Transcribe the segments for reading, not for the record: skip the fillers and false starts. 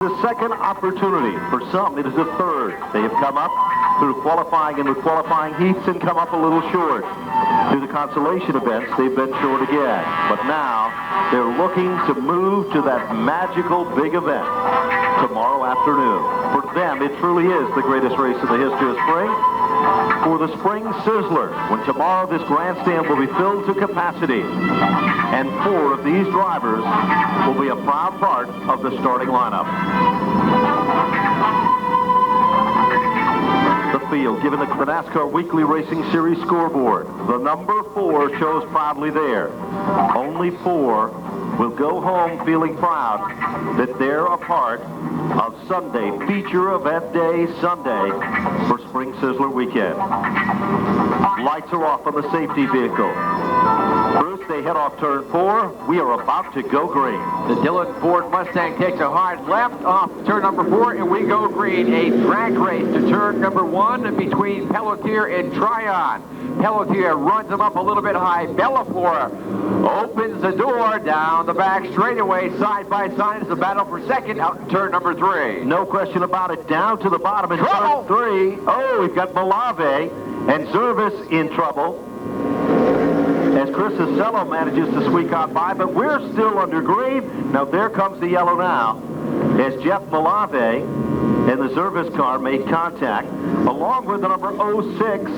The second opportunity. For some, it is a third. They have come up through qualifying and the qualifying heats and come up a little short. Through the consolation events, they've been short again. But now, they're looking to move to that magical big event tomorrow afternoon. For them, it truly is the greatest race in the history of spring. For the Spring Sizzler, when tomorrow this grandstand will be filled to capacity. And 4 of these drivers will be a proud part of the starting lineup. The field, given the NASCAR Weekly Racing Series scoreboard, the number 4 shows proudly there. Only 4 will go home feeling proud that they're a part of Sunday, feature event day Sunday for Spring Sizzler weekend. Lights are off on the safety vehicle. Bruce, they head off turn 4. We are about to go green. The Dillon Ford Mustang takes a hard left off turn number 4, and we go green. A drag race to turn number 1 between Pelletier and Tryon. Pelletier runs him up a little bit high. Belaflor opens the door down the back straightaway, side by side. It's a battle for second out in turn number 3. No question about it. Down to the bottom in turn 3. Oh, we've got Malave and Zervis in trouble as Chris Acello manages to squeak out by, but we're still under green. Now there comes the yellow now as Jeff Malave and the Zervis car made contact, along with the number 06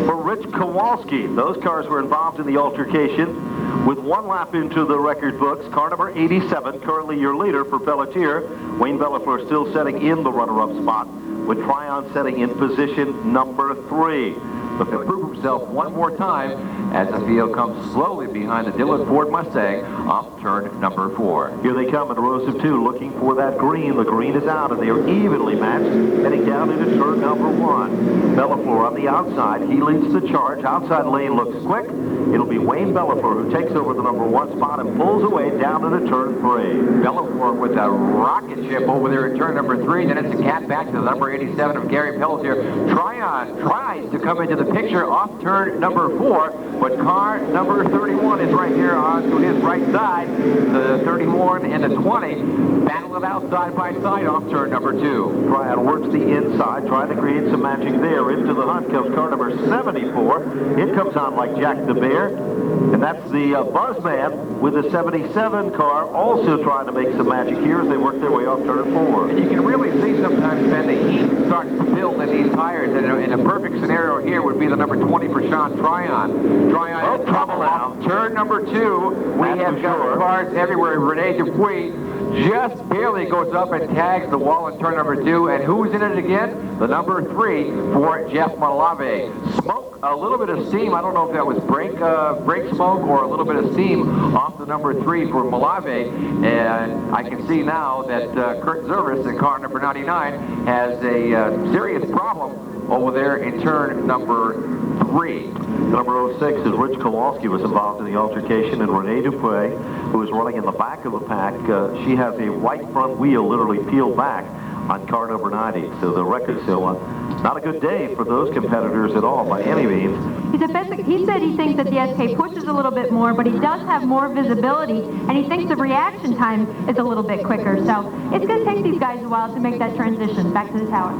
for Rich Kowalski. Those cars were involved in the altercation with 1 lap into the record books. Car number 87, currently your leader for Pelletier. Wayne Belafleur still setting in the runner-up spot, with Tryon setting in position number 3. But to prove himself one more time as the field comes slowly behind the Dillon Ford Mustang off turn number 4. Here they come in rows of 2 looking for that green. The green is out and they are evenly matched heading down into turn number 1. Belafleur on the outside. He leads the charge. Outside lane looks quick. It'll be Wayne Belafleur who takes over the number 1 spot and pulls away down into turn 3. Belafleur with a rocket ship over there in turn number 3. Then it's a cat back to the number 87 of Gary Pelletier. Tryon tries to come into the picture off turn number 4, but car number 31 is right here on to his right side. The 31 and the 20 battle it out side by side off turn number 2. Tryon works the inside, trying to create some magic there. Into the hunt comes car number 74. It comes on like Jack the Bear, and that's the Buzzman with the 77 car also trying to make some magic here as they work their way off turn 4. And you can really see sometimes, Ben, the heat starts to build in these tires, and in a perfect scenario here would be the number 20 for Sean Tryon. Tryon in trouble now. Turn number 2, we have got cars everywhere. Rene Dupuis just barely goes up and tags the wall in turn number 2, and who's in it again? The number 3 for Jeff Malave. Smoke, a little bit of steam. I don't know if that was brake smoke or a little bit of steam off the number 3 for Malave, and I can see now that Kurt Zervis in car number 99 has a serious problem over there in turn number 3. Number 06 is Rich Kowalski was involved in the altercation, and Rene Dupuis, who is running in the back of the pack, she has a right front wheel literally peeled back on car number 90. So the record still not a good day for those competitors at all by any means. He said he thinks that the SK pushes a little bit more, but he does have more visibility, and he thinks the reaction time is a little bit quicker. So it's going to take these guys a while to make that transition back to the tower.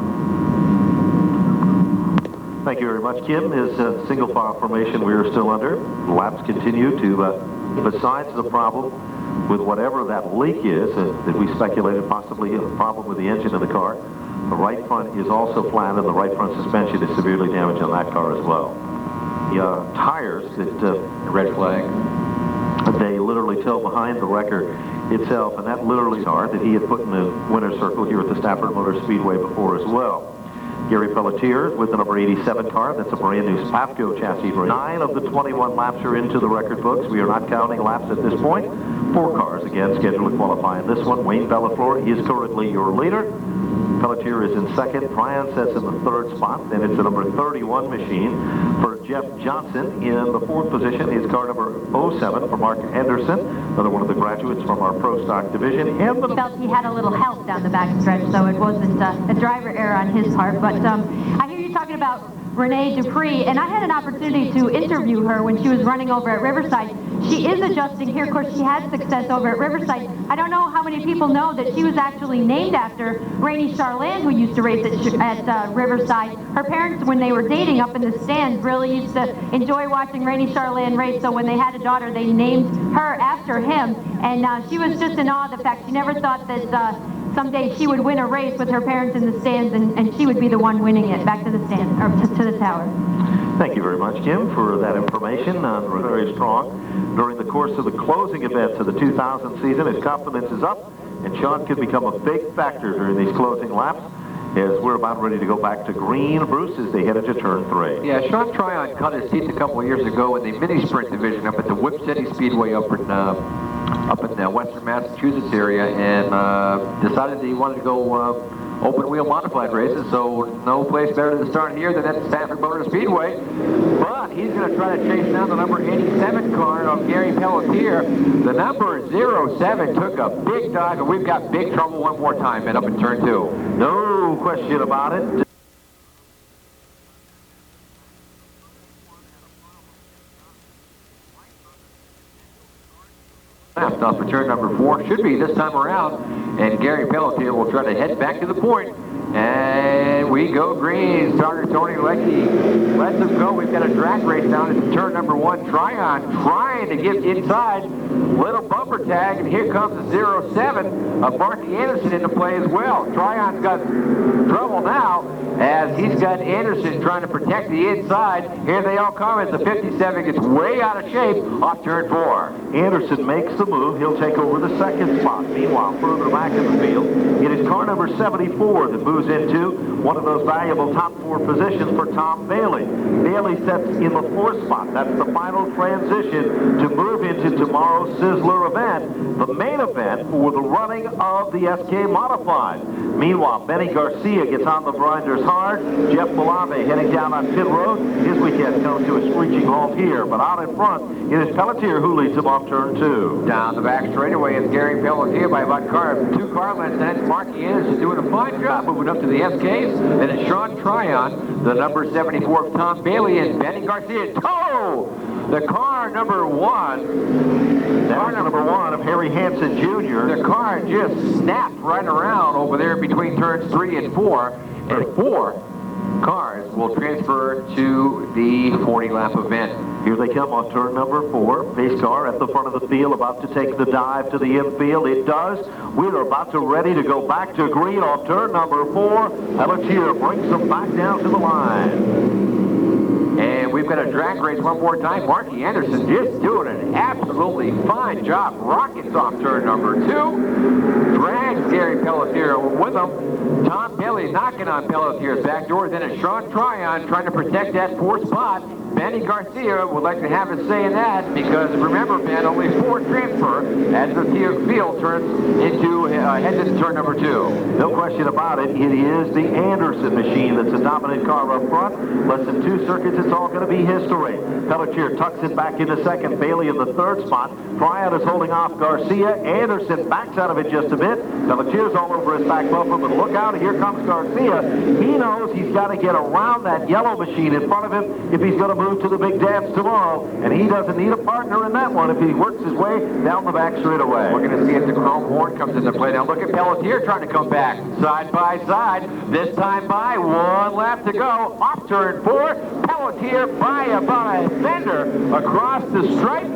Thank you very much, Kim. His single file formation we are still under. Laps continue to, besides the problem with whatever that leak is that we speculated possibly a problem with the engine of the car, the right front is also flat and the right front suspension is severely damaged on that car as well. The tires that red flag, they literally tell behind the wrecker itself, and that literally car that he had put in the winner's circle here at the Stafford Speedway before as well. Gary Pelletier with the number 87 car. That's a brand new Spafco chassis. 9 of the 21 laps are into the record books. We are not counting laps at this point. 4 cars again scheduled to qualify in this one. Wayne Belafleur is currently your leader. Pelletier is in second. Tryon sets in the 3rd spot. Then it's the number 31 machine for Jeff Johnson. In the 4th position is car number 07 for Mark Anderson, another one of the graduates from our Pro Stock division. And he felt he had a little help down the back stretch, so it wasn't a driver error on his part. But I hear you talking about Rene Dupuis, and I had an opportunity to interview her when she was running over at Riverside. she is adjusting here. Of course, she had success over at Riverside. I don't know how many people know that she was actually named after Rainey Charland, who used to race at Riverside. Her parents, when they were dating up in the stands, really used to enjoy watching Rainey Charland race. So when they had a daughter, they named her after him. And she was just in awe of the fact she never thought that someday she would win a race with her parents in the stands, and she would be the one winning it back to the stand, or to the tower. Thank you very much, Kim, for that information. Very strong. During the course of the closing events of the 2000 season, his confidence is up, and Sean could become a big factor during these closing laps as we're about ready to go back to green. Bruce, as they headed to turn 3. Yeah, Sean Tryon cut his teeth a couple of years ago in the mini sprint division up at the Whip City Speedway up in the western Massachusetts area, and decided that he wanted to go open wheel modified races, so no place better to start here than at Stafford Speedway. But he's going to try to chase down the number 87 car of Gary Pelletier. The number 07 took a big dive, and we've got big trouble one more time, and up in turn 2. No question about it. Off for turn number 4, should be this time around, and Gary Pelletier will try to head back to the point, and we go green. Starter Tony Leckie lets us go. We've got a drag race down at turn number 1. Tryon trying to get inside, little bumper tag, and here comes the 07 of Marky Anderson into play as well. Tryon's got trouble now as he's got Anderson trying to protect the inside. Here they all come as the 57 gets way out of shape off turn 4. Anderson makes the move. He'll take over the second spot. Meanwhile, further back in the field, it is car number 74 that moves into one of those valuable top 4 positions for Tom Bailey. Bailey sets in the 4th spot. That's the final transition to move into tomorrow's Sizzler event, the main event for the running of the SK Modified. Meanwhile, Benny Garcia gets on the grinders hard. Jeff Malave heading down on pit road. His weekend comes to a screeching halt here, but out in front, it is Pelletier who leads him off turn 2. Down the back straightaway is Gary Pelletier by about 2 car lengths, and Marky Anderson doing a fine job moving up to the SKs. And it's Sean Tryon, the number 74 of Tom Bailey, and Benny Garcia. The car number 1. Car number 1 of Harry Hansen Jr. The car just snapped right around over there between turns 3 and 4, and 4 cars will transfer to the 40-lap event. Here they come on turn number 4. Pace car at the front of the field, about to take the dive to the infield. It does. We're about to ready to go back to green off turn number 4. Pelletier brings them back down to the line. And we've got a drag race one more time. Marky Anderson just doing an absolutely fine job. Rockets off turn number 2. Drags Gary Pelletier with him. Tom Bailey knocking on Pelletier's back door. Then it's Sean Tryon trying to protect that 4th spot. Benny Garcia would like to have his say in that, because remember, Ben, only 4 transfer as the field turns into heads into turn number 2. No question about it. It is the Anderson machine that's the dominant car up front. Less than 2 circuits, it's all going to be history. Pelletier tucks it back into second. Bailey in the 3rd spot. Tryon is holding off Garcia. Anderson backs out of it just a bit. Pelletier's all over his back bumper, but look out, here comes Garcia. He knows he's got to get around that yellow machine in front of him if he's going to move to the big dance tomorrow, and he doesn't need a partner in that one if he works his way down the back straight away. We're going to see if the chrome horn comes into play. Now look at Pelletier trying to come back side by side. This time by 1 lap to go. Off turn 4. Pelletier by about a fender across the stripe.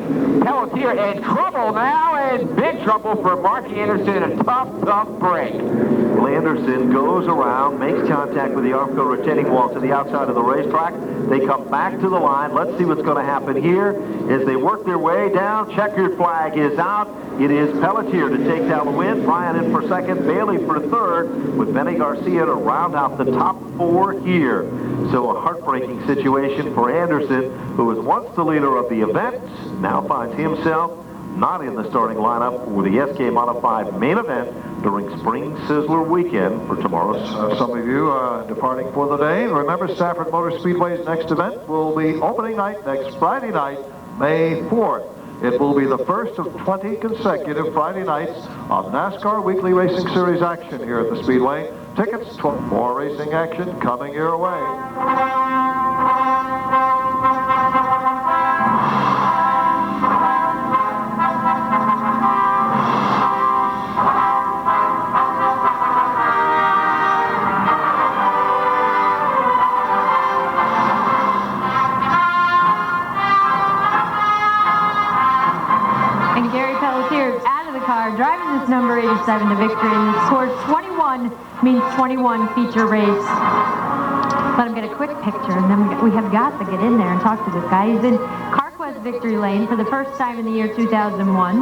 Pelletier in trouble now, and big trouble for Marky Anderson. A tough break. Well, Anderson goes around, makes contact with the ARFCO retaining wall to the outside of the racetrack. They come back to the line. Let's see what's going to happen here as they work their way down. Checkered flag is out. It is Pelletier to take down the win. Tryon in for second, Bailey for third, with Benny Garcia to round out the top 4 here. So a heartbreaking situation for Anderson, who was once the leader of the event, now finds himself not in the starting lineup for the SK Modified main event during Spring Sizzler weekend for tomorrow. Some of you departing for the day. Remember, Stafford Motor Speedway's next event will be opening night next Friday night, May 4th. It will be the first of 20 consecutive Friday nights of NASCAR Weekly Racing Series action here at the Speedway. Tickets, more racing action coming your way. this number 87 to victory, and the score 21 means 21 feature race. Let him get a quick picture, and then we have got to get in there and talk to this guy. He's in CarQuest victory lane for the first time in the year 2001.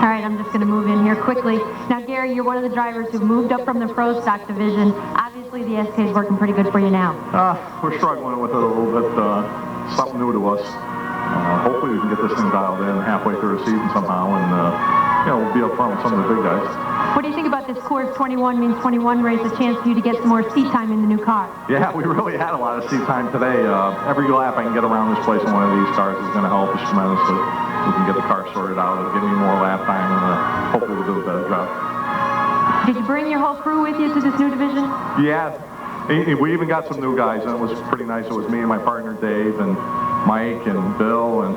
All right, I'm just going to move in here quickly. Now, Gary, you're one of the drivers who moved up from the Pro Stock division. Obviously, the SK is working pretty good for you now. We're struggling with it a little bit. Something new to us. Hopefully, we can get this thing dialed in halfway through the season somehow, and we'll be up front with some of the big guys. What do you think about this course 21 means 21 race, a chance for you to get some more seat time in the new car? Yeah, we really had a lot of seat time today. Every lap I can get around this place in one of these cars is going to help us tremendously. We can get the car sorted out. It'll give me more lap time, and hopefully we'll do a better job. Did you bring your whole crew with you to this new division? Yeah. We even got some new guys, and it was pretty nice. It was me and my partner Dave and Mike and Bill, and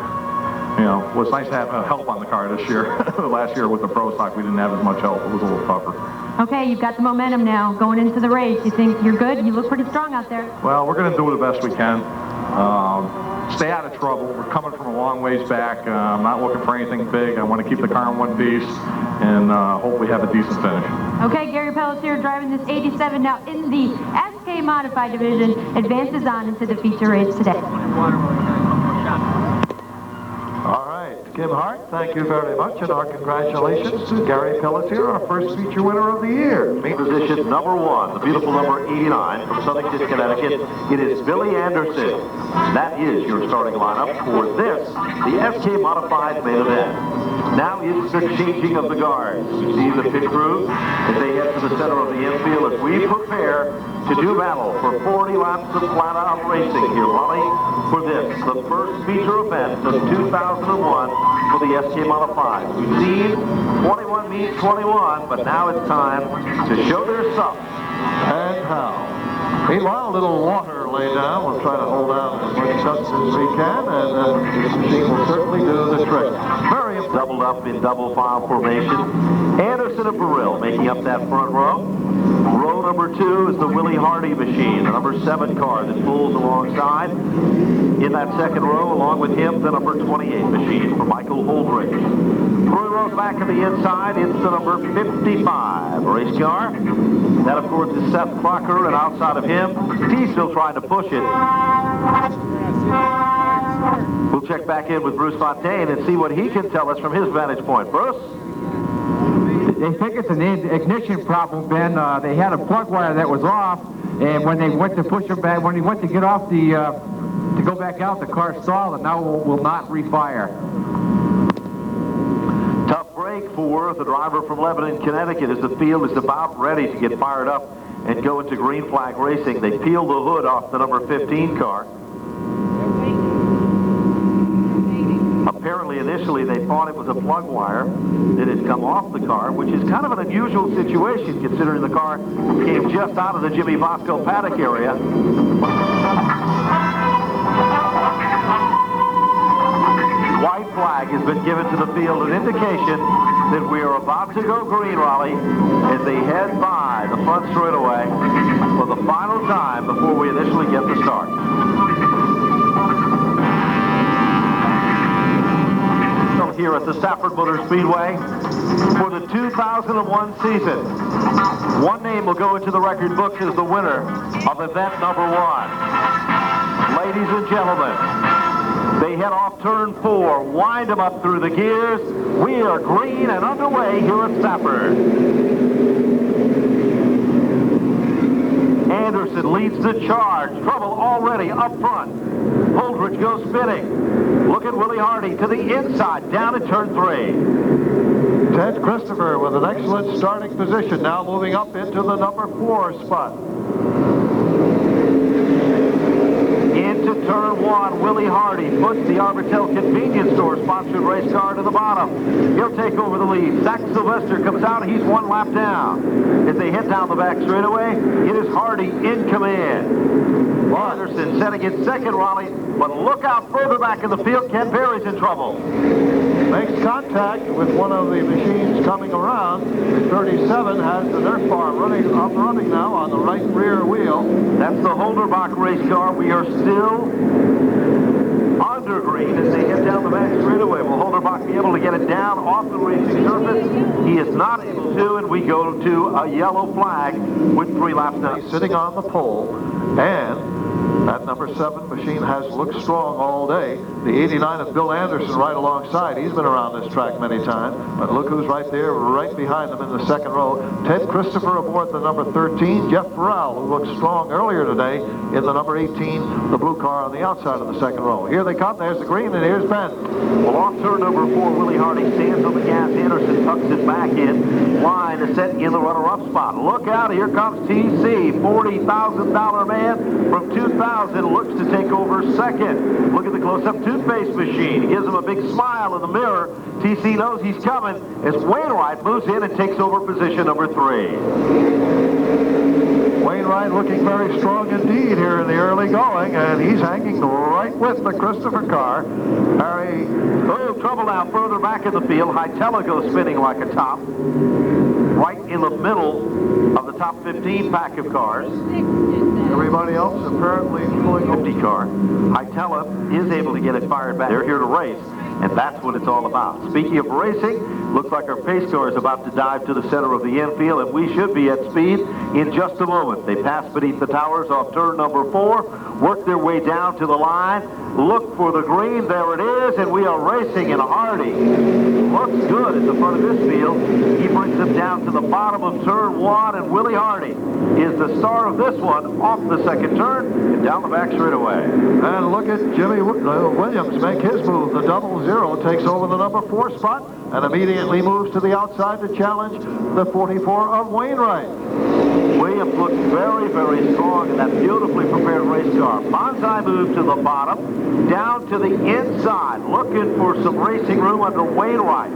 it was nice to have help on the car this year. Last year with the Pro Stock, we didn't have as much help. It was a little tougher. Okay, you've got the momentum now going into the race. You think you're good? You look pretty strong out there. Well, we're going to do the best we can. Stay out of trouble. We're coming from a long ways back. I'm not looking for anything big. I want to keep the car in one piece and hopefully have a decent finish. Okay, Gary Pelletier driving this 87 now in the SK Modified division, advances on into the feature race today. All right, Kim Hart, thank you very much, and our congratulations to Gary Pelletier, our first feature winner of the year. Position number 1, the beautiful number 89 from Southington, Connecticut. It is Billy Anderson. That is your starting lineup for this, the SK Modified main event. Now is the changing of the guards. You see the pit crew as they head to the center of the infield as we prepare to do battle for 40 laps of flat-out racing here, Raleigh, for this, the first feature event of 2001 for the SK Modified. We've seen 21 meet 21, but now it's time to show their stuff. And how. Meanwhile, a little water lay down. We'll try to hold out as much dust as we can, and this machine will certainly do the trick. Very doubled up in double file formation. Anderson and Burrill making up that front row. Row number 2 is the Willie Hardy machine, the number 7 car that pulls alongside. In that second row, along with him, the number 28 machine for Michael Holdridge. 3 rows back on the inside, it's the number 55 race car. That, of course, is Seth Crocker, and outside of him, he's still trying to push it. We'll check back in with Bruce Fontaine and see what he can tell us from his vantage point. Bruce? They think it's an ignition problem, Ben. They had a plug wire that was off, and when they went to push him back, when he went to get off the, to go back out, the car stalled and now will not refire. Tough break for the driver from Lebanon, Connecticut, as the field is about ready to get fired up and go into green flag racing. They peeled the hood off the number 15 car. Apparently, initially, they thought it was a plug wire that had come off the car, which is kind of an unusual situation considering the car came just out of the Jimmy Bosco paddock area. White flag has been given to the field, an indication that we are about to go green, Raleigh, as they head by the front straightaway for the final time before we initially get the start. Here at the Stafford Speedway for the 2001 season. One name will go into the record books as the winner of event number 1. Ladies and gentlemen, they head off turn 4, wind them up through the gears. We are green and underway here at Stafford. Anderson leads the charge. Trouble already up front. Holdridge goes spinning. Look at Willie Hardy to the inside, down at turn 3. Ted Christopher with an excellent starting position, now moving up into the number 4 spot. Into turn 1, Willie Hardy puts the Arbitel convenience store sponsored race car to the bottom. He'll take over the lead. Zach Sylvester comes out, he's 1 lap down. As they head down the back straightaway, it is Hardy in command. Anderson setting in second, Raleigh, but look out further back in the field. Ken Perry's in trouble. Makes contact with one of the machines coming around. The 37 has the Nerf bar running now on the right rear wheel. That's the Holderbach race car. We are still under green as they head down the back straightaway. Will Holderbach be able to get it down off the racing surface? He is not able to, and we go to a yellow flag with 3 laps now. He's sitting on the pole, and that number 7 machine has looked strong all day. The 89 of Bill Anderson right alongside. He's been around this track many times, but look who's right there, right behind them in the second row. Ted Christopher aboard the number 13. Jeff Farrell, who looked strong earlier today in the number 18, the blue car on the outside of the second row. Here they come. There's the green, and here's Ben. Well, off turn number 4, Willie Hardy stands on the gas. Anderson tucks it back in. Line is set in the runner-up spot. Look out, here comes TC, $40,000 man from 2000, looks to take over second. Look at the close-up toothpaste machine. He gives him a big smile in the mirror. TC knows he's coming as Wainwright moves in and takes over position number 3. Wainwright looking very strong indeed here in the early going, and he's hanging right with the Christopher car. Harry, oh, trouble now further back in the field. Hytella goes spinning like a top. Right in the middle of the top 15 pack of cars. Everybody else apparently pulling 50 car. Hytella is able to get it fired back. They're here to race, and that's what it's all about. Speaking of racing, looks like our pace car is about to dive to the center of the infield, and we should be at speed in just a moment. They pass beneath the towers off turn number 4, work their way down to the line, look for the green. There it is, and we are racing, and Hardy looks good at the front of this field. He brings them down to the bottom of turn 1, and Willie Hardy is the star of this one off the second turn and down the back straightaway. And look at Jimmy Williams make his move. The 00 takes over the number 4 spot and immediately moves to the outside to challenge the 44 of Wainwright. Williams looks very, very strong in that beautifully prepared race car. Bonsai moved to the bottom, down to the inside, looking for some racing room under Wainwright.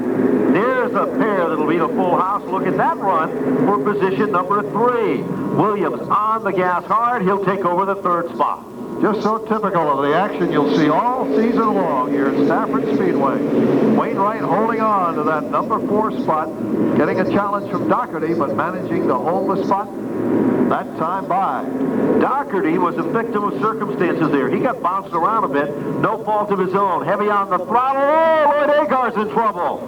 There's a pair that'll be a full house. Look at that run for position number 3. Williams on the gas hard. He'll take over the 3rd spot. Just so typical of the action you'll see all season long here at Stafford Speedway. Wainwright holding on to that number 4 spot, getting a challenge from Doherty, but managing to hold the spot that time by. Doherty was a victim of circumstances there. He got bounced around a bit, no fault of his own. Heavy on the throttle. Oh, Lloyd Agar's in trouble.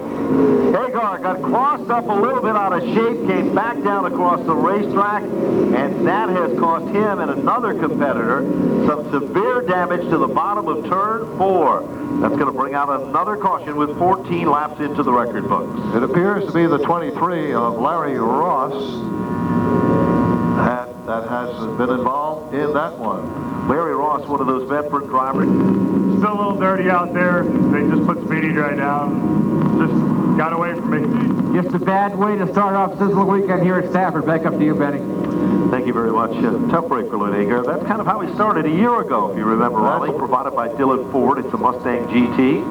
Agar got crossed up a little bit out of shape, came back down across the racetrack, and that has cost him and another competitor some severe damage to the bottom of turn 4. That's going to bring out another caution with 14 laps into the record books. It appears to be the 23 of Larry Ross that has been involved in that one. Larry Ross, one of those veteran drivers. Still a little dirty out there. They just put Speedy dry down. Just got away from me. Just a bad way to start off Sizzler weekend here at Stafford. Back up to you, Benny. Thank you very much. Tough break for Lloyd Agar. That's kind of how he started a year ago, if you remember, Raleigh. Provided by Dillon Ford. It's a Mustang GT.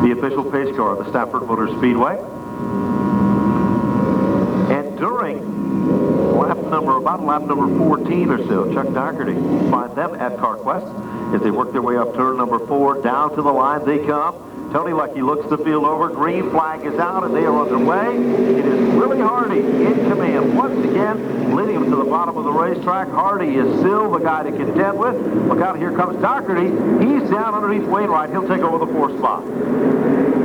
The official pace car of the Stafford Motor Speedway. And during about lap number 14 or so, Chuck Doherty find them at CarQuest as they work their way up turn number 4. Down to the line they come. Tony Lucky looks the field over. Green flag is out, and they are underway. It is Willie Hardy in command once again, leading him to the bottom of the racetrack. Hardy is still the guy to contend with. Look out, here comes Doherty. He's down underneath Wainwright. He'll take over the 4th spot.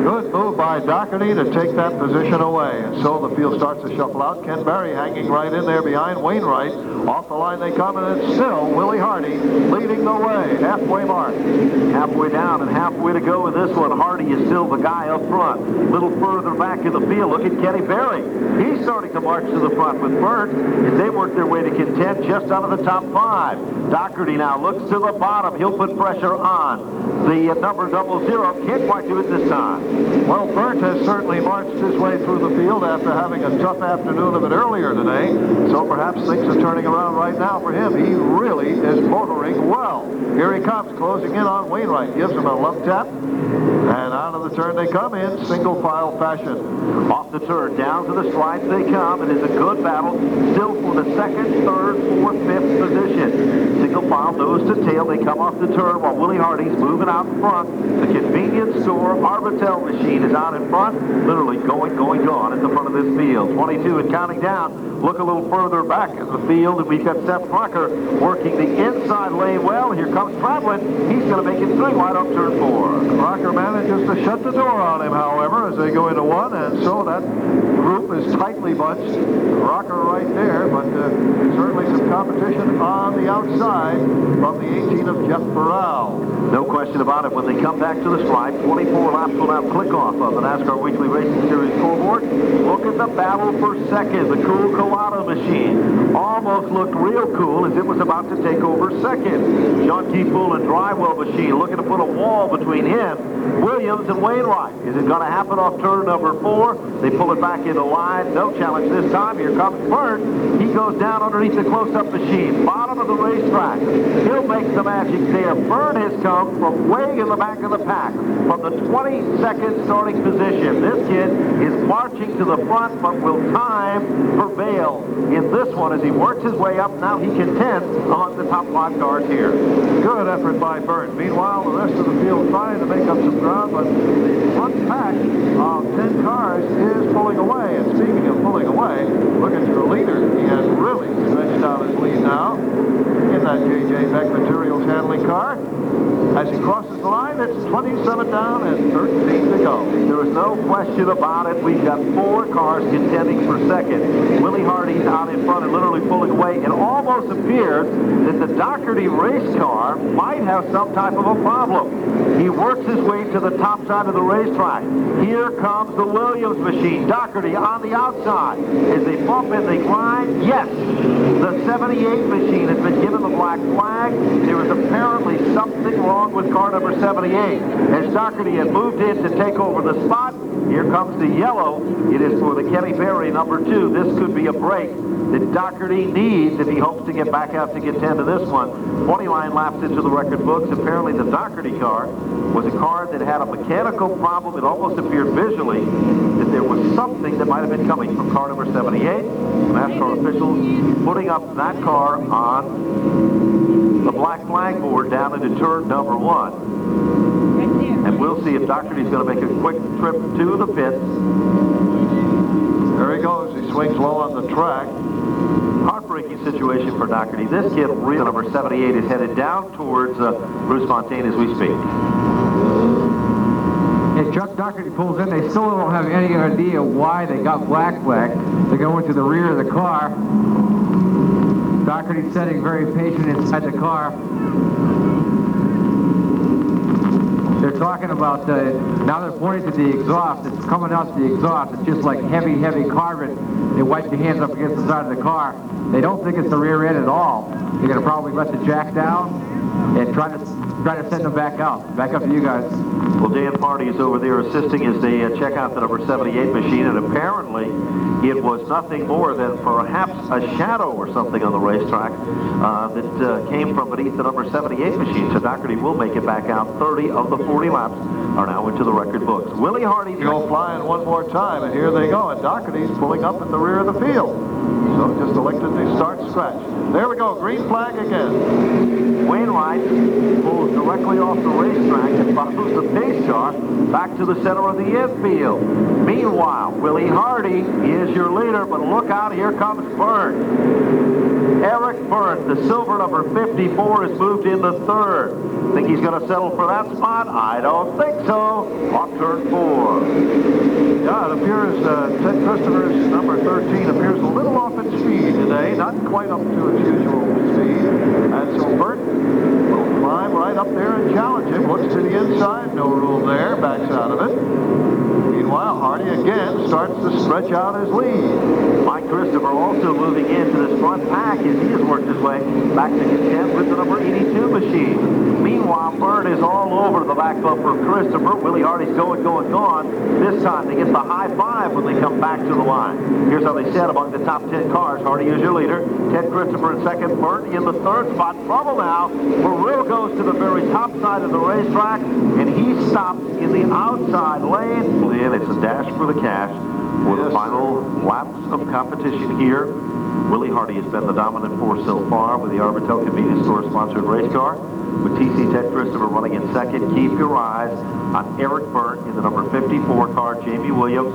Good move by Doherty to take that position away. And so the field starts to shuffle out. Ken Berry hanging right in there behind Wainwright. Off the line they come, and it's still Willie Hardy leading the way. Halfway mark. Halfway down and halfway to go in this one. Hardy is still the guy up front. A little further back in the field, look at Kenny Berry. He's starting to march to the front with Burt as they work their way to contend just out of the top 5. Doherty now looks to the bottom. He'll put pressure on the number 00. Can't quite do it this time. Well, Burt has certainly marched his way through the field after having a tough afternoon of it earlier today. So perhaps things are turning around right now for him. He really is motoring well. Here he comes, closing in on Wainwright. Gives him a love tap. And out of the turn they come in single file fashion. Off the turn, down to the strides they come. It is a good battle, still for the 2nd, 3rd, 4th, 5th position. Single file, nose to tail. They come off the turn while Willie Hardy's moving out in front. The convenience store Arbitel machine is out in front, literally going, gone at the front of this field. 22 and counting down. look a little further back in the field, and we've got Seth Crocker working the inside lane well. Here comes Travelin. He's going to make it 3 wide on turn 4. Crocker manages to shut the door on him, however, as they go into 1, and so that group is tightly bunched. Crocker right there, but certainly some competition on the outside from the 18 of Jeff Burrell. No question about it. When they come back to the stripe, 24 laps will now click off of the NASCAR Weekly Racing Series scoreboard. Look at the battle for second. The cool Colado machine almost looked real cool as it was about to take over second. John T. Poole and Drywell machine looking to put a wall between him, Williams, and Wainwright. Is it going to happen off turn number 4? They pull it back into line. No challenge this time. Here comes Burt. He goes down underneath the close-up machine. Bottom of the racetrack. He'll make the magic there. Burt has come from way in the back of the pack, from the 22nd starting position. This kid is marching to the front, but will time prevail in this one as he works his way up. Now he contends among the top 5 cars here. Good effort by Burt. Meanwhile, the rest of the field trying to make up some ground, but the front pack of 10 cars is pulling away. And speaking of pulling away, look at your leader. He has really stretched out his lead now in that J.J. Beck Materials handling car. As he crosses the line, it's 27 down and 13 to go. There is no question about it. We've got 4 cars contending for second. Willie Hardy's out in front and literally pulling away. It almost appears that the Doherty race car might have some type of a problem. He works his way to the top side of the racetrack. Here comes the Williams machine. Doherty on the outside. As they bump and they grind, yes, the 78 machine has been given the black flag. There is apparently something wrong with car number 78. As Doherty had moved in to take over the spot, here comes the yellow. It is for the Kenny Berry number 2. This could be a break that Doherty needs if he hopes to get back out to contend to this one. 29 laps into the record books. Apparently the Doherty car was a car that had a mechanical problem. It almost appeared visually that there was something that might have been coming from car number 78. NASCAR officials putting up that car on the black flag board down into turn number 1. And we'll see if Doherty's going to make a quick trip to the pits. There he goes. He swings low on the track. Heartbreaking situation for Doherty. This kid, number 78, is headed down towards Bruce Fontaine as we speak. If Chuck Doherty pulls in, they still don't have any idea why they got black flag. They go into the rear of the car. Doherty's sitting very patient inside the car. They're talking about, now they're pointing to the exhaust. It's coming out the exhaust. It's just like heavy, heavy carbon. They wipe their hands up against the side of the car. They don't think it's the rear end at all. They're going to probably let the jack down and try to send them back out. Back up to you guys. Well, Dan Party is over there assisting as they check out the number 78 machine, and apparently it was nothing more than perhaps a shadow or something on the racetrack that came from beneath the number 78 machine. So Doherty will make it back out. 30 of the 40 laps are now into the record books. Willie Hardy go flying one more time, and here they go. And Doherty's pulling up in the rear of the field. So just elected to start scratch. There we go. Green flag again. Wainwright pulls directly off the racetrack and follows the pace car back to the center of the infield. Meanwhile, Willie Hardy is your leader, but look out, here comes Byrne. Eric Byrne, the silver number 54, has moved into 3rd. Think he's going to settle for that spot? I don't think so. Off turn 4. Yeah, it appears Ted Christopher's number 13 appears a little off in speed today, not quite up to its usual speed. And so Byrne will climb right up there and challenge him. Looks to the inside, no room there, backs out of it. Meanwhile, Hardy again starts to stretch out his lead. Mike Christopher also moving into this front pack as he has worked his way back to contend with the number 82 machine. Meanwhile, Byrne is all over the back bumper of Christopher. Willie Hardy's going. This time they get the high five when they come back to the line. Here's how they set among the top 10 cars. Hardy is your leader. Ted Christopher in 2nd. Byrne in the 3rd spot. Trouble now. Burrell goes to the very top side of the racetrack, and he stops in the outside lane. And it's a dash for the cash for the final laps of competition here. Willie Hardy has been the dominant force so far with the Arbitel Convenience Store sponsored race car. with TC Ted Christopher running in second. Keep your eyes on Eric Burt in the number 54 car, Jamie Williams,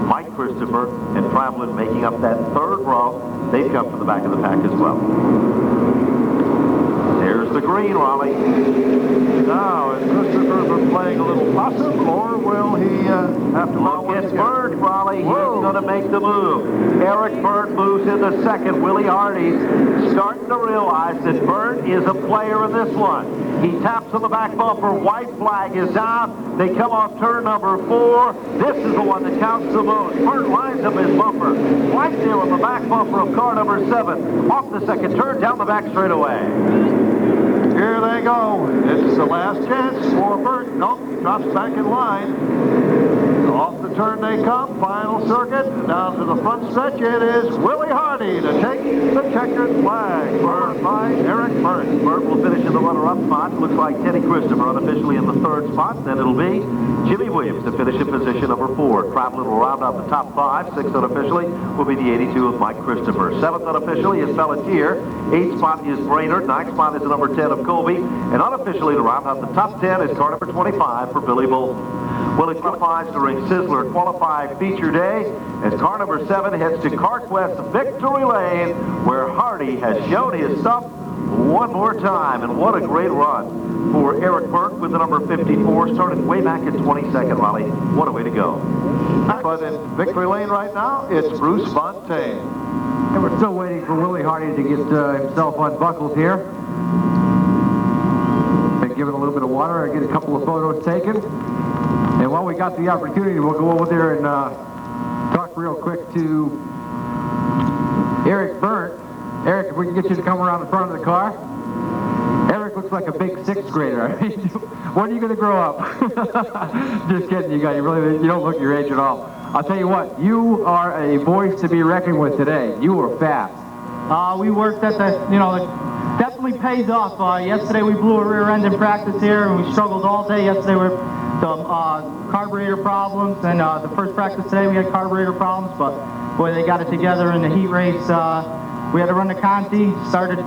Mike Christopher, and Travelin making up that third row. They've come from the back of the pack as well. There's the green, Raleigh. Now, is Christopher playing a little possum, or will he have to Look at Burt, Raleigh. He's going to make the move. Eric Burt moves into second. Willie Hardy starting to realize that Burt is a player in this one. He taps on the back bumper. White flag is out. They come off turn number 4. This is the one that counts the most. Burt lines up his bumper. White there on the back bumper of car number 7. Off the second turn, down the back straightaway. Here they go. It's the last chance for Burt. Nope, he drops back in line. Off the turn they come. Final circuit. Down to the front stretch. It is Willie Hardy to take the checkered flag by Eric Burt. Burt will finish in the runner-up spot. Looks like Teddy Christopher unofficially in the third spot. Then it'll be Jimmy Williams to finish in position number 4. Travelin will round out the top 5. 6th unofficially will be the 82 of Mike Christopher. 7th unofficially is Pelletier. 8th spot is Brainerd. 9th spot is the number 10 of Colby. And unofficially to round out the top 10 is car number 25 for Billy Bolton. Well, it qualifies during Sizzler Qualify Feature Day as car number 7 heads to CarQuest Victory Lane, where Hardy has shown his stuff one more time. And what a great run for Eric Burt with the number 54, started way back in 22nd, Raleigh. What a way to go. But in Victory Lane right now, it's Bruce Fontaine. And we're still waiting for Willie Hardy to get himself unbuckled here. And give it a little bit of water and get a couple of photos taken. And while we got the opportunity, we'll go over there and talk real quick to Eric Burt. Eric, if we can get you to come around the front of the car. Eric looks like a big 6th grader. I mean, when are you going to grow up? Just kidding, you guys. You don't look your age at all. I'll tell you what, you are a voice to be reckoned with today. You were fast. We worked at the, it definitely pays off. Yesterday we blew a rear end in practice here, and we struggled all day yesterday with the carburetor problems, and the first practice today we had carburetor problems, but boy, they got it together in the heat race. We had to run the Conti, started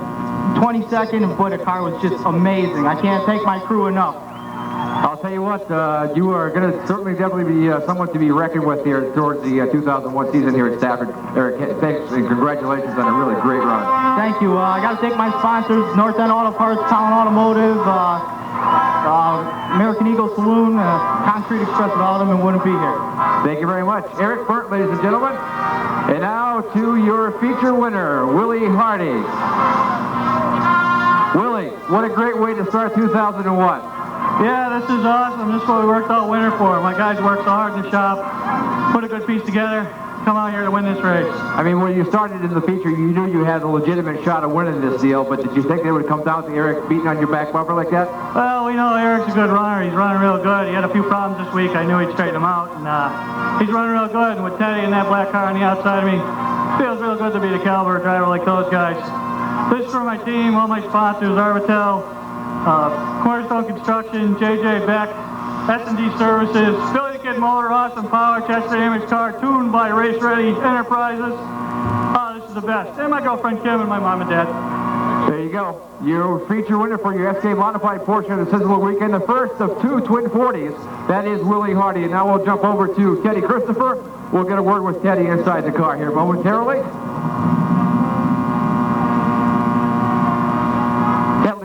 22nd, and boy, the car was just amazing. I can't thank my crew enough. I'll tell you what, you are going to certainly definitely be someone to be reckoned with here towards the 2001 season here at Stafford. Eric, thanks and congratulations on a really great run. Thank you. I got to thank my sponsors, North End Auto Parts, Talent Automotive, American Eagle Saloon, Concrete Express, without them, and wouldn't be here. Thank you very much. Eric Burt, ladies and gentlemen. And now to your feature winner, Willie Hardy. Willie, what a great way to start 2001. Yeah, this is awesome. This is what we worked all winter for. My guys worked so hard in the shop, put a good piece together, come out here to win this race. I mean, when you started in the feature, you knew you had a legitimate shot of winning this deal, but did you think they would come down to Eric beating on your back bumper like that? Well, we know Eric's a good runner. He's running real good. He had a few problems this week. I knew he'd straighten them out, and he's running real good. And with Teddy and that black car on the outside of me, feels real good to be the caliber driver like those guys. This is for my team, all my sponsors, Arbitel, Cornerstone Construction, JJ Beck, S&D Services, Billy the Kid Motor, Awesome Power, Chester Image Car, tuned by Race Ready Enterprises. Oh, this is the best. And my girlfriend Kim and my mom and dad. There you go. Your feature winner for your SK Modified portion of the Sizzler Weekend, the first of 2 Twin 40s. That is Willie Hardy. And now we'll jump over to Teddy Christopher. We'll get a word with Teddy inside the car here momentarily.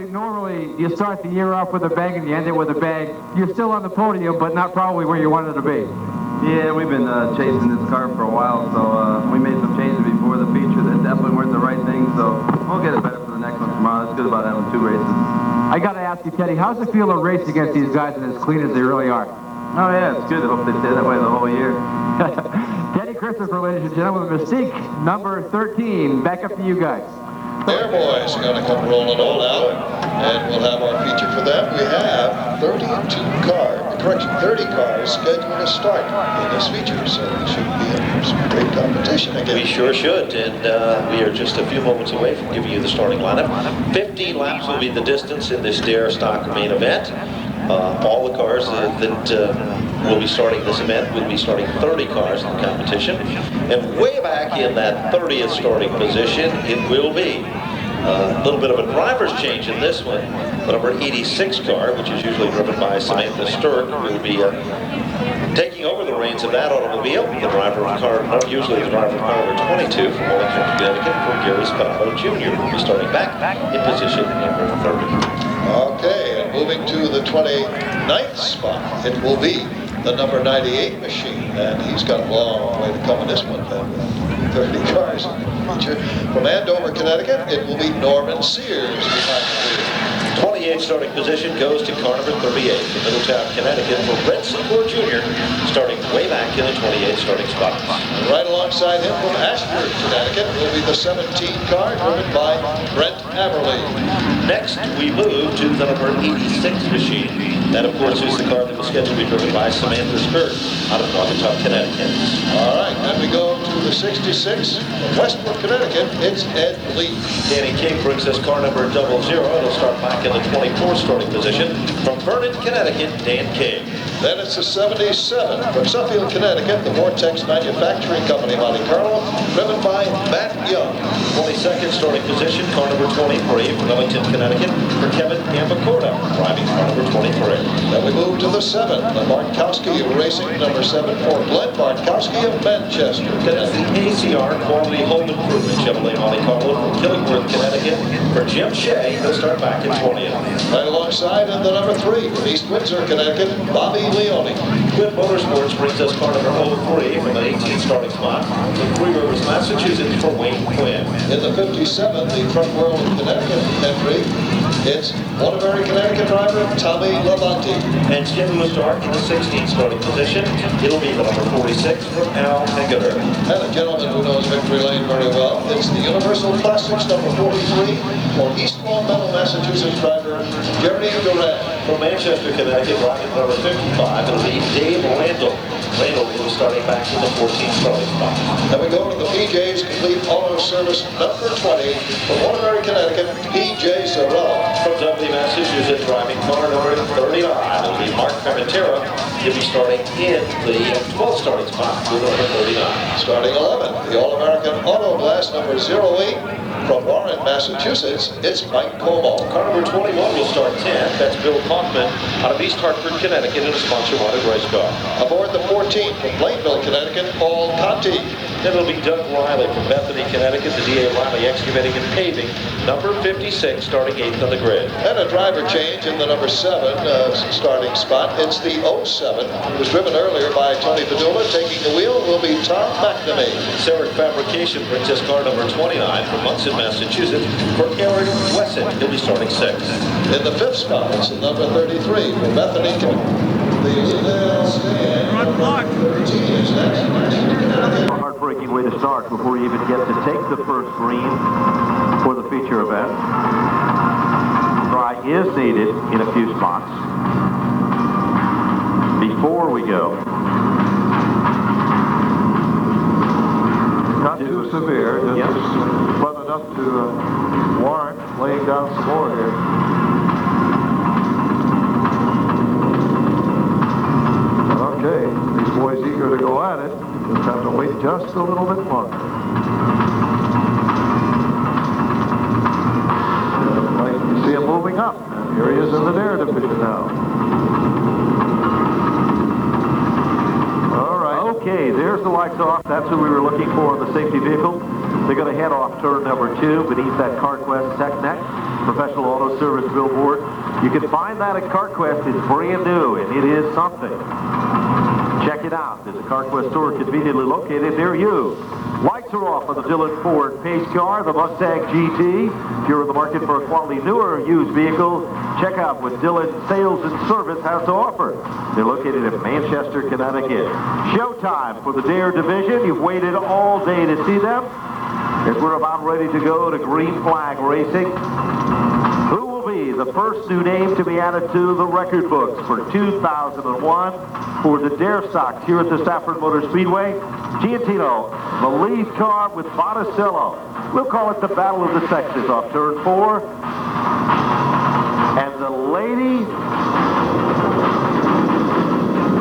Normally, you start the year off with a bang and you end it with a bang. You're still on the podium, but not probably where you wanted to be. Yeah, we've been chasing this car for a while, so we made some changes before the feature that definitely weren't the right things, so we'll get it better for the next one tomorrow. It's good about having 2 races. I got to ask you, Teddy, how's it feel to race against these guys and as clean as they really are? Oh, yeah, it's good. I hope they stay that way the whole year. Teddy Christopher, ladies and gentlemen, Mystique, number 13. Back up to you guys. Their boys are going to come rolling on out, and we'll have our feature for them. We have 30 cars scheduled to start in this feature, so we should be in some great competition again. We sure should, and we are just a few moments away from giving you the starting lineup. 15 laps will be the distance in this Dare Stock main event. All the cars that will be starting this event will be starting 30 cars in the competition. And way back in that 30th starting position, it will be A little bit of a driver's change in this one. The number 86 car, which is usually driven by Samantha Sturck, will be taking over the reins of that automobile. The driver of car, usually the driver of car number 22 from Wellington, Connecticut, for Gary Spano Jr. will be starting back in position number 30. Okay, and moving to the 29th spot, it will be the number 98 machine, and he's got a long way to come in this one. 30 cars in the feature. From Andover, Connecticut, it will be Norman Sears behind the wheel. 28 starting position goes to car number 38 from Middletown, Connecticut, for Brent Secord Jr., starting way back in the 28 starting spot. And right alongside him from Ashford, Connecticut, will be the 17 car driven by Brent Aberley. Next, we move to the number 86 machine. That, of course, is the car that was scheduled to be driven by Samantha Sturck out of Waukesha, Connecticut. All right, then we go to the 66 from Westport, Connecticut. It's Ed Lee. Danny King brings us car number 00. It'll start back in the 24th starting position. From Vernon, Connecticut, Dan King. Then it's the 77 from Suffield, Connecticut, the Vortex Manufacturing Company, Monte Carlo, driven by Matt Young. 22nd starting position, car number 23 from Wellington, Connecticut, for Kevin Gambacorda, driving car number 23. Then we move to the 7, the Bartkowski Racing number 7 for Glenn Bartkowski of Manchester. That's the ACR Quality Home Improvement Chevrolet Monte Carlo from Killingworth, Connecticut, for Jim Shea. He'll start back in 20th. Right alongside in the number 3 from East Windsor, Connecticut, Bobby Leone. Quinn Motorsports brings us car number 03 from the 18th starting spot from Three Rivers, Massachusetts, for Wayne Quinn. In the 57, the Truck World Connecticut entry, it's Waterbury, Connecticut driver Tommy Lavanti. And scheduled to start in the 16th starting position. It'll be the number 46 from Al Heggeter. And a gentleman who knows Victory Lane very well, it's the Universal Classics number 43 for East Long Meadow, Massachusetts driver Jeremy Durant. From Manchester, Connecticut, rocket number 55, it'll be Dave Randall. Randall will be starting back in the 14th starting spot. Then we go to the PJ's Complete Auto Service number 20 from Waterbury, Connecticut, PJ Zarrell. From Dudley, Massachusetts, driving car number 39, it'll be Mark Fermentera. He'll be starting in the 12th starting spot with number 39. Starting 11, the All-American Auto Glass number 08 from Warren, Massachusetts, it's Mike Como. Car number 21 will start 10. That's Bill Kaufman out of East Hartford, Connecticut, in a sponsor-wanted race car. Aboard the 14 from Plainville, Connecticut, Paul Conti. Then it'll be Doug Riley from Bethany, Connecticut, the D.A. Riley Excavating and Paving, number 56, starting 8th on the grid. And a driver change in the number 7 starting spot. It's the 07. It was driven earlier by Tony Padula. Taking the wheel will be Tom McNamee. Sarek Fabrication brings us car number 29 from Munson, Massachusetts, for Eric Wesson. He'll be starting 6th. In the 5th spot, it's the number 33 from Bethany. The Liddell Stand. 13 is next. A heartbreaking way to start before you even get to take the first green for the feature event. Try is needed in a few spots before we go. Not too severe, just fun enough to warrant laying down some more here. Okay, these boys eager to go at it. Just have to wait just a little bit longer. Like you see him moving up. Here he is in the Dare division now. All right. Okay, there's the lights off. That's who we were looking for in the safety vehicle. They're going to head off turn number 2 beneath that CarQuest TechNet professional auto service billboard. You can find that at CarQuest. It's brand new, and it is something. Check it out. There's a CarQuest store conveniently located near you. Lights are off on the Dillon Ford Pace car, the Mustang GT. If you're in the market for a quality newer used vehicle, check out what Dillon Sales and Service has to offer. They're located in Manchester, Connecticut. Showtime for the Dare division. You've waited all day to see them. As we're about ready to go to Green Flag Racing. Who will be the first new name to be added to the record books for 2001 for the Dare Stocks here at the Stafford Motor Speedway? Giantino, the lead car with Botticello. We'll call it the Battle of the Sexes off turn 4. And the lady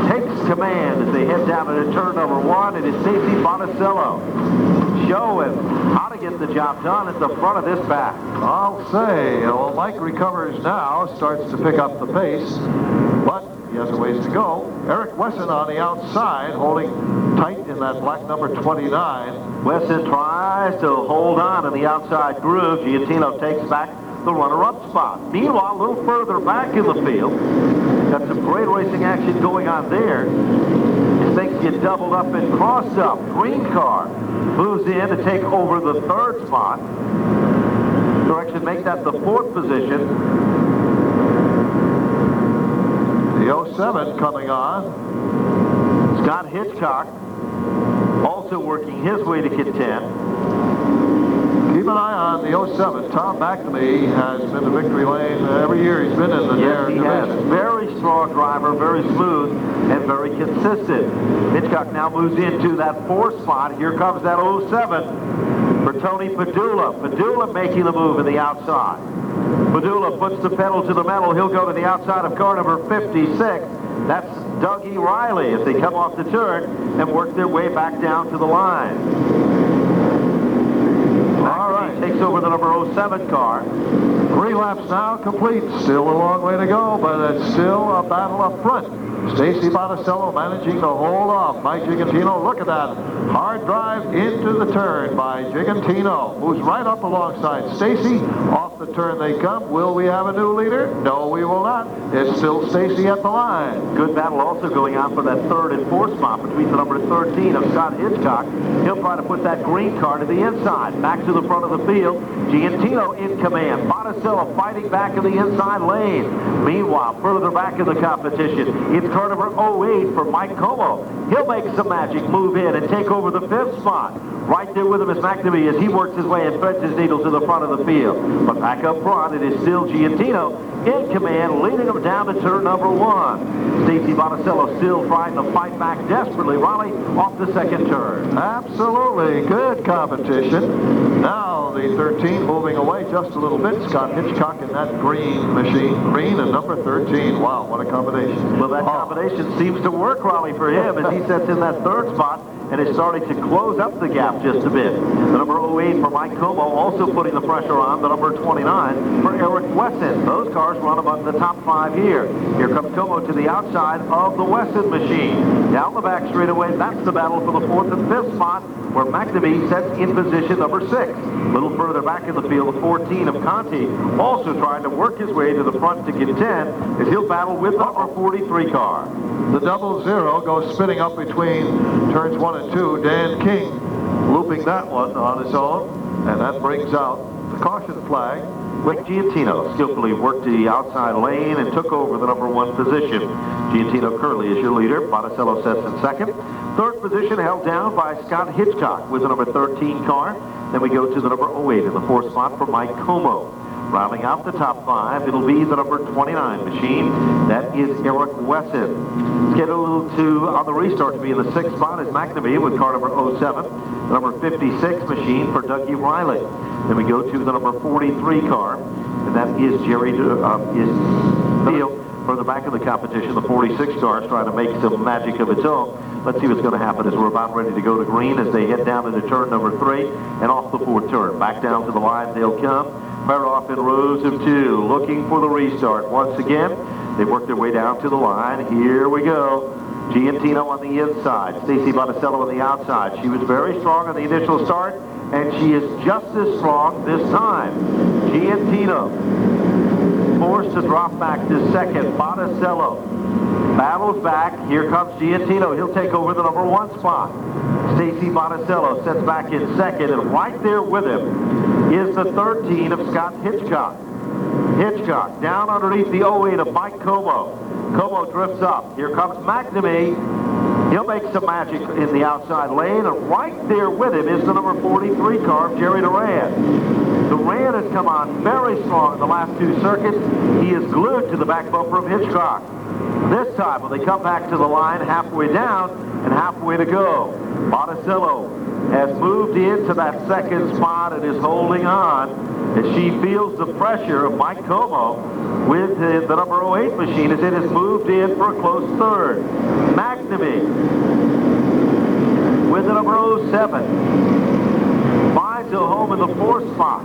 takes command as they head down into turn number 1. It is Stacy Botticello showing how to get the job done at the front of this pack. I'll say, well, Mike recovers now, starts to pick up the pace, but he has a ways to go. Eric Wesson on the outside, holding tight in that black number 29. Wesson tries to hold on in the outside groove. Giantino takes back the runner-up spot. Meanwhile, a little further back in the field, got some great racing action going on there. As things get doubled up and crossed up. Green car moves in to take over the 3rd spot. Direction make that the 4th position. The 07 coming on. Scott Hitchcock also working his way to contend. Keep an eye on the 07. Tom McNamee has been to victory lane every year he's been in the Dare division. Has. Very strong driver, very smooth, and very consistent. Hitchcock now moves into that 4th spot. Here comes that 07 for Tony Padula. Padula making the move in the outside. Padula puts the pedal to the metal. He'll go to the outside of car number 56. That's Dougie Riley as they come off the turn and work their way back down to the line. All right. Takes over the number 07 car. 3 laps now complete. Still a long way to go, but it's still a battle up front. Stacy Botticello managing to hold off by Gigantino. Look at that. Hard drive into the turn by Gigantino. Moves right up alongside Stacy. Off the turn they come. Will we have a new leader? No, we will not. It's still Stacy at the line. Good battle also going on for that 3rd and 4th spot between the number 13 of Scott Hitchcock. He'll try to put that green car to the inside. Back to the front of the field. Giantino in command. Botticello fighting back in the inside lane. Meanwhile, further back in the competition, it's car number 08 for Mike Como. He'll make some magic, move in, and take over the 5th spot. Right there with him is McNamee as he works his way and threads his needle to the front of the field. But back up front, it is still Giantino in command, leading him down to turn number 1. Stacy Botticello still trying to fight back desperately. Riley off the 2nd turn. Absolutely. Good competition. Now the 13 moving away just a little bit. Scott Hitchcock in that green machine. Green and number 13. Wow, what a combination. Well, that combination seems to work, Riley, for him as he sets in that 3rd spot and is starting to close up the gap just a bit. The number 08 for Mike Como also putting the pressure on the number 29 for Eric Wesson. Those cars run among the top 5 here. Here comes Como to the outside of the Wesson machine. Down the back straightaway, that's the battle for the 4th and 5th spot where McNamee sets in position number 6. A little further back in the field, the 14 of Conti also trying to work his way to the front to contend as he'll battle with the number 43 car. The 00 goes spinning up between turns 1 and 2. Dan King looping that one on his own, and that brings out the caution flag. Rick Giantino skillfully worked the outside lane and took over the number 1 position. Giantino Curley is your leader. Botticello sets in 2nd. 3rd position held down by Scott Hitchcock with the number 13 car. Then we go to the number 08 in the 4th spot for Mike Como. Rounding out the top 5, it'll be the number 29 machine. That is Eric Wesson. Scheduled to, on the restart, to be in the 6th spot is McNamee with car number 07. The number 56 machine for Dougie Riley. Then we go to the number 43 car, and that is Jerry Neal. Further back in the competition, the 46 car is trying to make some magic of its own. Let's see what's going to happen as we're about ready to go to green as they head down into turn number 3 and off the 4th turn. Back down to the line they'll come. Fire off in rows of 2, looking for the restart. Once again, they work their way down to the line. Here we go. Giantino on the inside. Stacy Botticello on the outside. She was very strong on the initial start, and she is just as strong this time. Giantino forced to drop back to 2nd. Botticello battles back. Here comes Giantino. He'll take over the number 1 spot. Stacy Botticello sets back in 2nd, and right there with him is the 13 of Scott Hitchcock. Hitchcock down underneath the 08 of Mike Como. Como drifts up. Here comes McNamee. He'll make some magic in the outside lane, and right there with him is the number 43 car of Jerry Duran. Duran has come on very strong in the last 2 circuits. He is glued to the back bumper of Hitchcock. This time, when they come back to the line halfway down and halfway halfway to go. Monticello has moved into that second spot and is holding on as she feels the pressure of Mike Como with the number 08 machine as it has moved in for a close third. McNamee with the number 07 finds a home in the fourth spot.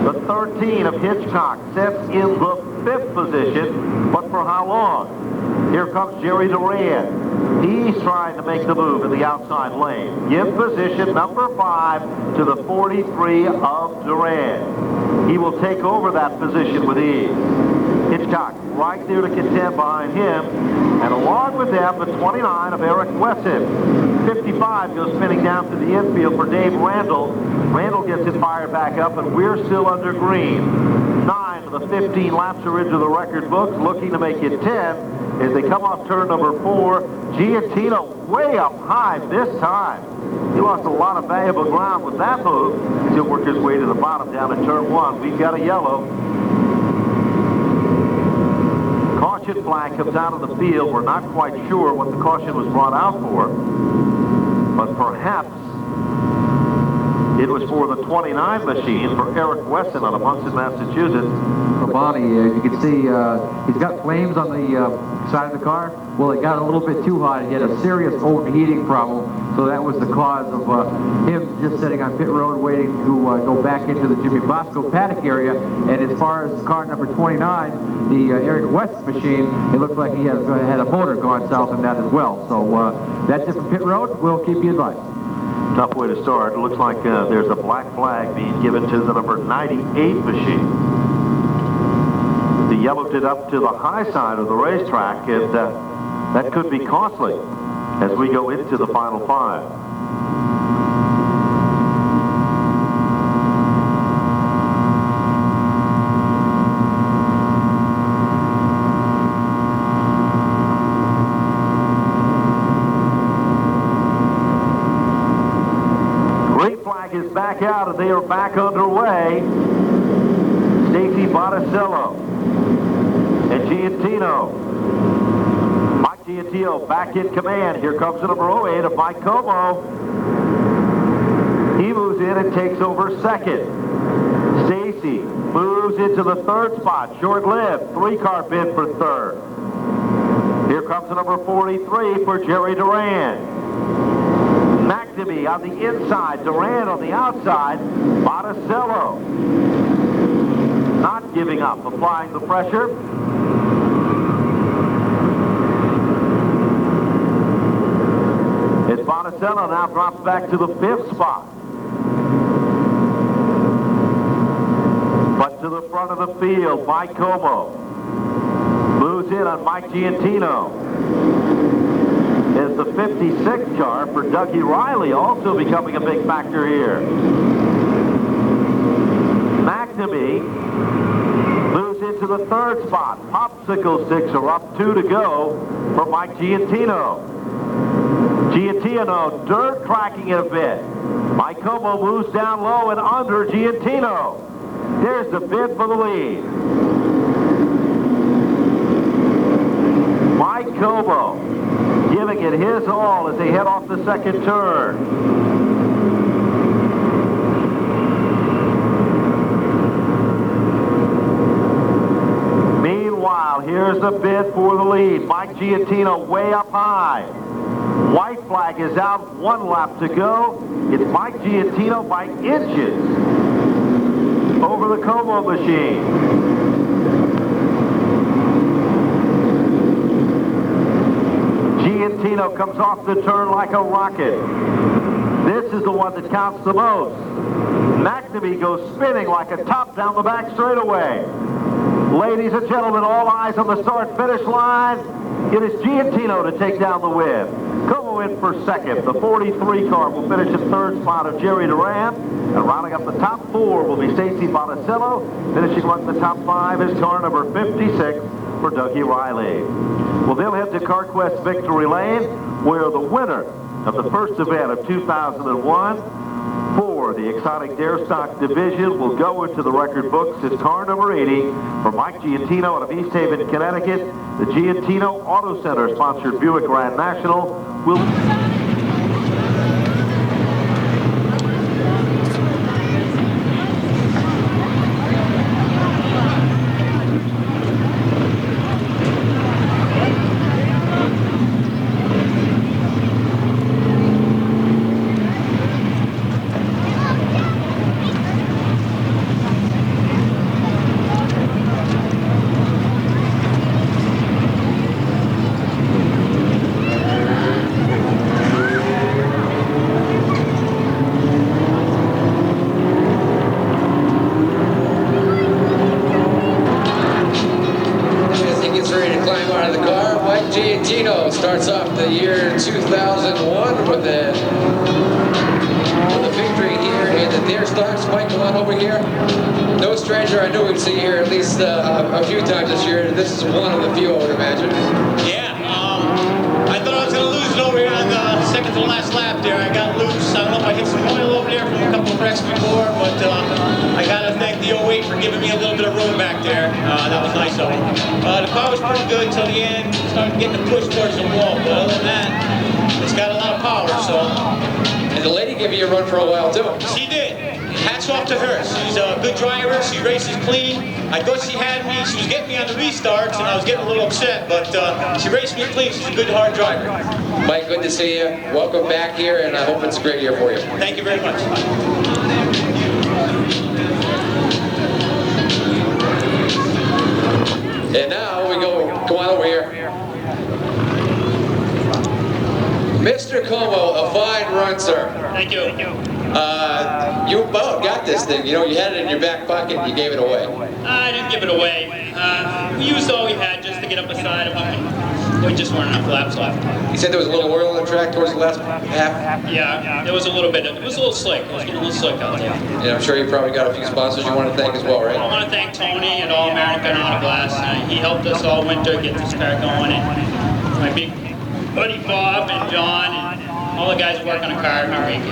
The 13 of Hitchcock sets in the fifth position, but for how long? Here comes Jerry Duran. He's trying to make the move in the outside lane. Give position number 5 to the 43 of Duran. He will take over that position with ease. Hitchcock right there to contend behind him. And along with them, the 29 of Eric Wesson. 55 goes spinning down to the infield for Dave Randall. Randall gets it fired back up, and we're still under green. 9 of the 15 laps are into the record books, looking to make it 10 as they come off turn number 4. Giantino way up high this time. He lost a lot of valuable ground with that move. He'll work his way to the bottom down at turn 1. We've got a yellow. Caution flag comes out of the field. We're not quite sure what the caution was brought out for, but perhaps it was for the 29 machine for Eric Wesson out of Munson, Massachusetts. Bonnie, you can see he's got flames on the side of the car. Well, it got a little bit too hot. He had a serious overheating problem, so that was the cause of him just sitting on pit road waiting to go back into the Jimmy Bosco paddock area. And as far as car number 29, the Eric West machine, it looked like he had a motor gone south in that as well. So that's it from pit road. We'll keep you advised. Tough way to start. It looks like there's a black flag being given to the number 98 machine. The yellowed it up to the high side of the racetrack, and that could be costly as we go into the final 5. Green flag is back out, and they are back underway. Stacy Botticello and Giantino. Mike Giantino back in command. Here comes the number 08 of Mike Como. He moves in and takes over second. Stacy moves into the third spot. Short-lived. 3-car bid for third. Here comes the number 43 for Jerry Duran. McNamee on the inside. Duran on the outside. Botticello not giving up, applying the pressure. As Botticello now drops back to the 5th spot. But to the front of the field, Mike Como moves in on Mike Giantino. As the 56 car for Dougie Riley also becoming a big factor here. McNamee moves into the 3rd spot. Popsicle sticks are up, 2 to go for Mike Giantino. Giantino dirt cracking it a bit. Mike Como moves down low and under Giantino. There's the bid for the lead. Mike Como giving it his all as they head off the second turn. Meanwhile, here's the bid for the lead. Mike Giantino way up high. White flag is out, 1 lap to go. It's Mike Giantino by inches over the Como machine. Giantino comes off the turn like a rocket. This is the one that counts the most. McNamee goes spinning like a top down the back straightaway. Ladies and gentlemen, all eyes on the start-finish line. It is Giantino to take down the win. Como in for second. The 43 car will finish in 3rd spot of Jerry Duran. And rounding up the top 4 will be Stacy Botticello. Finishing among the top 5 is car number 56 for Dougie Riley. Well, they'll head to CarQuest Victory Lane, where the winner of the first event of 2001 for the exotic dare stock division will go into the record books as car number 80 for Mike Giantino out of East Haven, Connecticut. The Giantino Auto Center sponsored Buick Grand National will 2001 with the victory here in the Deer Stocks. Mike, come on over here. No stranger, I knew we'd see you here at least a few times this year. This is one of the few, I would imagine. Yeah, I thought I was going to lose it over here on the second to last lap there. I got loose. I don't know if I hit some oil over there from a couple of wrecks before, but I got to thank the 08 for giving me a little bit of room back there. That was nice of them. The car was pretty good until the end. Started getting the push towards the wall, but other than that, it's got a lot of power, so. And the lady gave you a run for a while, too. She did. Hats off to her. She's a good driver. She races clean. I thought she had me. She was getting me on the restarts, and I was getting a little upset, but she raced me clean. She's a good, hard driver. Mike, good to see you. Welcome back here, and I hope it's a great year for you. Thank you very much. And now we come on over here. Mr. Como, a fine run, sir. Thank you. You about got this thing. You know, you had it in your back pocket and you gave it away. I didn't give it away. We used all we had just to get up the side of them. There just weren't enough laps left. You said there was a little oil on the track towards the last half? Yeah, there was a little bit. It was a little slick. It was getting a little slick out there. And I'm sure you probably got a few sponsors you want to thank as well, right? I want to thank Tony and All American Auto Glass. He helped us all winter get this car going. And my big buddy Bob and John and all the guys who work on a car every week.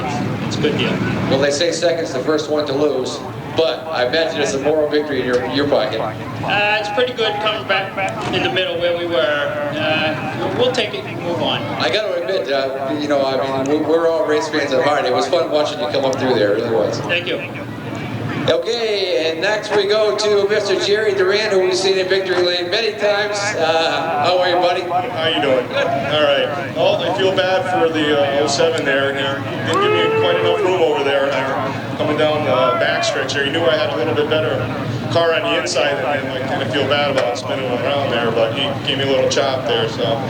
It's a good deal. Well, they say second's the first one to lose, but I imagine it's a moral victory in your pocket. It's pretty good coming back in the middle where we were. We'll take it and move on. I got to admit, you know, I mean, we're all race fans at heart. It was fun watching you come up through there. It really was. Thank you. Okay, and next we go to Mr. Jerry Duran, who we've seen in Victory Lane many times. How are you, buddy? How you doing? Good. All right. Well, I feel bad for the 07 there. He didn't give me quite enough room over there. Coming down the backstretch there, he knew I had a little bit better car on the inside, and I kind of feel bad about spinning around there, but he gave me a little chop there, so.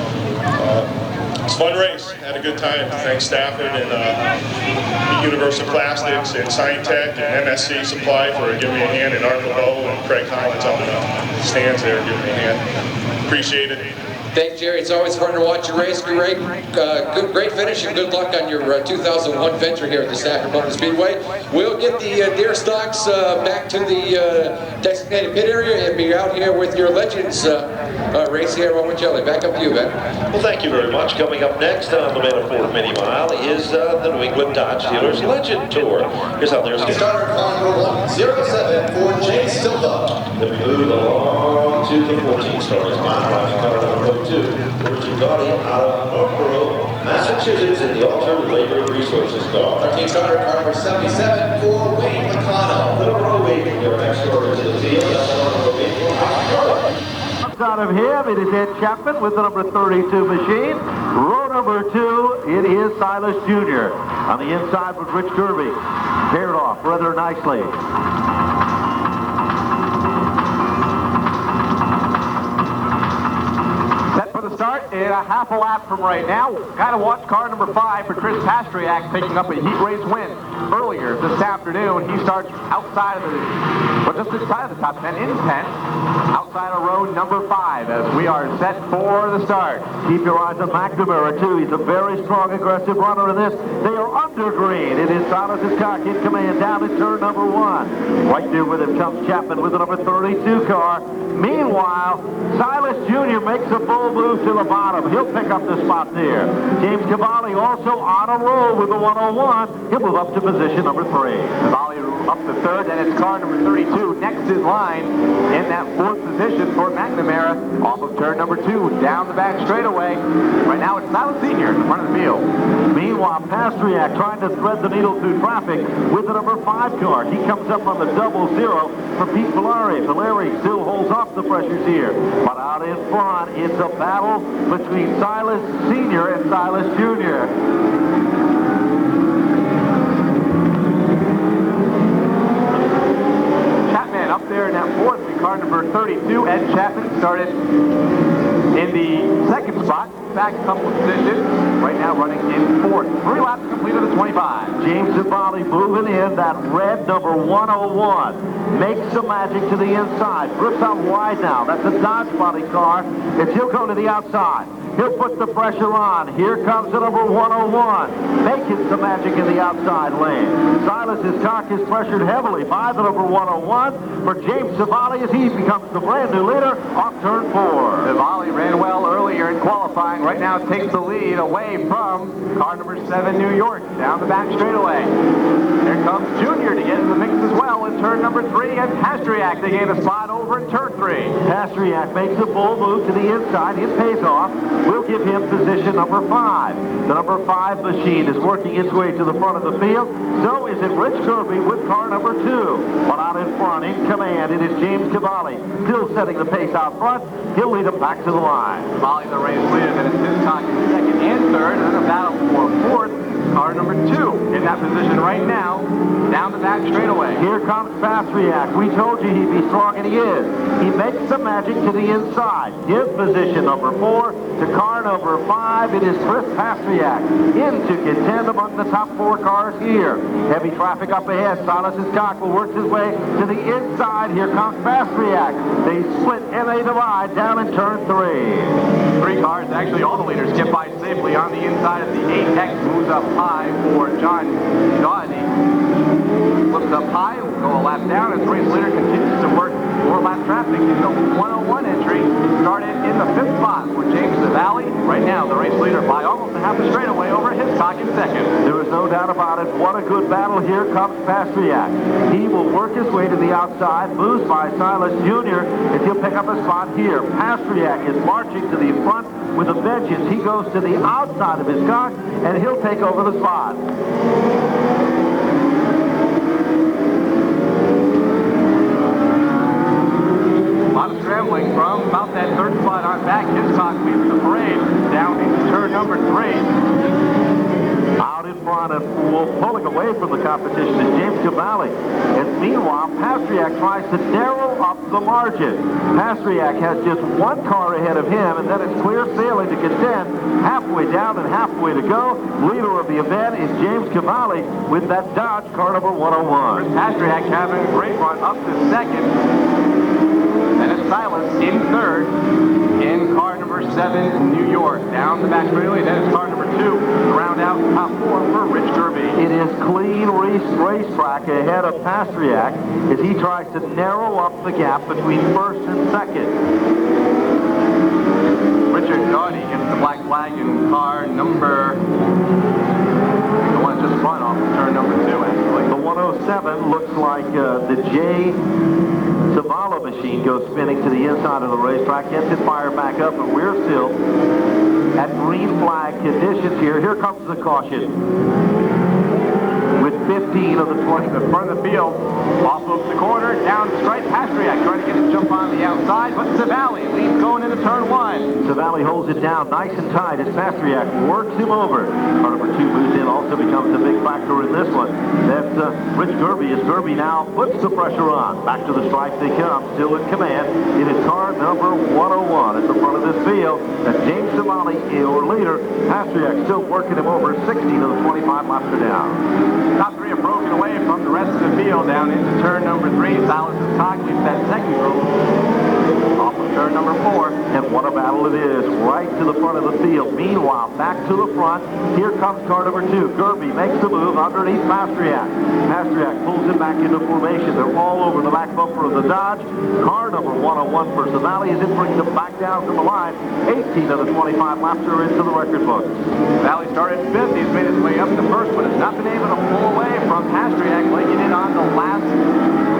It's a fun race. Had a good time. Thanks Stafford and Universal Plastics and Scientech and MSC Supply for giving me a hand, and Art LeBeau and Craig Collins up in the stands there giving me a hand. Appreciate it. Thanks, Jerry. It's always fun to watch you race. Great finish and good luck on your 2001 venture here at the Stafford Speedway. We'll get the Deer Stocks back to the designated pit area and be out here with your Legends race here momentarily. Back up to you, Ben. Well, thank you very much. Coming up next on the Manafort Mini Mile is the New England Dodge Dealers Legend Tour. Here's how they're scheduled. Starter car number 107 for Jay Silva. Then we move along to the 14 starters. Driving car number 2, Richard Gaudy out of Northborough, Massachusetts, in the Alternative Labor Resources car. 13 starter car number 77 for Wayne McConnell. Number 08, their next starter to the field. That's number 8 for Out of him, it is Ed Chapman with the number 32 machine. Row number 2, it is Silas Jr. On the inside with Rich Kirby. Paired off rather nicely. Set for the start in a half a lap from right now. Got to watch car number 5 for Chris Pastriak, picking up a heat race win earlier this afternoon. He starts outside of just inside of the top 10 in 10. Outside of row number 5 as we are set for the start. Keep your eyes on McNamara, too. He's a very strong, aggressive runner in this. They are under green. It is Silas's car in command down at turn number 1. Right there with him comes Chapman with the number 32 car. Meanwhile, Silas Jr. makes a bold move to the bottom. He'll pick up the spot there. James Cavalli also on a roll with the 101. He'll move up to position number 3. Cavalli up to third, and it's car number 32 next in line in that 4th position for McNamara. Off of turn number 2, down the back straightaway. Right now it's Silas Sr. in front of the field. Meanwhile, Pastriak trying to thread the needle through traffic with the number 5 car. He comes up on the 00 for Pete Valari. Valari still holds off the pressures here. But out in front, it's a battle between Silas Sr. and Silas Jr. Chapman up there in that 4th, car number 32. Ed Chapman started in the 2nd spot. Back a couple of positions. Right now running in 4th. 3 laps completed at 25. James Cavalli moving in that red number 101. Makes the magic to the inside. Grips out wide now. That's a Dodge body car. He'll go to the outside. He'll put the pressure on. Here comes the number 101, making some magic in the outside lane. Silas Hiscock is pressured heavily by the number 101 for James Savali as he becomes the brand new leader off turn 4. Savali ran well earlier in qualifying. Right now takes the lead away from car number 7, New York, down the back straightaway. Here comes Junior to get in the mix as well in turn number 3, and Pastriak to gain a spot over in turn 3. Pastriak makes a bull move to the inside. It pays off. We'll give him position number 5. The number 5 machine is working its way to the front of the field. So is it Rich Kirby with car number 2. But out in front, in command, it is James Cavalli, still setting the pace out front. He'll lead him back to the line. Cavalli the race leader, then it's Hiscock in second and third, and then a battle for fourth. Car number 2 in that position right now, down the back straightaway. Here comes Pastriak. We told you he'd be strong, and he is. He makes the magic to the inside. Give position number 4 to car number 5. It is Chris Pastriak in to contend among the top 4 cars here. Heavy traffic up ahead. Silas Hiscock will work his way to the inside. Here comes Pastriak. They split and they divide down in turn 3. 3 cars, actually all the leaders get by safely on the inside of the 8X. Moves up high for John Dawdy. Flips up high, will go a lap down as the race leader continues to work 4-lap traffic in the 101 entry. Started in the 5th spot for James Savali. Right now, the race leader by almost a half a straightaway over Hiscock in second. There is no doubt about it. What a good battle. Here comes Pastriak. He will work his way to the outside, moves by Silas Jr. and he'll pick up a spot here. Pastriak is marching to the front with a vengeance. He goes to the outside of Hiscock and he'll take over the spot. A lot of scrambling from about that 3rd spot on back. Hiscock leads the parade down into turn number 3. Out in front and pulling away from the competition is James Cavalli. And meanwhile, Pastriak tries to narrow up the margin. Pastriak has just 1 car ahead of him, and then it's clear sailing to contend. Halfway down and halfway to go. Leader of the event is James Cavalli with that Dodge car number 101. Pastriak having a great run up to second. And it's Silas in third in car number 7, New York. Down the back straightaway, then it's car number 2 to round out top 4 for Rich Kirby. It is clean racetrack ahead of Pastriak as he tries to narrow up the gap between 1st and 2nd. Richard Dawdy gets the black flag in car number... the one just spun off of turn number 2, actually. The 107 looks like the J. Zavala machine goes spinning to the inside of the racetrack, gets it fired back up, and we're still at green flag conditions here. Here comes the caution. With 15 of the 20 in the front of the field, off of the corner, down the straight. Pastriak trying to get his jump on the outside, but Savali leads going into turn 1. Savali holds it down nice and tight as Pastriak works him over. Car number 2 moves in, also becomes a big factor in this one. That's Rich Kirby as Kirby now puts the pressure on. Back to the stripe they come, still in command. It is car number 101 at the front of this field. That's James Savali, your leader. Pastriak still working him over. 16 of the 25 laps are down. Top 3 are broken away from the rest of the field down into turn number 3. Silas Hiscock leads that second group off of turn number 4. And what a battle it is, right to the front of the field. Meanwhile, back to the front, here comes car number 2. Kirby makes the move underneath Pastriak. Pastriak pulls it back into formation. They're all over the back bumper of the Dodge. Car number 101 for Savali as it brings them back down from the line. 18 of the 25 laps are into the record books. Savali started 5th. He's made his way up to 1st, but has not been able to pull away from Pastriak, linking in on the last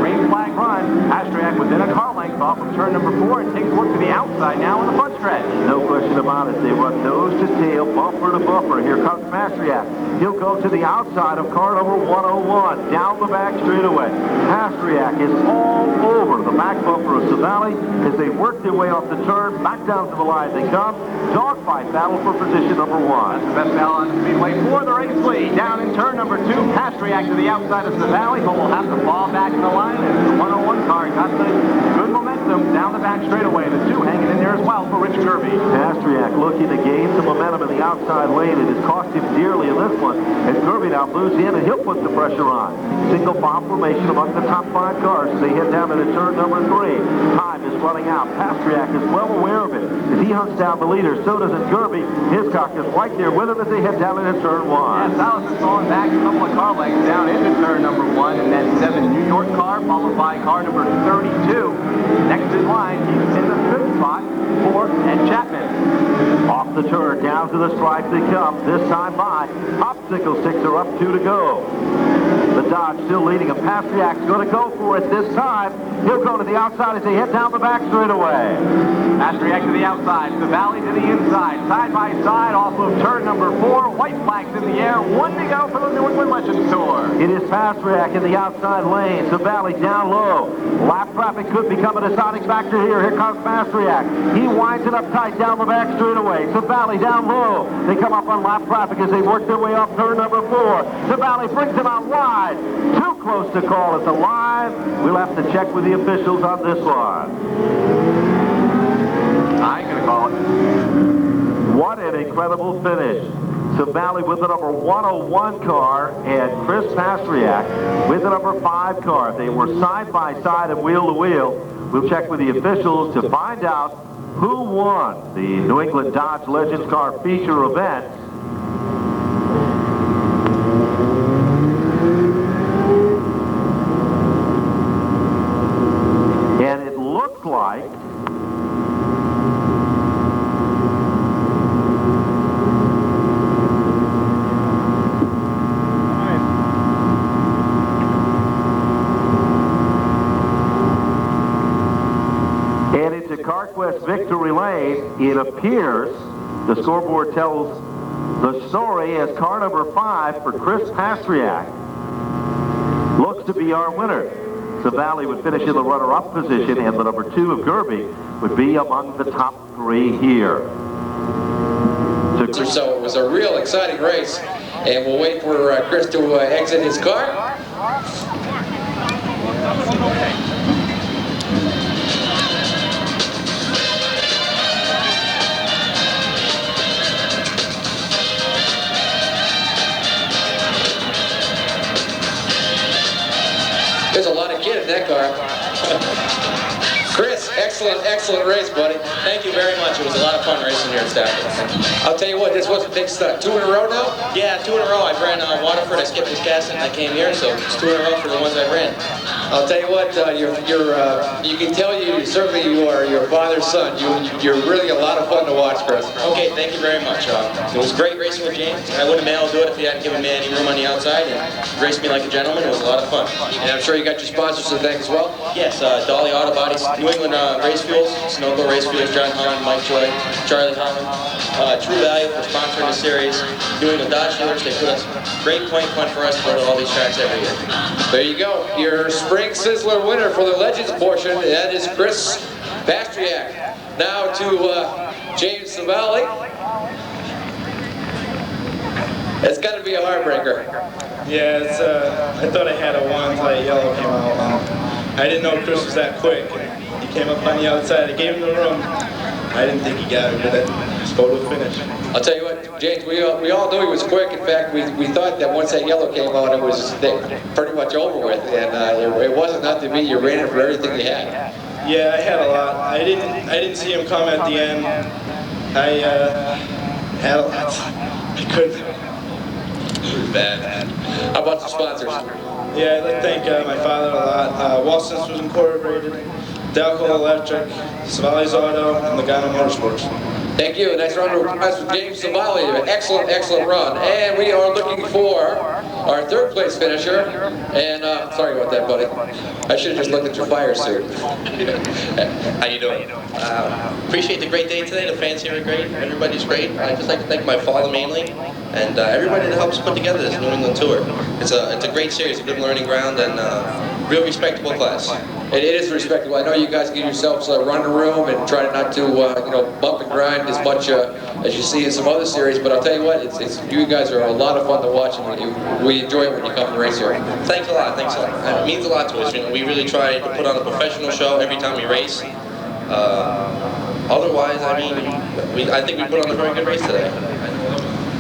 green flag run. Pastriak within a car length off of turn number 4 and takes work to the outside now in the front stretch. No question about it. They run nose to tail, bumper to bumper. Here comes Pastriak. He'll go to the outside of car number 101, down the back straightaway. Pastriak is all over the back bumper of Savali as they work their way off the turn, back down to the line they come. Dogfight battle for position number 1. That's the best battle on the speedway for the race lead. Down in turn number 2, Pastriak to the outside of Savali, but will have to fall back in the line as the 101 car got the good momentum down the back straightaway. The 2 hanging in there as well for Rich Kirby. Pastriak looking to gain some momentum in the outside lane. It has cost him dearly in this one. And Kirby now moves in, and he'll put the pressure on. Single file formation among the top 5 cars as they head down into turn number 3. Time is running out. Pastriak is well aware of it. As he hunts down the leader, so does Kirby. Hiscock is right there with him as they head down into turn 1. Yeah, Salas is falling back a couple of car lengths down into turn number 1, and then 7 New York car, followed by car number 32. Next in line, he's in the 5th spot, 4th, and Chapman. Off the turn, down to the stripe they come. This time by Popsicle Sticks are up 2 to go. The Dodge still leading him. Pastriak's going to go for it this time. He'll go to the outside as they head down the back straightaway. Pastriak to the outside, Savali to the inside, side by side off of turn number 4. White flags in the air, 1 to go for the New England Legends Tour. It is Pastriak in the outside lane. Savali down low. Lap traffic could become a deciding factor here. Here comes Pastriak. He winds it up tight down the back straightaway. Savali down low. They come up on lap traffic as they work their way off turn number 4. Savali brings him out wide. Too close to call at the line. We'll have to check with the officials on this one. I ain't gonna call it. What an incredible finish. Savali with the number 101 car and Chris Pastriak with the number 5 car. They were side by side and wheel to wheel. We'll check with the officials to find out who won the New England Dodge Legends Car feature event. And it looks like CarQuest Victory Lane. It appears the scoreboard tells the story as car number 5 for Chris Pastriak looks to be our winner. Savali would finish in the runner-up position, and the number 2 of Kirby would be among the top 3 here. So it was a real exciting race, and we'll wait for Chris to exit his car. There's a lot of kid in that car. Chris, excellent race, buddy. Thank you very much. It was a lot of fun racing here at Stafford. I'll tell you what, this was a big stunt. 2 in a row now? Yeah, 2 in a row. I ran Waterford. I skipped Wisconsin, and I came here, so it's 2 in a row for the ones I ran. I'll tell you what, you can tell you are your father's son. You're really a lot of fun to watch, Chris. Okay, thank you very much. It was great racing with James. I wouldn't have been able to do it if he hadn't given me any room on the outside and raced me like a gentleman. It was a lot of fun. And I'm sure you got your sponsors to thank as well? Yes, Dolly Auto Bodies, New England Race Fuels, Snowgo Race Fuels, John Holland, Mike Joy, Charlie Holland, True Value for sponsoring the series, New England Dodge dealers. They put us great point fun for us to go to all these tracks every year. There you go. Your Spring Sizzler winner for the Legends portion, that is Chris Pastriak. Now to James Savali. It's got to be a heartbreaker. Yeah, I thought I had a 1 until that yellow came out. I didn't know Chris was that quick. He came up on the outside. I gave him the room. I didn't think he got it, but that photo finish. I'll tell you what, James, we all knew he was quick. In fact, we thought that once that yellow came out, it was pretty much over with, and it wasn't nothing to me. You ran it for everything you had. Yeah, I had a lot. I didn't see him come at the end. I had a lot. I couldn't. It was bad. How about the sponsors? Yeah, I'd like to thank my father a lot. Walston's was Incorporated, Delco Electric, Savali's Auto, and Logano Motorsports. Thank you. Next round of applause for James Savali. Excellent run. And we are looking for our 3rd place finisher. And sorry about that, buddy. I should have just looked at your fire suit. How you doing? Appreciate the great day today. The fans here are great. Everybody's great. I'd just like to thank my father mainly, and everybody that helps put together this New England tour. It's a great series, a good learning ground, and real respectable class. It is respectable. I know you guys give yourselves a run room and try not to, bump and grind as much as you see in some other series. But I'll tell you what, you guys are a lot of fun to watch, and we enjoy it when you come to race here. Thanks a lot. It means a lot to us. We really try to put on a professional show every time we race. Otherwise, I mean, I think we put on a very good race today.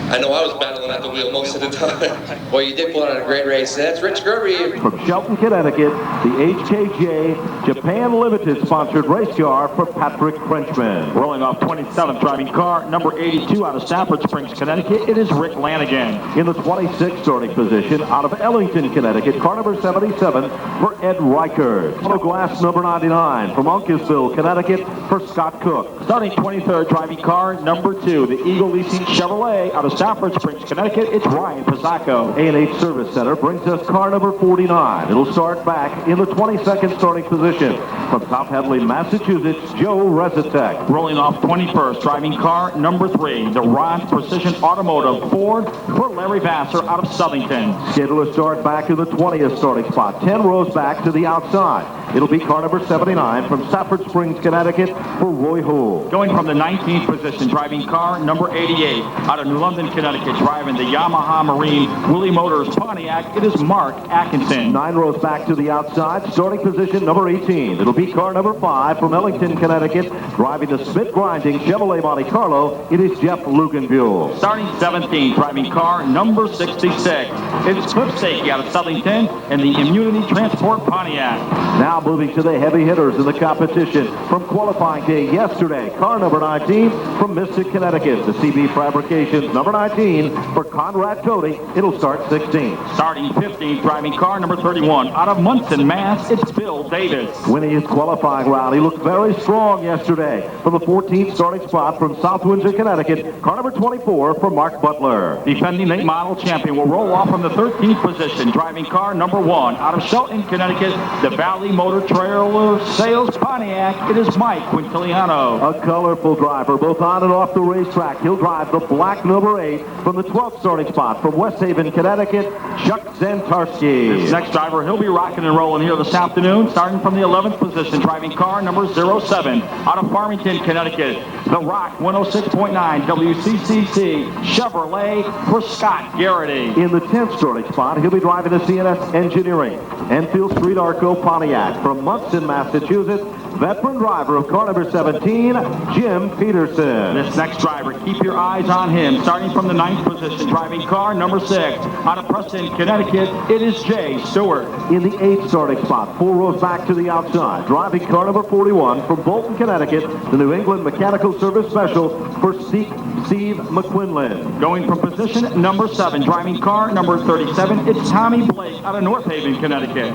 I know I was battling at the wheel most of the time. Well, you did put on a great race. That's Rich Gerby. From Shelton, Connecticut, the HKJ Japan Limited sponsored race car for Patrick Frenchman. Rolling off 27th, driving car number 82 out of Stafford Springs, Connecticut, it is Rick Lanigan. In the 26th starting position out of Ellington, Connecticut, car number 77 for Ed Reichert. Auto glass number 99 from Uncasville, Connecticut for Scott Cook. Starting 23rd, driving car number 2, the Eagle Leasing Chevrolet out of Stafford Springs, Connecticut, it's Ryan Pizzacco. A&H Service Center brings us car number 49. It'll start back in the 22nd starting position from South Hadley, Massachusetts, Joe Rezetek. Rolling off 21st, driving car number 3, the Ron Precision Automotive Ford for Larry Vassar out of Southington. Schedule to start back in the 20th starting spot, 10 rows back to the outside. It'll be car number 79 from Stafford Springs, Connecticut for Roy Hull. Going from the 19th position, driving car number 88 out of New London, Connecticut, driving the Yamaha Marine Willie Motors Pontiac, it is Mark Atkinson. 9 rows back to the outside, starting position number 18. It'll be car number 5 from Ellington, Connecticut, driving the Smith Grinding Chevrolet Monte Carlo, it is Jeff Luganbuhl. Starting 17th, driving car number 66. It's Cliff Sakey out of Southington and the Immunity Transport Pontiac. Now moving to the heavy hitters in the competition from qualifying day yesterday, car number 19 from Mystic, Connecticut, the CB Fabrications number 19 for Conrad Cody. It'll start 16th. Starting 15th, driving car number 31 out of Munson, Mass, it's Bill Davis. Winning his qualifying round, he looked very strong yesterday from the 14th starting spot from South Windsor, Connecticut, car number 24 for Mark Butler. Defending late model champion will roll off from the 13th position, driving car number 1 out of Shelton, Connecticut, the Valley Motor Trailer Sales Pontiac, it is Mike Quintiliano. A colorful driver, both on and off the racetrack. He'll drive the black number 8 from the 12th starting spot from West Haven, Connecticut, Chuck Zantarski. This next driver, he'll be rocking and rolling here this afternoon, starting from the 11th position, driving car number 07 out of Farmington, Connecticut, the Rock 106.9 WCCC Chevrolet for Scott Garrity. In the 10th starting spot, he'll be driving the CNS Engineering Enfield Street Arco Pontiac from Munson, Massachusetts, veteran driver of car number 17, Jim Peterson. This next driver, keep your eyes on him. Starting from the 9th position, driving car number 6 out of Preston, Connecticut, it is Jay Stewart. In the 8th starting spot, 4 rows back to the outside, driving car number 41 from Bolton, Connecticut, the New England Mechanical Service Special for Steve McQuinlan. Going from position number 7, driving car number 37, it's Tommy Blake out of North Haven, Connecticut.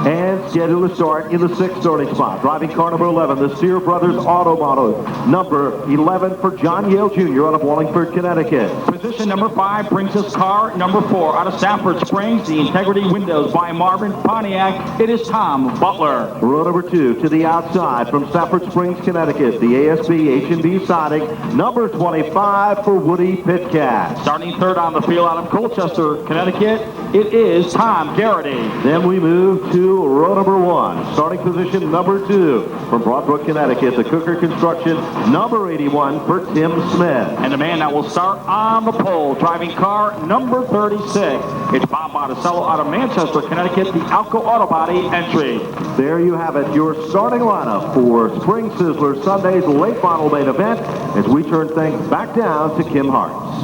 And scheduled to start in the 6th starting spot, driving car number 11, the Sear Brothers Automotive, number 11 for John Yale Jr. out of Wallingford, Connecticut. Position number 5 brings us car number 4 out of Stafford Springs, the Integrity Windows by Marvin Pontiac, it is Tom Butler. Row number 2 to the outside from Stafford Springs, Connecticut, the ASB H&B siding, number 25 for Woody Pitcat. Starting 3rd on the field out of Colchester, Connecticut, it is Tom Garrity. Then we move to row number 1, starting position number 2 from Broadbrook, Connecticut, the Cooker Construction, number 81 for Tim Smith. And the man that will start on the pole, driving car number 36, it's Bob Monticello out of Manchester, Connecticut, the Alco Auto Body entry. There you have it, your starting lineup for Spring Sizzler Sunday's late model main event as we turn things back down to Kim Hartz.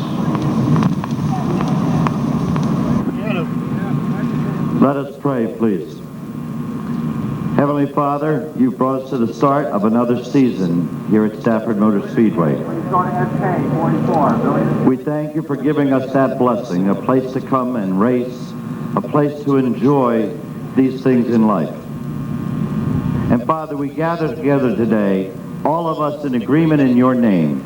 Let us pray, please. Heavenly Father, you've brought us to the start of another season here at Stafford Motor Speedway. We thank you for giving us that blessing, a place to come and race, a place to enjoy these things in life. And Father, we gather together today, all of us in agreement in your name,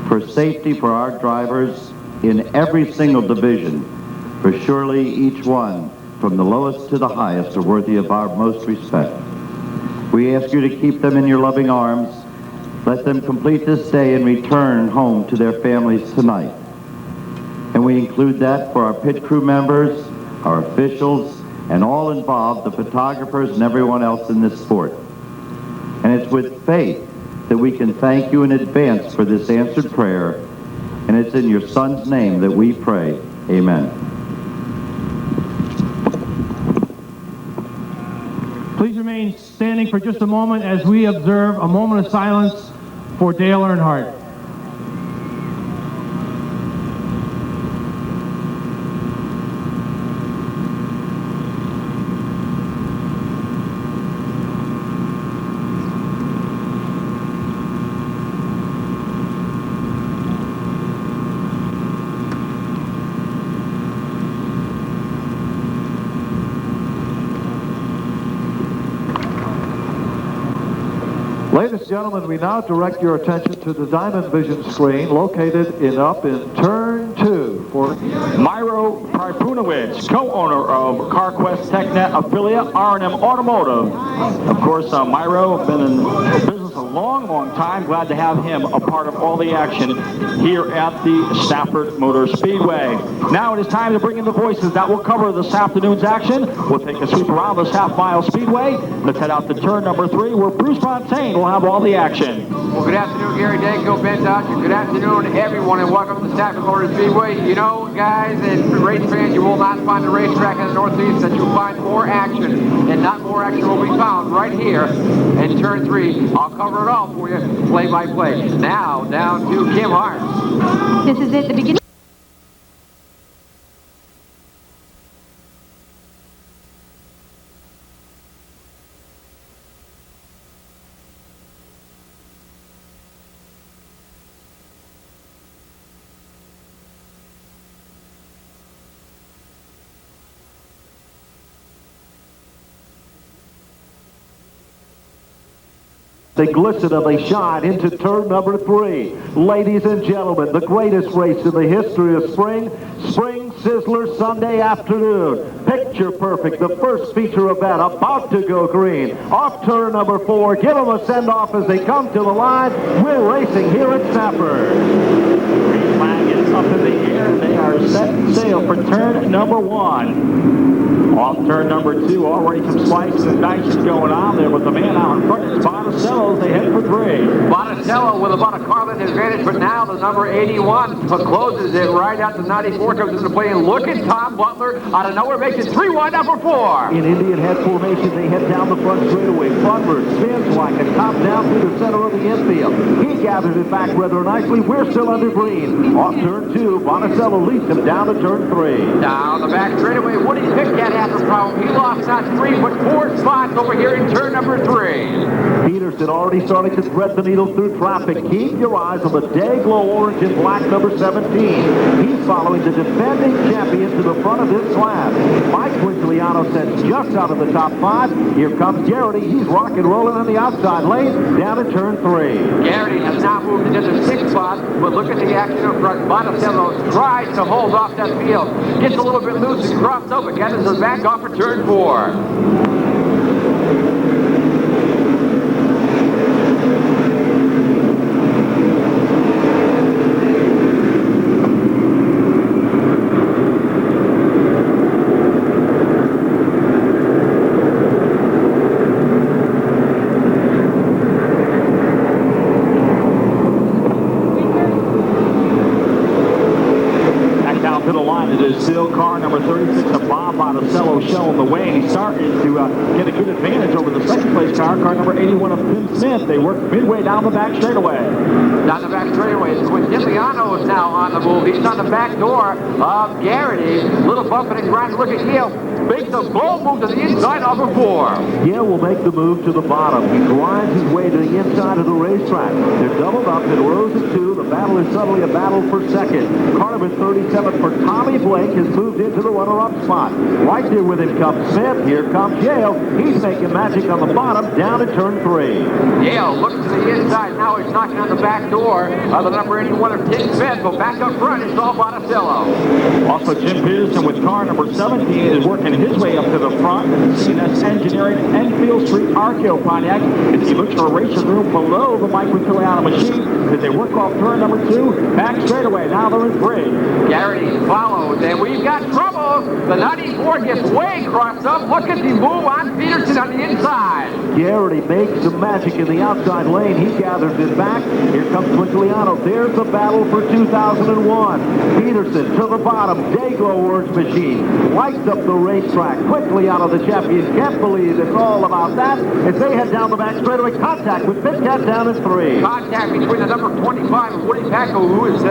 for safety for our drivers in every single division, for surely each one, from the lowest to the highest, are worthy of our most respect. We ask you to keep them in your loving arms. Let them complete this day and return home to their families tonight. And we include that for our pit crew members, our officials, and all involved, the photographers and everyone else in this sport. And it's with faith that we can thank you in advance for this answered prayer. And it's in your Son's name that we pray. Amen. Please remain standing for just a moment as we observe a moment of silence for Dale Earnhardt. Ladies and gentlemen, we now direct your attention to the Diamond Vision screen located up in turn 2 for Myro Tripunowicz, co-owner of CarQuest TechNet affiliate R&M Automotive. Of course, Myro has been in business a long, long time. Glad to have him a part of all the action here at the Stafford Motor Speedway. Now it is time to bring in the voices that will cover this afternoon's action. We'll take a sweep around this half-mile speedway. Let's head out to turn number 3, where Bruce Fontaine will have all the action. Well, good afternoon, Gary Danko, Ben Dodger. Good afternoon, everyone, and welcome to Stafford Motor Speedway. You know, guys, and race fans, you will not find a racetrack in the Northeast that you'll find more action, and not more action will be found right here in turn 3. I'll cover it all for you, play by play. Now, down to Kim Hart. This is it, the beginning. They glisten and they shine into turn number 3. Ladies and gentlemen, the greatest race in the history of Spring Sizzler Sunday afternoon. Picture perfect, the first feature event about to go green. Off turn number 4, give them a send-off as they come to the line. We're racing here at Stafford. Green flag is up in the air. They are set sail for turn number 1. Off turn number 2, already some spikes and dice going on there, but the man out in front is Botticello. They head for 3. Botticello with about a car length advantage, but now the number 81 closes it right out to 94, comes into play, and look at Tom Butler out of nowhere, makes it 3 wide number 4. In Indian head formation, they head down the front straightaway. Butler spins like a top down through the center of the infield. He gathers it back rather nicely. We're still under green. Off turn 2, Botticello leads him down to turn 3. Down the back straightaway, Woody Pickett has a problem. He lost not 3, but 4 spots over here in turn number 3. Peterson already starting to thread the needle through traffic. Keep your eyes on the day-glow orange and black number 17. He's following the defending champion to the front of this class. Mike Quintiliano sets just out of the top 5. Here comes Garrity. He's rock and rolling on the outside lane down to turn 3. Garrity has now moved into the 6th spot, but look at the action up front. Botticello tries to hold off that field. Gets a little bit loose and crossed over. Gathers her back off for turn 4. Still car number 36 of Bob Botticello showing the way, and he's starting to get a good advantage over the second place car number 81 of Tim Smith. They work midway down the back straightaway. Down the back straightaway, Quintiliano is now on the move. He's on the back door of Garrity. Little bumping and grinding. Look at Yale. Makes a bold move to the inside of number 4. Yale will make the move to the bottom. He grinds his way to the inside of the racetrack. They're doubled up in rows of 2. The battle is suddenly a battle for second. Car number 37 for Tommy Blake has moved into the runner-up spot. Right there with him comes Smith. Here comes Yale. He's making magic on the bottom down to turn 3. Yale looks to the inside. Now he's knocking on the back door of the number 81 of Tim Smith. But back up front is all Botticello. Also, Jim Peterson with car number 17 is working his way up to the front. CNS Engineering, Enfield Street, Archeo Pontiac, as he looks for a racing room below the Mike Quintiliano machine as they work off turn number 2, back straightaway. Now they're in 3. Garrity follows, and we've got trouble. The 94 gets way crossed up. Look at the move on Peterson on the inside. Garrity makes some magic in the outside lane. He gathers it back. Here comes Quintiliano. There's the battle for 2001. Peterson to the bottom. Dayglow Orange Machine lights up the racetrack quickly out of the champion. Can't believe it's all about that as they head down the back straightaway. Contact with Pitcat down in 3. Contact between the number 25 and Woody Pacco, who is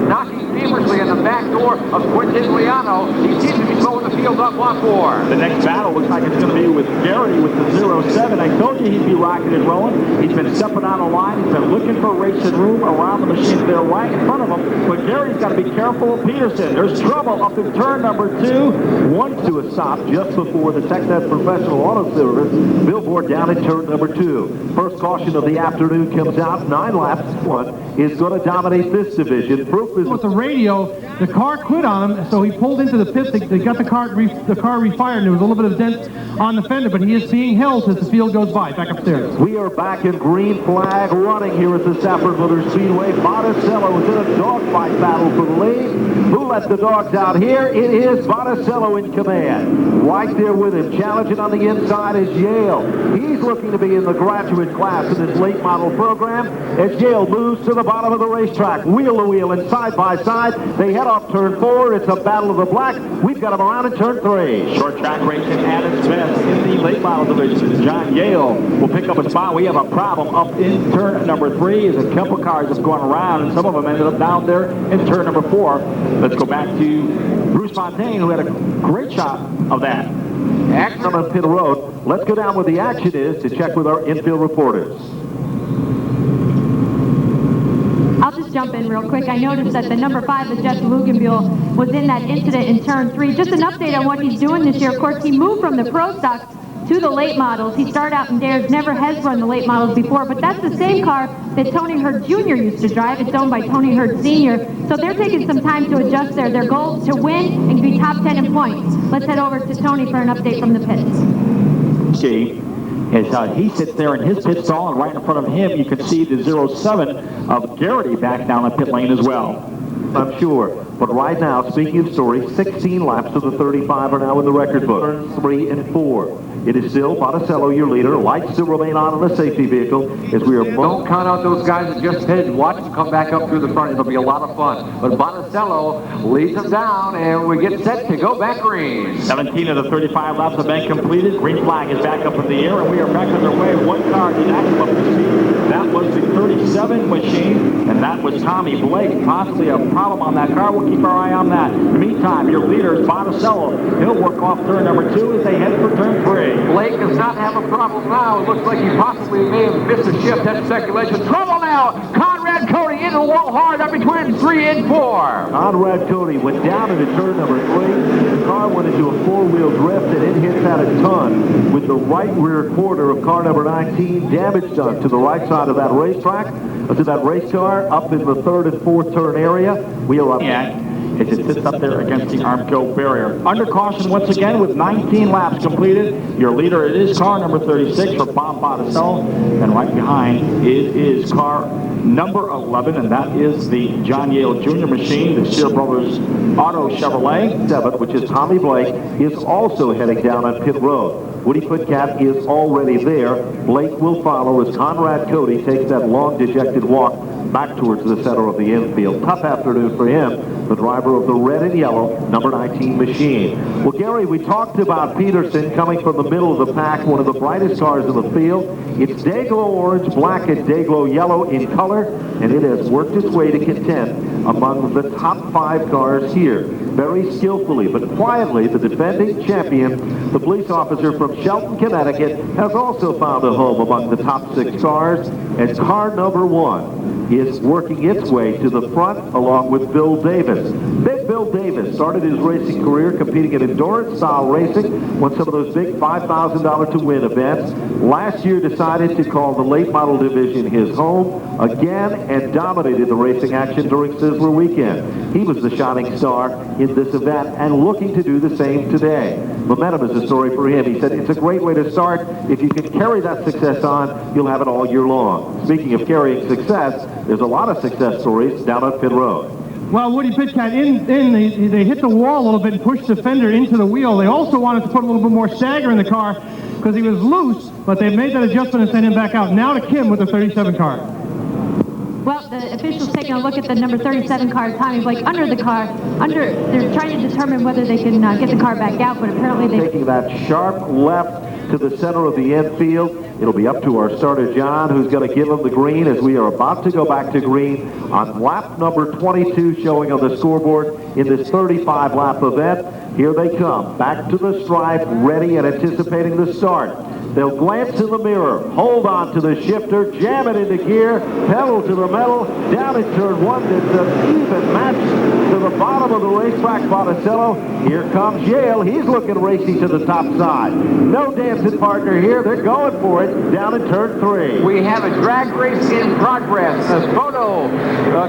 knocking feverishly on the back door of Quintiliano. He seems to be slowing the field up once more. The next battle looks like it's going to be with Garrity with the 07. I told you he'd be rocking and rolling. He's been stepping on the line. He's been looking for racing room around the machine. They're right in front of him. But Garrity's got to be careful of Peterson. There's trouble up in turn number 2. 1 to a stop just before the Texas Professional Auto Service billboard down in turn number 2. First caution of the afternoon comes out. 9 laps. 1 is going to dominate this division. Proof is with the radio. The car quit on him, so he pulled into the pits. They got the car refired, and there was a little bit of dent on the fender, but he is being held as the field goes by. Back upstairs. We are back in green flag running here at the Stafford Speedway. Botticello is in a dogfight battle for the lead. Who let the dogs out here? It is Botticello in command. Right there with him. Challenging on the inside is Yale. He's looking to be in the graduate class in this late model program as Yale moves to the bottom of the racetrack. Wheel to wheel and side by side. They head off turn 4. It's a battle of the black. We've got them around in turn 3. Short track racing at its best in the late model division. John Yale will pick up a spot. We have a problem up in turn number 3 as a couple cars have gone around, and some of them ended up down there in turn number 4. Let's go back to Bruce Fontaine, who had a great shot of that. Action on pit road. Let's go down where the action is to check with our infield reporters. I'll just jump in real quick. I noticed that the number 5, the Jeff Luganbuehl, was in that incident in turn 3. Just an update on what he's doing this year. Of course, he moved from the Pro Stocks to the late models. He started out in dares, never has run the late models before, but that's the same car that Tony Hurd Jr. used to drive. It's owned by Tony Hurd Sr. So they're taking some time to adjust their goals to win and be top 10 in points. Let's head over to Tony for an update from the pits. See, as he sits there in his pit stall, and right in front of him, you can see the 07 of Garrity back down the pit lane as well. I'm sure. But right now, speaking of stories, 16 laps of the 35 are now in the record book. Turns 3 and 4. It is still Botticello, your leader. Lights still remain on in the safety vehicle as we are... Don't count out those guys that just pitted. Watch them come back up through the front. It'll be a lot of fun. But Botticello leads them down, and we get set to go back green. 17 of the 35 laps have been completed. Green flag is back up in the air, and we are back on our way. One car did not come up to speed. That was the 37 machine, and that was Tommy Blake. Possibly a problem on that car. We'll keep our eye on that. In the meantime, your leader is Botticello. He'll work off turn number 2 as they head for turn 3. Blake does not have a problem now. It looks like he possibly may have missed a shift at circulation. Trouble now. Conrad Cody into the wall hard up between 3 and 4. Conrad Cody went down into turn number 3. The car went into a 4-wheel drift and it hits out a ton with the right rear quarter of car number 19. Damage done to the right side of that racetrack, to that race car up in the 3rd and 4th turn area. We are up. As it sits up there against the Armco barrier. Under caution once again with 19 laps completed. Your leader, it is car number 36 for Bob Botticello. And right behind it is car number 11, and that is the John Yale Jr. machine, the Steer Brothers Auto Chevrolet. 7, which is Tommy Blake, is also heading down on pit road. Woody Footcap is already there. Blake will follow as Conrad Cody takes that long, dejected walk back towards the center of the infield. Tough afternoon for him, the driver of the red and yellow number 19 machine. Well, Gary, we talked about Peterson coming from the middle of the pack, one of the brightest cars in the field. It's Dayglow orange, black, and Dayglow yellow in color, and it has worked its way to contend among the top 5 cars here. Very skillfully, but quietly, the defending champion, the police officer from Shelton, Connecticut, has also found a home among the top 6 cars, as car number 1 is working its way to the front along with Bill Davis. Big Bill Davis started his racing career competing in endurance-style racing, won some of those big $5,000 to win events. Last year decided to call the late model division his home again and dominated the racing action during Sizzler weekend. He was the shining star in this event and looking to do the same today. Momentum is a story for him. He said it's a great way to start. If you can carry that success on, you'll have it all year long. Speaking of carrying success, there's a lot of success stories down on pit road. Well, Woody Pitcat, they hit the wall a little bit and pushed the fender into the wheel. They also wanted to put a little bit more stagger in the car because he was loose, but they made that adjustment and sent him back out. Now to Kim with the 37 car. Well, the officials taking a look at the number 37 car, Tommy Blake, under the car. They're trying to determine whether they can get the car back out, but apparently they... Taking that sharp left to the center of the infield. It'll be up to our starter, John, who's going to give him the green as we are about to go back to green on lap number 22, showing on the scoreboard in this 35-lap event. Here they come, back to the stripe, ready and anticipating the start. They'll glance in the mirror, hold on to the shifter, jam it into gear, pedal to the metal, down in turn one. It's an even match to the bottom of the racetrack, Monticello. Here comes Yale. He's looking racy to the top side. No dancing partner here. They're going for it down in turn 3. We have a drag race in progress. The photo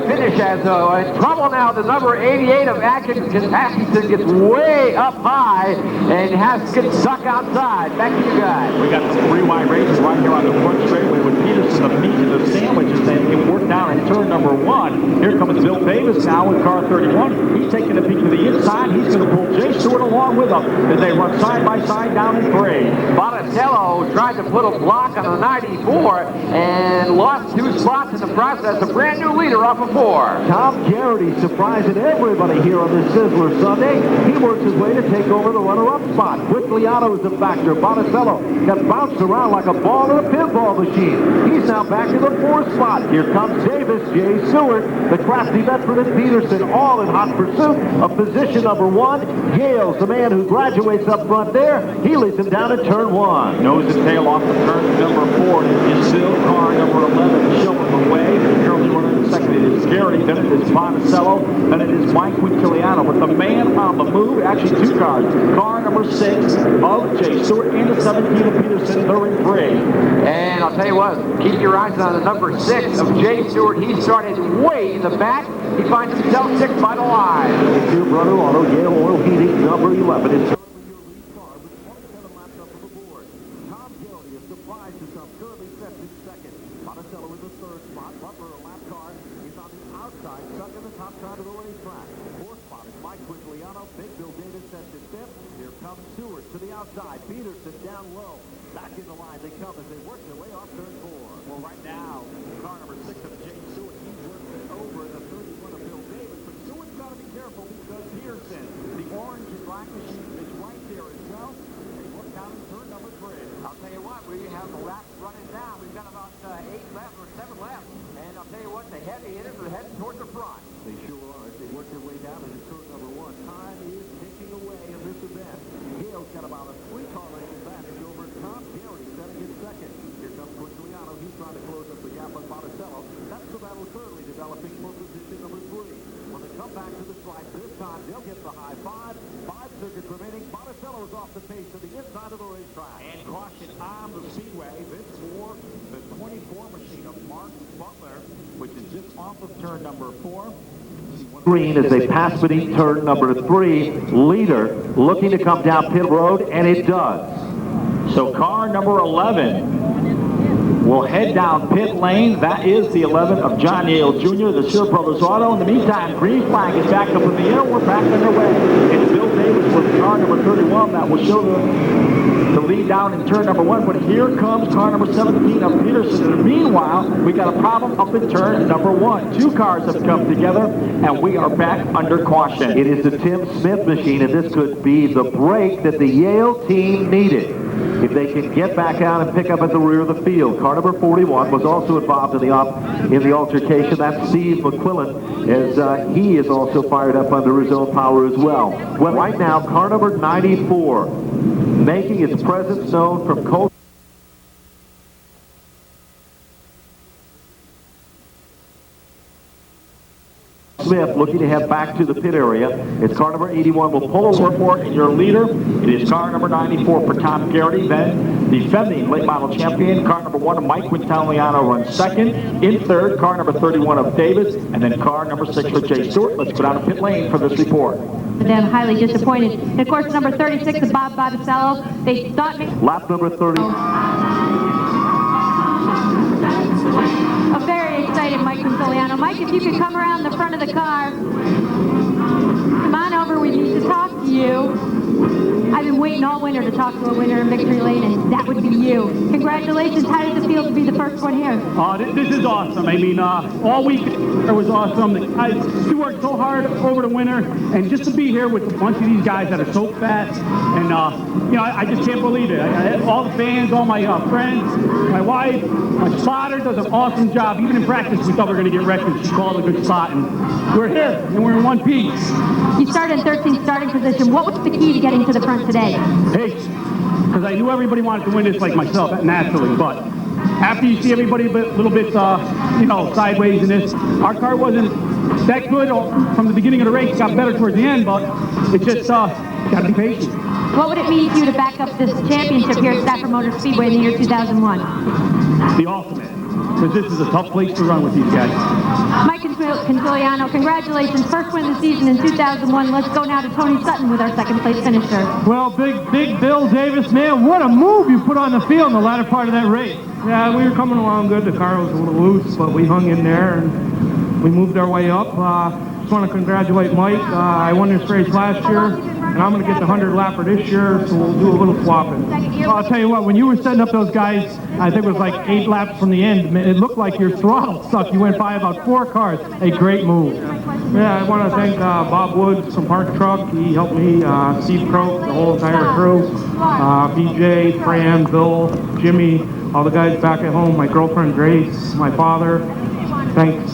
finish has in trouble now. The number 88 of Atkinson gets way up high and has to get stuck outside. Back to you guys. We got some 3 wide races right here on the front straightaway with Peterson, the meat and the sandwiches, and get worked down in turn number 1. Here comes Bill Davis now with car 31. He's taking a peek to the inside. He's going to pull Jay Stewart along with him as they run side by side down in 3. Monticello tried to put a block on the 94 and lost 2 spots in the process. A brand new leader off of 4. Tom Garrity surprising everybody here on this Sizzler Sunday. He works his way to take over the runner-up spot. Quickliano is a factor. Monticello got bounced around like a ball in a pinball machine. He's now back in the 4th spot. Here comes Davis, Jay Stewart, the crafty veteran, and Peterson, all in hot pursuit of position number 1. Yale's the man who graduates up front there. He leads him down in turn 1. Nose and tail off the turn number 4. It's still car number 11 showing the way. Currently running the second. It is Garrity, then it is Monticello, then it is Mike Quintiliano. But the man on the move, actually 2 cars. Car number 6 of Jay Stewart and the 17 of Peterson. They're in 3. And I'll tell you what, keep your eyes on the number 6 of Jay Stewart. He started way in the back. He finds himself 6 by the line. Two brother auto, Yale Oil Heating, number 11 is Tom Garrity is surprised himself, currently set in 2nd. Monticello in the 3rd spot. Butler, a lap car, is on the outside, stuck in the top side of the racetrack. 4th spot is Mike Quintiliano. Big Bill Davis sets in 5th. Here comes Stewart to the outside. Peterson down low. Back in the line they come as they work their way off turn 4. Well, right now, car number 6 of Jay Stewart, he works it over the 31 of Bill Davis. But Stewart's got to be careful because Peterson, the orange and black machine, is right there as well. They work down in turn number 3. I'll tell you what, we have the laps running down. We've got about 8 laps or 7 laps. And I'll tell you what, the heavy hitters are heading toward the front. They sure are. They work their way down into turn number 1. Time is ticking away in this event. Yale's got about a 3-car lane advantage over Tom Garrity, setting in 2nd. Here comes Quintiliano. He's trying to close up the gap on Monticello. That's the battle currently developing for position number 3. When they come back to the stripe this time, they'll get the high 5. 5 circuits remaining. Monticello's off the pace to the inside of the racetrack. And caution on the speedway. This for the 24 machine of Mark Butler, which is just off of turn number 4. Green as they pass beneath turn number 3. Leader looking to come down pit road, and it does. So car number 11 will head down pit lane. That is the 11 of John Yale Jr., the Sear Brothers Auto. In the meantime, green flag is back up in the air. We're back underway. And Bill Davis with car number 31. That will show the lead down in turn number 1. But here comes car number 17 of Peterson. And meanwhile, we got a problem up in turn number 1. 2 cars have come together, and we are back under caution. It is the Tim Smith machine, and this could be the break that the Yale team needed. If they can get back out and pick up at the rear of the field. Car number 41 was also involved in the altercation. That's Steve McQuillan, as he is also fired up under his own power as well. Well, right now, car number 94, making its presence known from Colt. Smith looking to head back to the pit area. It's car number 81 will pull over for it, and your leader, it is car number 94 for Tom Garrity. Then defending late model champion, car number 1 of Mike Quintiliano runs 2nd. In 3rd, car number 31 of Davis, and then car number 6 for Jay Stewart. Let's go down to pit lane for this report. Them highly disappointed. And of course, number 36 of Bob Monticello. They thought lap number 30. A very excited, Mike Quintiliano. Mike, if you could come around the front of the car. Come on over, we need to talk to you. I've been waiting all winter to talk to a winner in Victory Lane, and that would be you. Congratulations. How does it feel to be the first one here? This is awesome. I mean, all week it was awesome. We worked so hard over the winter, and just to be here with a bunch of these guys that are so fast, and I just can't believe it. All the fans, all my friends, my wife, my spotter does an awesome job. Even in practice, we thought we were going to get wrecked, and she called a good spot, and we're here, and we're in one piece. You started in 13th starting position. What was the key to getting to the front today? Pace, because I knew everybody wanted to win this like myself, naturally, but after you see everybody a little bit, sideways in this, our car wasn't that good from the beginning of the race. It got better towards the end, but it's just, got to be patient. What would it mean to you to back up this championship here at Stafford Motor Speedway in the year 2001? The ultimate, because this is a tough place to run with these guys. Mike Quintiliano, congratulations. First win of the season in 2001. Let's go now to Tony Sutton with our second place finisher. Well, big Bill Davis, man, what a move you put on the field in the latter part of that race. Yeah, we were coming along good. The car was a little loose, but we hung in there and we moved our way up. Just want to congratulate Mike. I won this race last year, and I'm going to get the 100 lapper this year, so we'll do a little swapping. I'll tell you what, when you were setting up those guys, I think it was like 8 laps from the end, it looked like your throttle sucked. You went by about 4 cars. A great move. Yeah, I want to thank Bob Woods from Park Truck. He helped me, Steve Croak, the whole entire crew, BJ, Fran, Bill, Jimmy, all the guys back at home, my girlfriend Grace, my father. Thanks.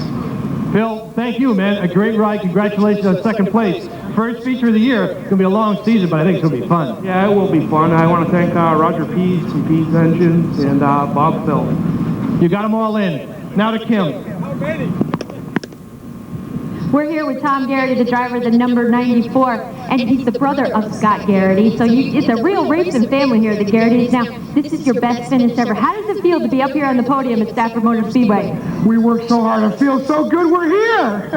Phil, thank you, man. A great ride. Congratulations on second place. First feature of the year. It's going to be a long season, but I think it's going to be fun. Yeah, it will be fun. I want to thank Roger Pease from Pease Engines and Bob Phil. You got them all in. Now to Kim. We're here with Tom Garrity, the driver of the number 94, and he's the brother of Scott Garrity. So it's a real racing family here, the Garritys. Now, this is your best finish ever. How does it feel to be up here on the podium at Stafford Motor Speedway? We worked so hard. It feels so good we're here.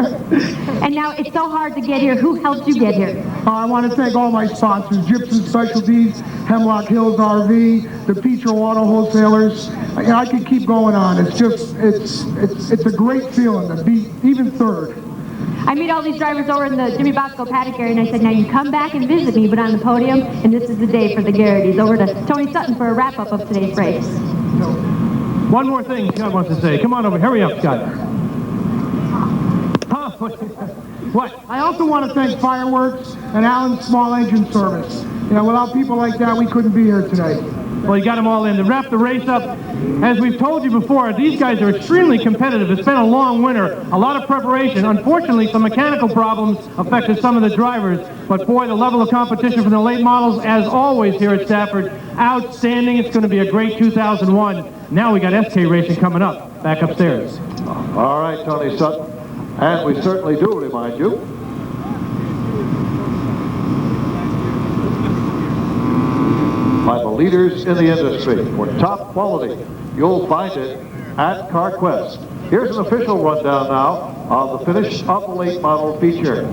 And now it's so hard to get here. Who helped you get here? I want to thank all my sponsors, Gypsum Specialties, Hemlock Hills RV, the Petro Auto Wholesalers. I could keep going on. It's just, it's a great feeling to be even third. I meet all these drivers over in the Jimmy Bosco paddock area, and I said, now you come back and visit me, but on the podium, and this is the day for the Garritys. Over to Tony Sutton for a wrap-up of today's race. One more thing Scott wants to say. Come on over. Hurry up, Scott. Huh? What? I also want to thank Fireworks and Allen's Small Engine Service. Without people like that, we couldn't be here today. Well, you got them all in. To wrap the race up, as we've told you before, these guys are extremely competitive. It's been a long winter, a lot of preparation. Unfortunately, some mechanical problems affected some of the drivers. But boy, the level of competition from the late models, as always here at Stafford, outstanding. It's going to be a great 2001. Now we got SK Racing coming up. Back upstairs. All right, Tony Sutton. And we certainly do remind you by the leaders in the industry for top quality. You'll find it at CarQuest. Here's an official rundown now of the finish of the late model feature.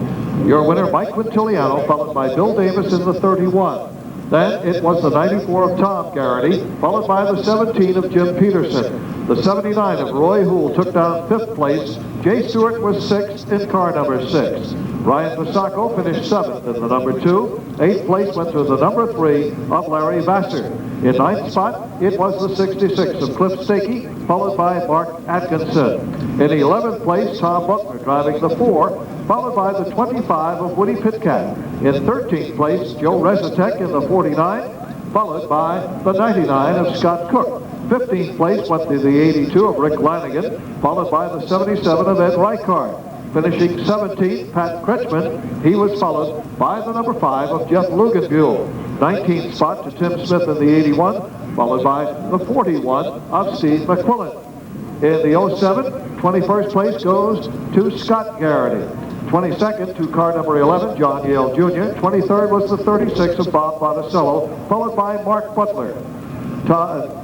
Your winner, Mike Quintiliano, followed by Bill Davis in the 31. Then it was the 94 of Tom Garrity, followed by the 17 of Jim Peterson. The 79 of Roy Houle took down 5th place. Jay Stewart was 6th in car number 6. Ryan Pasacco finished 7th in the number 2. 8th place went to the number 3 of Larry Vassar. In 9th spot, it was the 66 of Cliff Stakey, followed by Mark Atkinson. In 11th place, Tom Buckner driving the 4, followed by the 25 of Woody Pitcat. In 13th place, Joe Rezatek in the 49, followed by the 99 of Scott Cook. 15th place went to the 82 of Rick Lanigan, followed by the 77 of Ed Reichard. Finishing 17th, Pat Kretschmann. He was followed by the number 5 of Jeff Luganbuehl. 19th spot to Tim Smith in the 81, followed by the 41 of Steve McQuillan. In the 07, 21st place goes to Scott Garrity. 22nd to car number 11, John Yale Jr. 23rd was the 36 of Bob Botticello, followed by Mark Butler.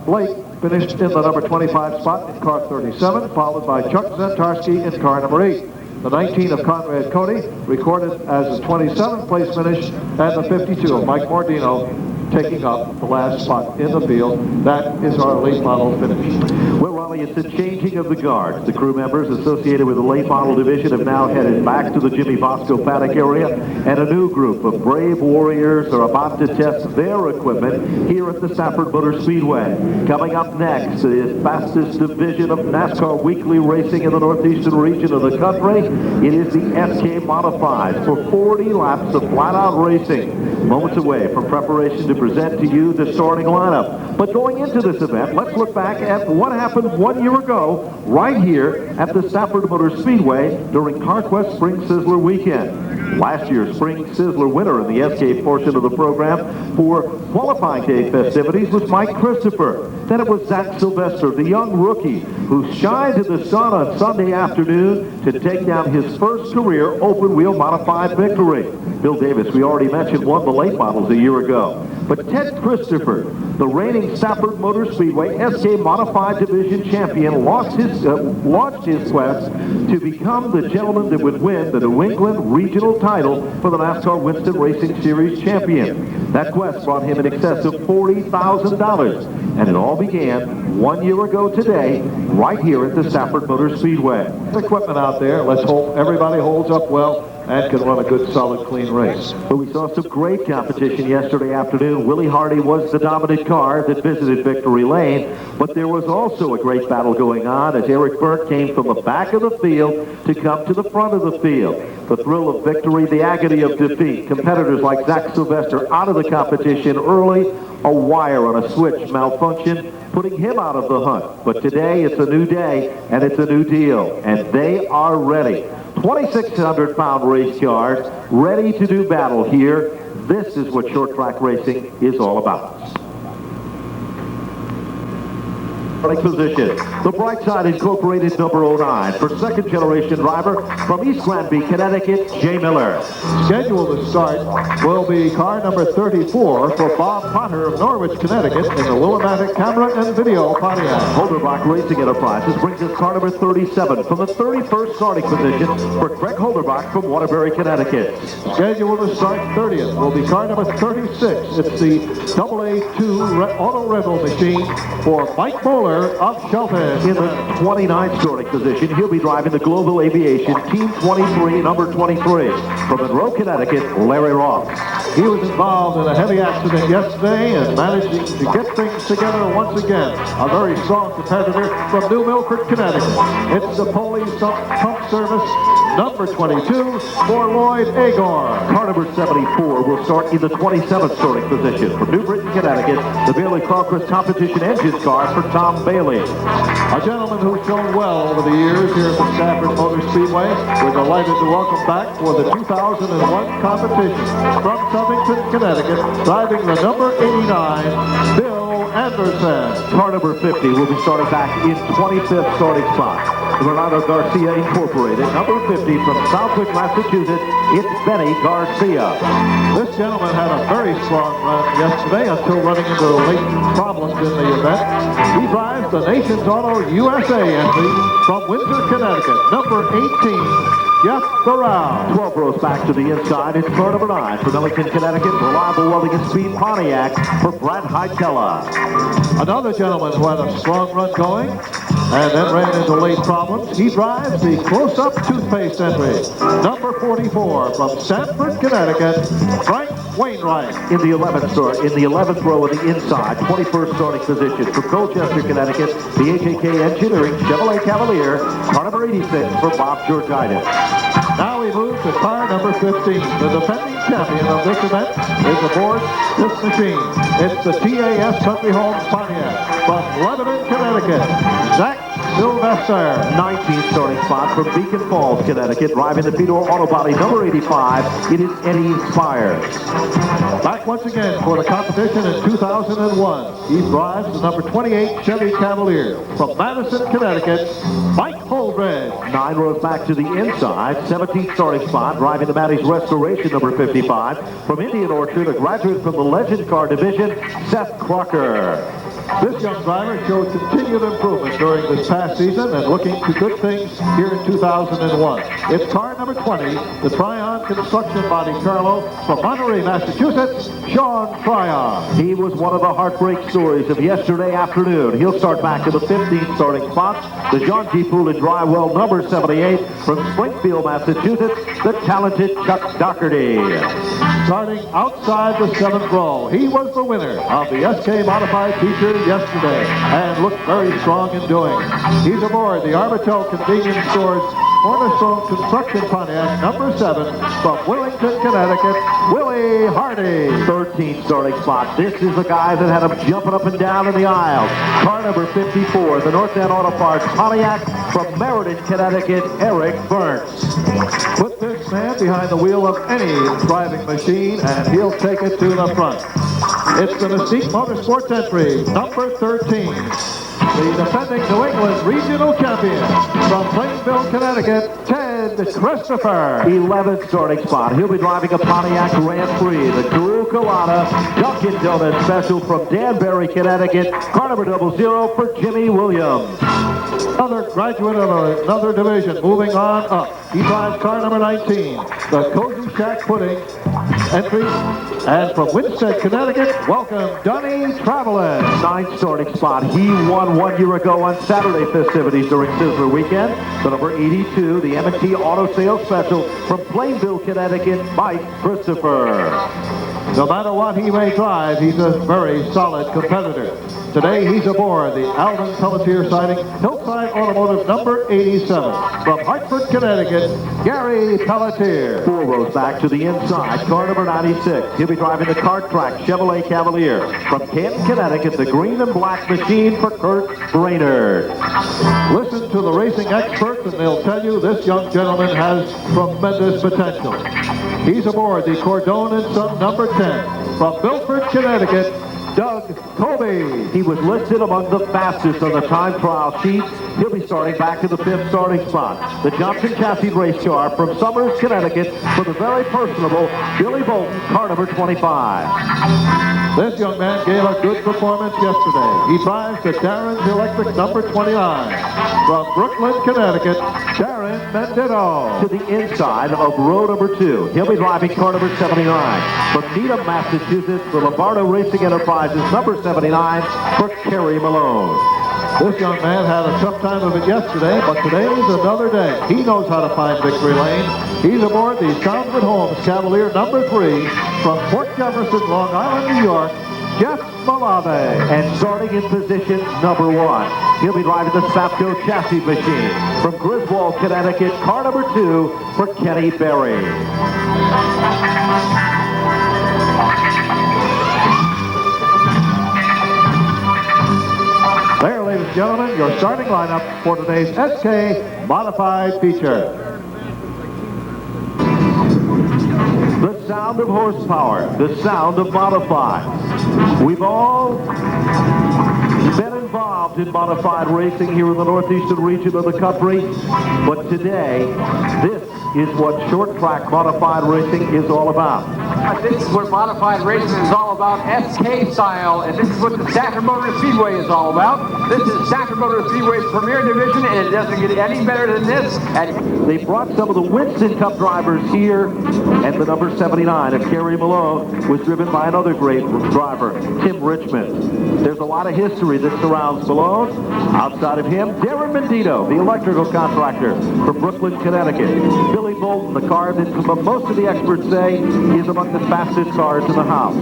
Blake finished in the number 25 spot in car 37, followed by Chuck Zentarski in car number 8. The 19 of Conrad Cody recorded as a 27th place finish, and the 52 of Mike Mordino taking up the last spot in the field. That is our late model finish. We'll rally everybody, it's a changing of the guards. The crew members associated with the late model division have now headed back to the Jimmy Bosco paddock area, and a new group of brave warriors are about to test their equipment here at the Stafford Motor Speedway. Coming up next, the fastest division of NASCAR weekly racing in the northeastern region of the country. It is the SK Modified for 40 laps of flat-out racing. Moments away from preparation to present to you the starting lineup. But going into this event, let's look back at what happened 1 year ago right here at the Stafford Motor Speedway during CarQuest Spring Sizzler weekend. Last year's Spring Sizzler winner in the SK portion of the program for qualifying day festivities was Mike Christopher. Then it was Zach Sylvester, the young rookie, who shined in the sun on Sunday afternoon to take down his first career open-wheel modified victory. Bill Davis, we already mentioned, won the late models a year ago. But Ted Christopher, the reigning Stafford Motor Speedway SK Modified Division champion, launched his quest to become the gentleman that would win the New England Regional title for the NASCAR Winston Racing Series champion. That quest brought him in excess of $40,000, and it all began 1 year ago today, right here at the Stafford Motor Speedway. Equipment out there. Let's hope everybody holds up well and can run a good, solid, clean race. But we saw some great competition yesterday afternoon. Willie Hardy was the dominant car that visited Victory Lane, but there was also a great battle going on as Eric Burt came from the back of the field to come to the front of the field. The thrill of victory, the agony of defeat. Competitors like Zach Sylvester out of the competition early, a wire on a switch malfunction, putting him out of the hunt. But today, it's a new day, and it's a new deal, and they are ready. 2,600-pound race cars ready to do battle here. This is what short track racing is all about. Position. The Brightside Incorporated number 09 for second generation driver from East Granby, Connecticut, Jay Miller. Scheduled to start will be car number 34 for Bob Potter of Norwich, Connecticut in the Willimantic Camera and Video Pontiac. Holderbach Racing Enterprises brings us car number 37 from the 31st starting position for Craig Holderbach from Waterbury, Connecticut. Scheduled to start 30th will be car number 36. It's the AA2 auto rental machine for Mike Bowler of Shelton. In the 29th starting position, he'll be driving the Global Aviation Team 23, number 23. From Monroe, Connecticut, Larry Ross. He was involved in a heavy accident yesterday and managed to get things together once again. A very strong competitor from New Milford, Connecticut. It's the Police Pump Service, number 22, for Lloyd Agor. Car number 74 will start in the 27th starting position. From New Britain, Connecticut, the Bailey Carcross Competition Engines car for Tom Bailey. A gentleman who's shown well over the years here at the Stafford Motor Speedway. We're delighted to welcome back for the 2001 competition from Southington, Connecticut, driving the number 89, Bill Anderson. Car number 50 will be starting back in 25th starting spot. Renato Garcia Incorporated, number 50 from Southwick, Massachusetts, it's Benny Garcia. This gentleman had a very strong run yesterday until running into late problems in the event. He drives the Nation's Auto USA entry from Windsor, Connecticut, number 18, Jeff Burrell. 12 rows back to the inside. It's car number 9 from Ellington, Connecticut. Reliable welding and speed Pontiac for Brad Heitella. Another gentleman who had a strong run going and then ran into late problems. He drives the close-up toothpaste entry. Number 44 from Stamford, Connecticut, Frank Wainwright. In the 11th row of the inside, 21st starting position from Colchester, Connecticut, the HAK Engineering Chevrolet Cavalier, car number 86 for Bob Georgitis. Now we move to car number 15. The defending champion of this event is aboard this machine. It's the TAS Country Homes Pontiac from Lebanon, Connecticut, Zach Sylvester. 19th starting spot from Beacon Falls, Connecticut, driving the Fedor Auto Body number 85. It is Eddie Spires. Back once again for the competition in 2001. He drives the number 28 Chevy Cavalier from Madison, Connecticut, Mike Holdred. 9 rows back to the inside, 17th starting spot, driving the Matty's Restoration number 55. From Indian Orchard, a graduate from the Legend Car Division, Seth Crocker. This young driver showed continued improvement during this past season and looking to good things here in 2001. It's car number 20, the Tryon Construction Monte Carlo from Monterey, Massachusetts, Sean Tryon. He was one of the heartbreak stories of yesterday afternoon. He'll start back in the 15th starting spots. The Jean G. Pool and Drywell number 78 from Springfield, Massachusetts, the talented Chuck Doherty. Starting outside the 7th row, he was the winner of the SK Modified feature yesterday and looked very strong in doing. He's aboard the Arbitel Convenience Store's Cornerstone Construction Pontiac number 7 from Wellington, Connecticut, Willie Hardy. 13th starting spot. This is the guy that had him jumping up and down in the aisles. Car number 54, the North End Auto Parts Pontiac from Meriden, Connecticut, Eric Burns. Put this man behind the wheel of any driving machine and he'll take it to the front. It's the Mystique Motorsports entry, number 13. The defending New England Regional Champion from Plainville, Connecticut, Ted Christopher. 11th starting spot. He'll be driving a Pontiac Grand Prix, the Drew Colada Dunkin' Donuts Special from Danbury, Connecticut. Car number 00 for Jimmy Williams. Another graduate of another division, moving on up. He drives car number 19, the Cozy Shack Pudding entry. And from Winstead, Connecticut, welcome Donnie Travelin. 9th starting spot. He won 1 year ago on Saturday festivities during Sizzler weekend. The number 82, the M&T Auto Sales Special from Plainville, Connecticut, Mike Christopher. No matter what he may drive, he's a very solid competitor. Today, he's aboard the Alvin Pelletier siding, Hillside Automotive number 87. From Hartford, Connecticut, Gary Pelletier. 4 rows back to the inside, car number 96. He'll be driving the Kart Track Chevrolet Cavalier. From Canton, Connecticut, the green and black machine for Kurt Brainerd. Listen to the racing experts and they'll tell you this young gentleman has tremendous potential. He's aboard the Cordone & Son number 10. From Milford, Connecticut, Doug Colby. He was listed among the fastest on the time trial sheet. He'll be starting back in the 5th starting spot. The Johnson Chassis race car from Somers, Connecticut for the very personable Billy Bolton, car number 25. This young man gave a good performance yesterday. He drives the Darren's Electric number 29. From Brooklyn, Connecticut, Darren Mendito. To the inside of row number 2. He'll be driving car number 79. From Needham, Massachusetts, the Lombardo Racing Enterprises number 79 for Kerry Malone. This young man had a tough time of it yesterday, but today's another day. He knows how to find victory lane. He's aboard the Southwood Homes Cavalier number 3 from Port Jefferson, Long Island, New York, Jeff Malave. And starting in position number 1, he'll be driving the Sapco chassis machine from Griswold, Connecticut, car number 2 for Kenny Berry. There, ladies and gentlemen, your starting lineup for today's SK Modified feature. The sound of horsepower, the sound of modified. We've all been involved in modified racing here in the northeastern region of the country, but today, this is what short track modified racing is all about. This is what modified racing is all about, SK style, and this is what the Stafford Motor Speedway is all about. This is Stafford Motor Speedway's premier division, and it doesn't get any better than this. And they brought some of the Winston Cup drivers here, and the number 79 of Kerry Malone was driven by another great driver, Tim Richmond. There's a lot of history that surrounds Malone. Outside of him, Darren Mendito, the electrical contractor from Brooklyn, Connecticut. Billy Bolton, the car that most of the experts say is among the fastest cars in the house.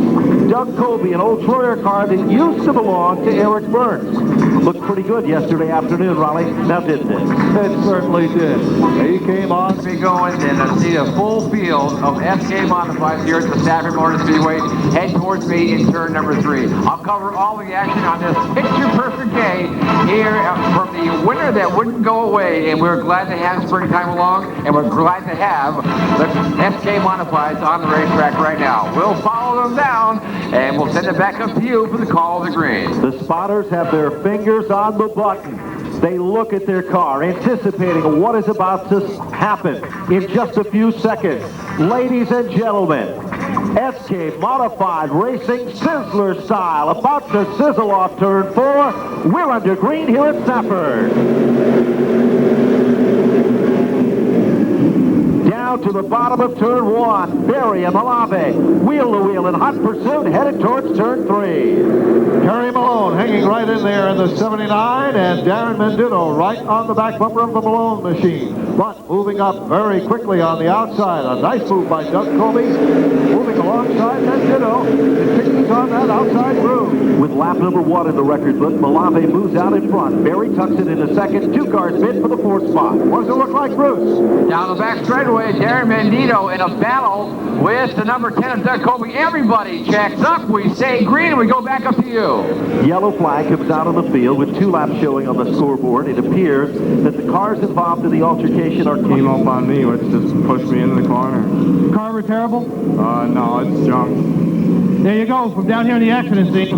Doug Colby, an old Troyer car that used to belong to Eric Burns. Looked pretty good yesterday afternoon, Raleigh. Now didn't it? It certainly did. He came on. Be going and see a full field of SK Modifieds here at the Stafford Motor Speedway. Head towards me in turn number 3. I'll cover all the action on this picture-perfect day here from the winner that wouldn't go away. And we're glad to have springtime along, and we're glad to have the SK Modifieds on the racetrack right now. We'll follow them down, and we'll send it back up to you for the call of the green. The spotters have their fingers on the button. They look at their car, anticipating what is about to happen in just a few seconds. Ladies and gentlemen, SK Modified Racing Sizzler style, about to sizzle off turn 4. We're under green here at Stafford. Down to the bottom of turn 1, Barry and Malave, wheel to wheel in hot pursuit, headed towards turn 3. Kerry Malone hanging right in there in the 79, and Darren Mendino right on the back bumper of the Malone machine. But moving up very quickly on the outside. A nice move by Doug Colby. Moving alongside Mendino. It picks on that outside groove. With lap number 1 in the record book, Malave moves out in front. Barry tucks it in the second. 2 cars bid for the 4th spot. What does it look like, Bruce? Down the back straightaway, Darren Mendino in a battle with the number 10 of Doug Colby. Everybody checks up. We say green, and we go back up to you. Yellow flag comes out on the field with 2 laps showing on the scoreboard. It appears that the cars involved in the altercation are... Came up on me, which just pushed me into the corner. Car repairable? No, it's junk. There you go, from down here in the accident scene.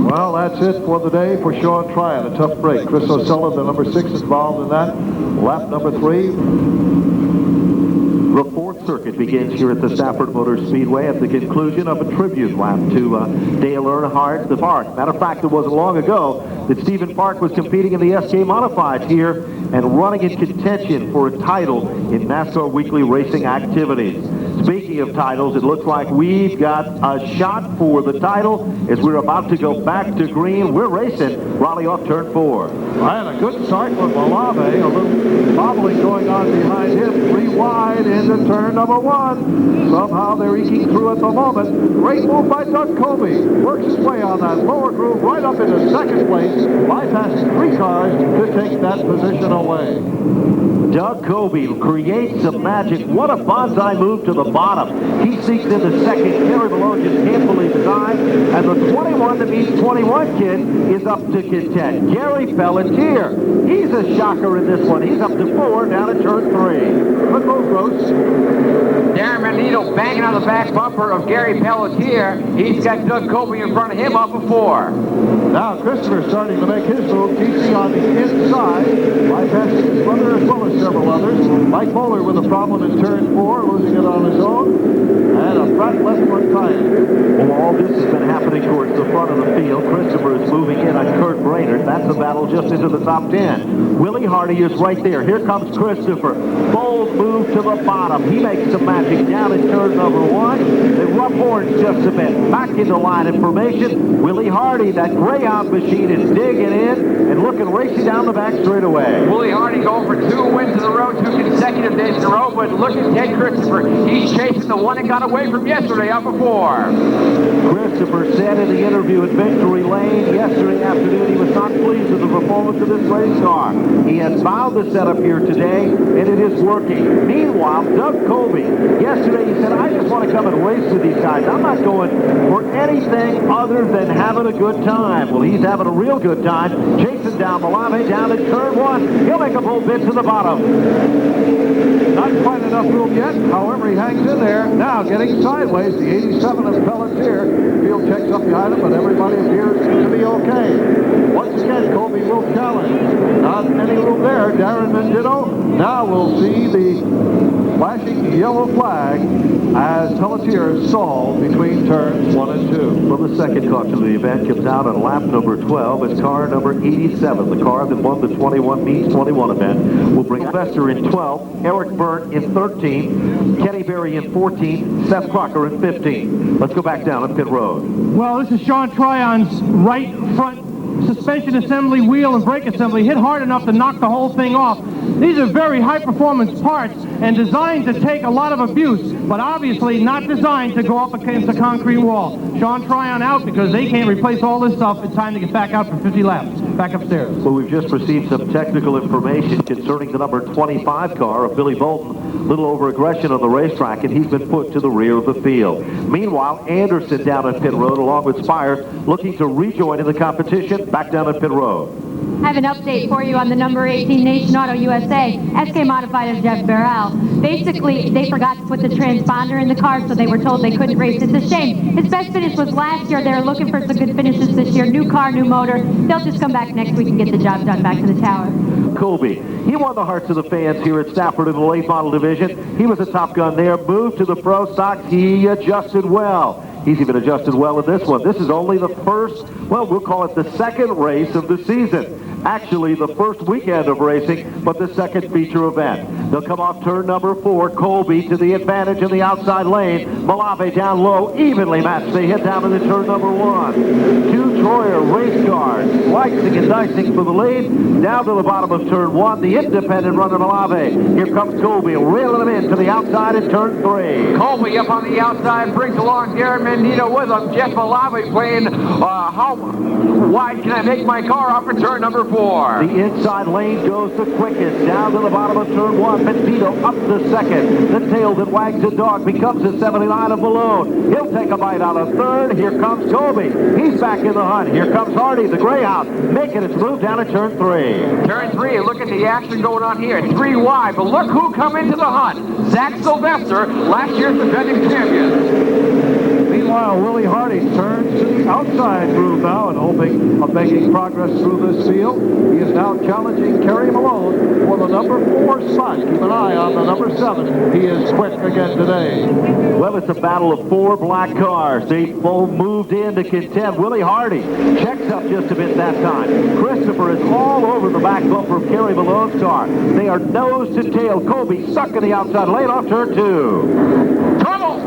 Well, that's it for the day for Sean Tryon. A tough break. Chris O'Sullivan, the number 6, involved in that. Lap number 3. The 4th circuit begins here at the Stafford Motor Speedway at the conclusion of a tribute lap to Dale Earnhardt, the Park. Matter of fact, it wasn't long ago that Stephen Park was competing in the SK Modifieds here and running in contention for a title in NASCAR Weekly Racing activities. Speaking of titles, it looks like we've got a shot for the title as we're about to go back to green. We're racing Raleigh off turn 4. And a good start with Malave. A little bobbling going on behind him. 3 wide into turn number 1. Somehow they're eking through at the moment. Great move by Doug Colby. Works his way on that lower groove right up into second place, bypassing 3 cars to take that position away. Doug Colby creates some magic. What a bonsai move to the bottom. He seeks into second. Kerry Malone just can't believe his eyes. And the 21 to beat 21 kid is up to contend. Gary Pelletier. He's a shocker in this one. He's up to 4 down at turn 3. Good move, Bruce. Darren Mendino banging on the back bumper of Gary Pelletier. He's got Doug Colby in front of him up before. Now Christopher starting to make his move. TC on the inside, bypassing his brother as well as several others. Mike Bowler with a problem in turn 4, losing it on his own. And a front left front tire. Well, all this has been happening towards the front of the field. Christopher is moving in on Kurt Brainerd. That's a battle just into the top 10. Willie Hardy is right there. Here comes Christopher. Bold move to the bottom. He makes some magic down in turn number 1. They rub horns just a bit. Back into line in formation. Willie Hardy, that Greyhound machine, is digging in and looking racing down the back straightaway. Willie Hardy going for 2 wins in a row, 2 consecutive days in a row, but look at Ted Christopher. He's chasing the one that got away from yesterday up before. Christopher said in the interview at Victory Lane yesterday afternoon he was not pleased with the performance of this race car. He has found the setup here today, and it is working. Meanwhile, Doug Colby, yesterday he said, I just want to come and race with these guys. I'm not going for anything other than having a good time. Well, he's having a real good time, chasing down Malave down at turn 1. He'll make a full bit to the bottom. Not quite enough room yet. However, he hangs in there. Now getting sideways. The 87 of Pelletier. Field checks up behind him, but everybody appears to be okay. Once again, Colby will challenge. Not any room there. Darren Mendino. Now we'll see the flashing yellow flag as Pelletier stalled between turns 1 and 2. Well, the second caution of the event comes out on lap number 12. It's car number 87, the car that won the 21 meets 21 event. Will bring Fester in 12, Eric Burt in 13, Kenny Berry in 14, Seth Crocker in 15. Let's go back down on pit road. Well, this is Sean Tryon's right front suspension assembly, wheel, and brake assembly hit hard enough to knock the whole thing off. These are very high-performance parts and designed to take a lot of abuse, but obviously not designed to go up against a concrete wall. Sean Tryon out because they can't replace all this stuff in time to get back out for 50 laps, back upstairs. Well, we've just received some technical information concerning the number 25 car of Billy Bolton. A little over-aggression on the racetrack, and he's been put to the rear of the field. Meanwhile, Anderson down at pit road along with Spires looking to rejoin in the competition back down at pit road. I have an update for you on the number 18 Nation Auto USA, SK Modified of Jeff Burrell. Basically, they forgot to put the transponder in the car, so they were told they couldn't race. It's a shame. His best finish was last year. They're looking for some good finishes this year. New car, new motor. They'll just come back next week and get the job done back to the tower. Colby, he won the hearts of the fans here at Stafford in the late model division. He was a top gun there. Moved to the pro stocks. He adjusted well. He's even adjusted well in this one. This is only the first, well, we'll call it the second race of the season. Actually, the first weekend of racing, but the second feature event. They'll come off turn number 4. Colby to the advantage in the outside lane. Malave down low, evenly matched. They head down to the turn number 1. 2 Troyer race cars, slicing and dicing for the lead. Down to the bottom of turn 1, the independent runner Malave. Here comes Colby, reeling him in to the outside in turn 3. Colby up on the outside, brings along Darren Mendito with him. Jeff Malave playing, how wide can I make my car off in turn number 4? The inside lane goes the quickest. Down to the bottom of turn 1. Mendito up to second. The tail that wags the dog becomes the 79 of Malone. He'll take a bite out of third. Here comes Colby. He's back in the hunt. Here comes Hardy, the Greyhound, making its move down to turn 3. Turn 3, look at the action going on here. 3 wide, but look who come into the hunt. Zach Sylvester, last year's defending champion. Meanwhile, Willie Hardy turns to the outside groove now and hoping of making progress through this field. He is now challenging Kerry Malone for the number 4 spot. Keep an eye on the number 7. He is quick again today. Well, it's a battle of 4 black cars. They both moved in to contend. Willie Hardy checks up just a bit that time. Christopher is all over the back bumper of Kerry Malone's car. They are nose to tail. Colby stuck in the outside lane off turn 2. Trouble!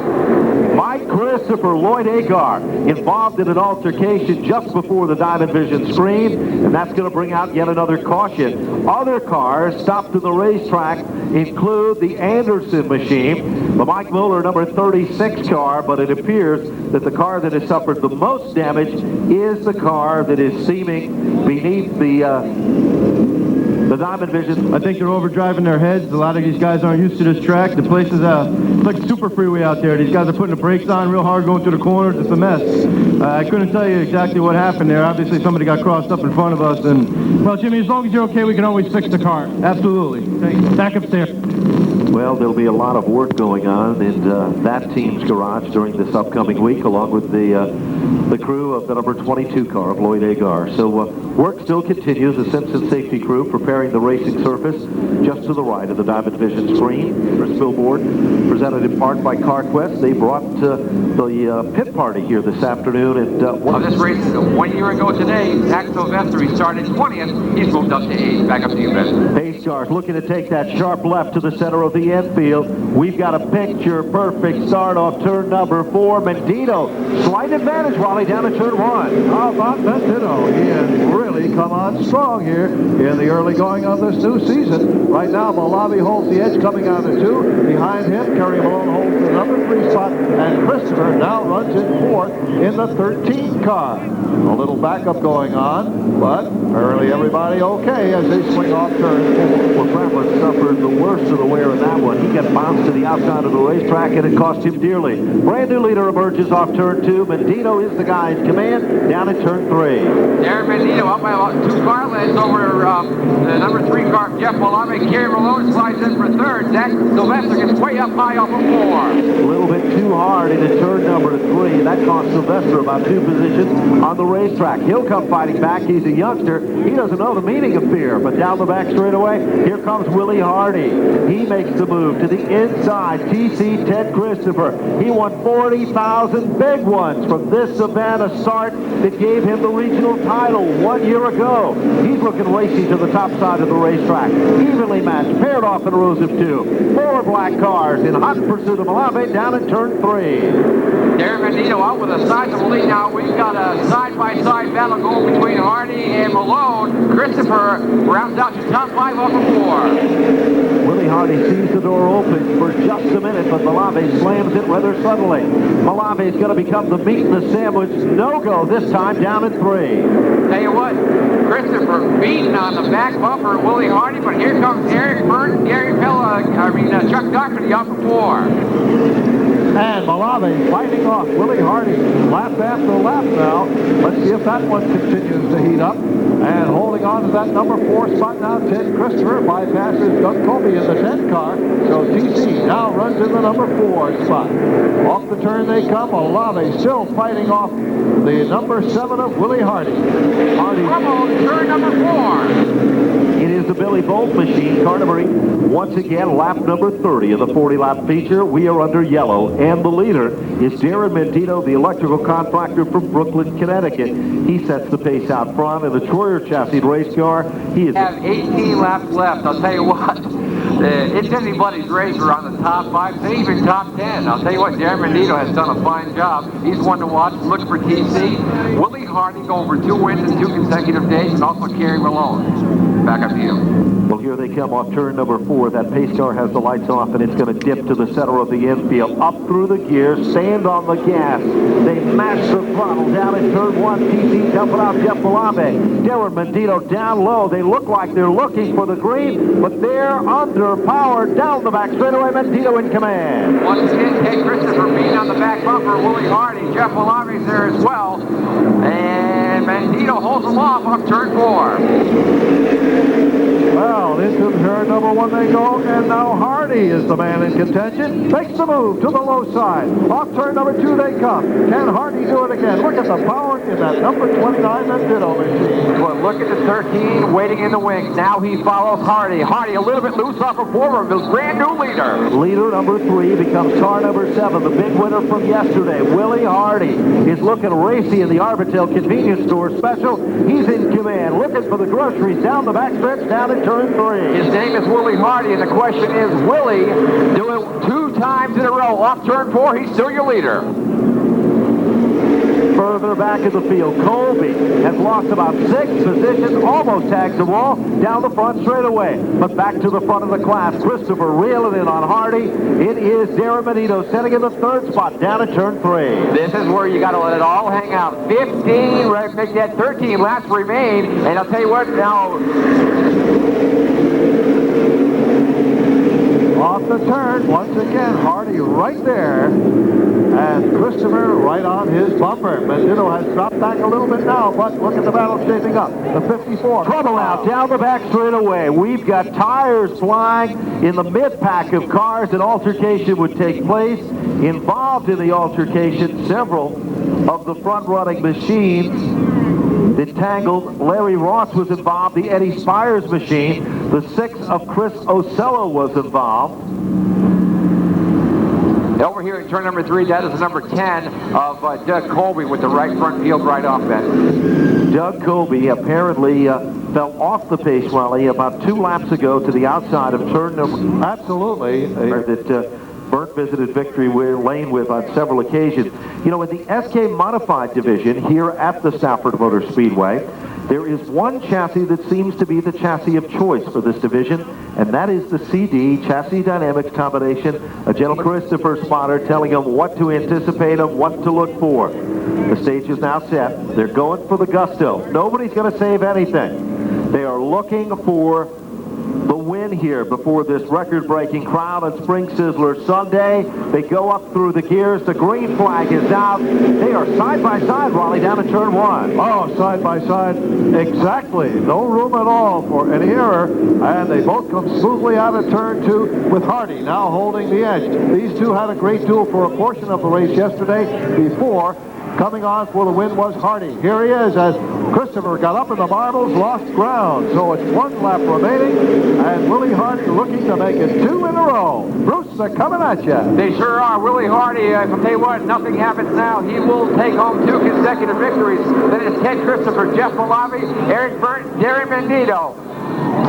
Mike Christopher, Lloyd Agar, involved in an altercation just before the Diamond Vision screen, and that's going to bring out yet another caution. Other cars stopped to the racetrack include the Anderson machine, the Mike Mueller number 36 car, but it appears that the car that has suffered the most damage is the car that is seeming beneath the Diamond Vision. I think they're overdriving their heads. A lot of these guys aren't used to this track. The place is it's like a super freeway out there. These guys are putting the brakes on real hard, going through the corners. It's a mess. I couldn't tell you exactly what happened there. Obviously, somebody got crossed up in front of us. And well, Jimmy, as long as you're okay, we can always fix the car. Absolutely. Thanks. Back upstairs. Well, there'll be a lot of work going on in that team's garage during this upcoming week, along with the crew of the number 22 car of Lloyd Agar. So work still continues. The Simpson safety crew preparing the racing surface just to the right of the Diamond Vision screen. Chris billboard, presented in part by CarQuest. They brought the pit party here this afternoon. And this race 1 year ago today, Zach Sylvester, he started 20th. He's moved up to 8th. Back up to you, Ben. Pace cars looking to take that sharp left to the center of the infield. We've got a picture-perfect start off turn number 4. Mendito, slight advantage, Wally, down to turn 1. How about Mendito? He has really come on strong here in the early going of this new season. Right now, Malave holds the edge coming out of 2. Behind him, Kerry Malone holds the number 3 spot, and Christopher now runs in 4th in the 13 car. A little backup going on, but apparently everybody okay as they swing off turn 4. Well, Bradford suffered the worst of the wear in that one. He got bounced to the outside of the racetrack, and it cost him dearly. Brand new leader emerges off turn 2. Mendito is the guy in command down at turn 3. Darren Mendito up by about 2 car lengths over the number 3 car, Jeff Malave. Kerry Malone slides in for 3rd. Zach Sylvester gets way up high off of 4. A little bit too hard into turn number 3. That cost Sylvester about 2 positions on the racetrack. He'll come fighting back. He's a youngster. He doesn't know the meaning of fear. But down the back straightaway, here comes Willie Hardy. He makes the move to the inside. TC Ted Christopher. He won 40,000 big ones from this Savannah start that gave him the regional title 1 year ago. He's looking racy to the top side of the racetrack. Evenly matched, paired off in rows of 2. 4 black cars in hot pursuit of Malave down in turn 3. Darren Mendito out with a sizable lead now. We've got a side-by-side battle going between Hardy and Malone. Christopher rounds out to top 5 off of 4. Willie Hardy sees the door open for just a minute, but Malave slams it rather suddenly. Malave is going to become the meat in the sandwich. No-go this time down at 3. Tell you what, Christopher beating on the back bumper of Willie Hardy, but here comes Eric Burton, Chuck Doherty off of 4. And Malave fighting off Willie Hardy. lap after lap now. Let's see if that one continues to heat up. And holding on to that number 4 spot now, Ted Christopher bypasses Doug Colby in the 10 car. So TC now runs in the number 4 spot. Off the turn they come. Olave still fighting off the number 7 of Willie Hardy. Turn number 4. It is the Billy Bolt machine, car number 8. Once again, lap number 30 of the 40-lap feature. We are under yellow, and the leader is Darren Mendito, the electrical contractor from Brooklyn, Connecticut. He sets the pace out front in the Troyer chassis race car. He is. Have 18 laps left. I'll tell you what. It's anybody's race around the top 5, say even top 10. I'll tell you what, Darren Mendito has done a fine job. He's one to watch. Look for TC. Willie Hardy going for 2 wins in 2 consecutive days, and also Kerry Malone. Back up here. Well, here they come off turn number 4. That pace car has the lights off, and it's going to dip to the center of the infield. Up through the gears, stand on the gas. They mash the throttle down in turn 1. TC jumping out Jeff Malave. Darren Mendito down low. They look like they're looking for the green, but they're underpowered down the back straightaway. Mendito in command. Once again, Ted Christopher being on the back bumper. Willie Hardy, Jeff Malave's there as well. And Mendito holds them off on turn 4. Well, into turn number 1 they go, and now Hardy is the man in contention. Makes the move to the low side. Off turn number 2 they come. Can Hardy do it again? Look at the power in that number 29 Mendito machine. Well, look at the 13 waiting in the wings. Now he follows Hardy. Hardy a little bit loose off of forward. His brand new leader. Leader number 3 becomes car number 7, the big winner from yesterday. Willie Hardy is looking racy in the Arbitel convenience store special. He's in command, looking for the groceries down the backstretch down in turn 3. His name is Willie Hardy, and the question is, Willie do it 2 times in a row. Off turn 4, he's still your leader. Further back in the field, Colby has lost about 6 positions, almost tags the wall, down the front straightaway. But back to the front of the class, Christopher reeling in on Hardy. It is Darren Mendito setting in the 3rd spot, down at turn 3. This is where you got to let it all hang out. 15, make that 13 laps remain, and I'll tell you what, now... Off the turn, once again, Hardy right there, and Christopher right on his bumper. Mendito has dropped back a little bit now, but look at the battle shaping up. The 54. Trouble out, down the back straightaway. We've got tires flying in the mid-pack of cars. An altercation would take place. Involved in the altercation, several of the front-running machines entangled. Larry Ross was involved, the Eddie Spires machine. The 6 of Chris Ocello was involved. Over here in turn number 3, that is the number 10 of Doug Colby with the right front field right off that. Doug Colby apparently fell off the pace rally about 2 laps ago to the outside of turn number... Absolutely. That Burt visited Victory Lane with on several occasions. You know, in the SK Modified division here at the Stafford Motor Speedway, there is one chassis that seems to be the chassis of choice for this division, and that is the CD, Chassis Dynamics Combination. A gentle Christopher spotter telling them what to anticipate of, what to look for. The stage is now set. They're going for the gusto. Nobody's going to save anything. They are looking for the win here before this record-breaking crowd on Spring Sizzler Sunday. They go up through the gears. The green flag is out. They are side-by-side, Raleigh, down at turn 1. Oh, side-by-side. Exactly. No room at all for any error. And they both come smoothly out of turn 2 with Hardy now holding the edge. These two had a great duel for a portion of the race yesterday before. Coming on for the win was Hardy. Here he is as Christopher got up in the marbles, lost ground. So it's 1 lap remaining, and Willie Hardy looking to make it 2 in a row. Bruce, they're coming at you. They sure are. Willie Hardy, I'll tell you what, nothing happens now. He will take home 2 consecutive victories. Then it's Ted Christopher, Jeff Malavi, Eric Burton, Darren Mendito.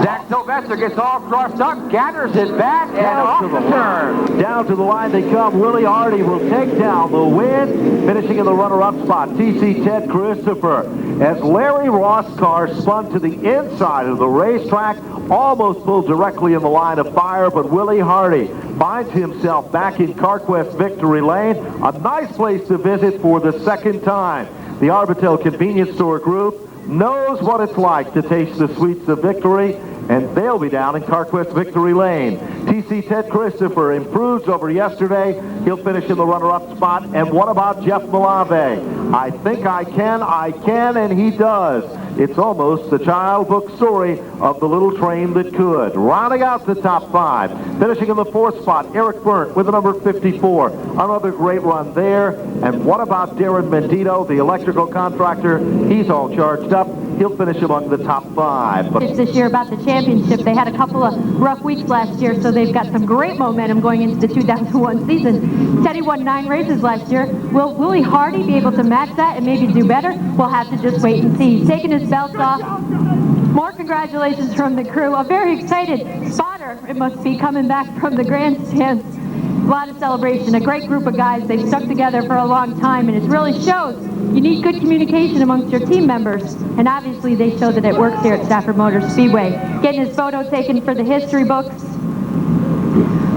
Zach Sylvester gets all crossed up, gathers it back, and off the turn. Down to the line they come. Willie Hardy will take down the win, finishing in the runner-up spot. TC Ted Christopher. As Larry Ross' car spun to the inside of the racetrack, almost pulled directly in the line of fire, but Willie Hardy finds himself back in CarQuest Victory Lane. A nice place to visit for the 2nd time. The Arbitel Convenience Store Group knows what it's like to taste the sweets of victory, and they'll be down in CarQuest Victory Lane. TC Ted Christopher improves over yesterday. He'll finish in the runner-up spot. And what about Jeff Malave? I think I can, and he does. It's almost the child book story of the little train that could. Rounding out the top 5, finishing in the 4th spot, Eric Burt with the number 54. Another great run there. And what about Darren Mendito, the electrical contractor? He's all charged up. He'll finish among the top 5. It's this year about the championship. They had a couple of rough weeks last year, so they've got some great momentum going into the 2001 season. Teddy won 9 races last year. Will Willie Hardy be able to match that and maybe do better? We'll have to just wait and see. He's taking his belts off. More congratulations from the crew. A very excited spotter, it must be, coming back from the grandstands. A lot of celebration. A great group of guys. They've stuck together for a long time, and it really shows. You need good communication amongst your team members, and obviously they show that it works here at Stafford Motor Speedway. Getting his photo taken for the history books.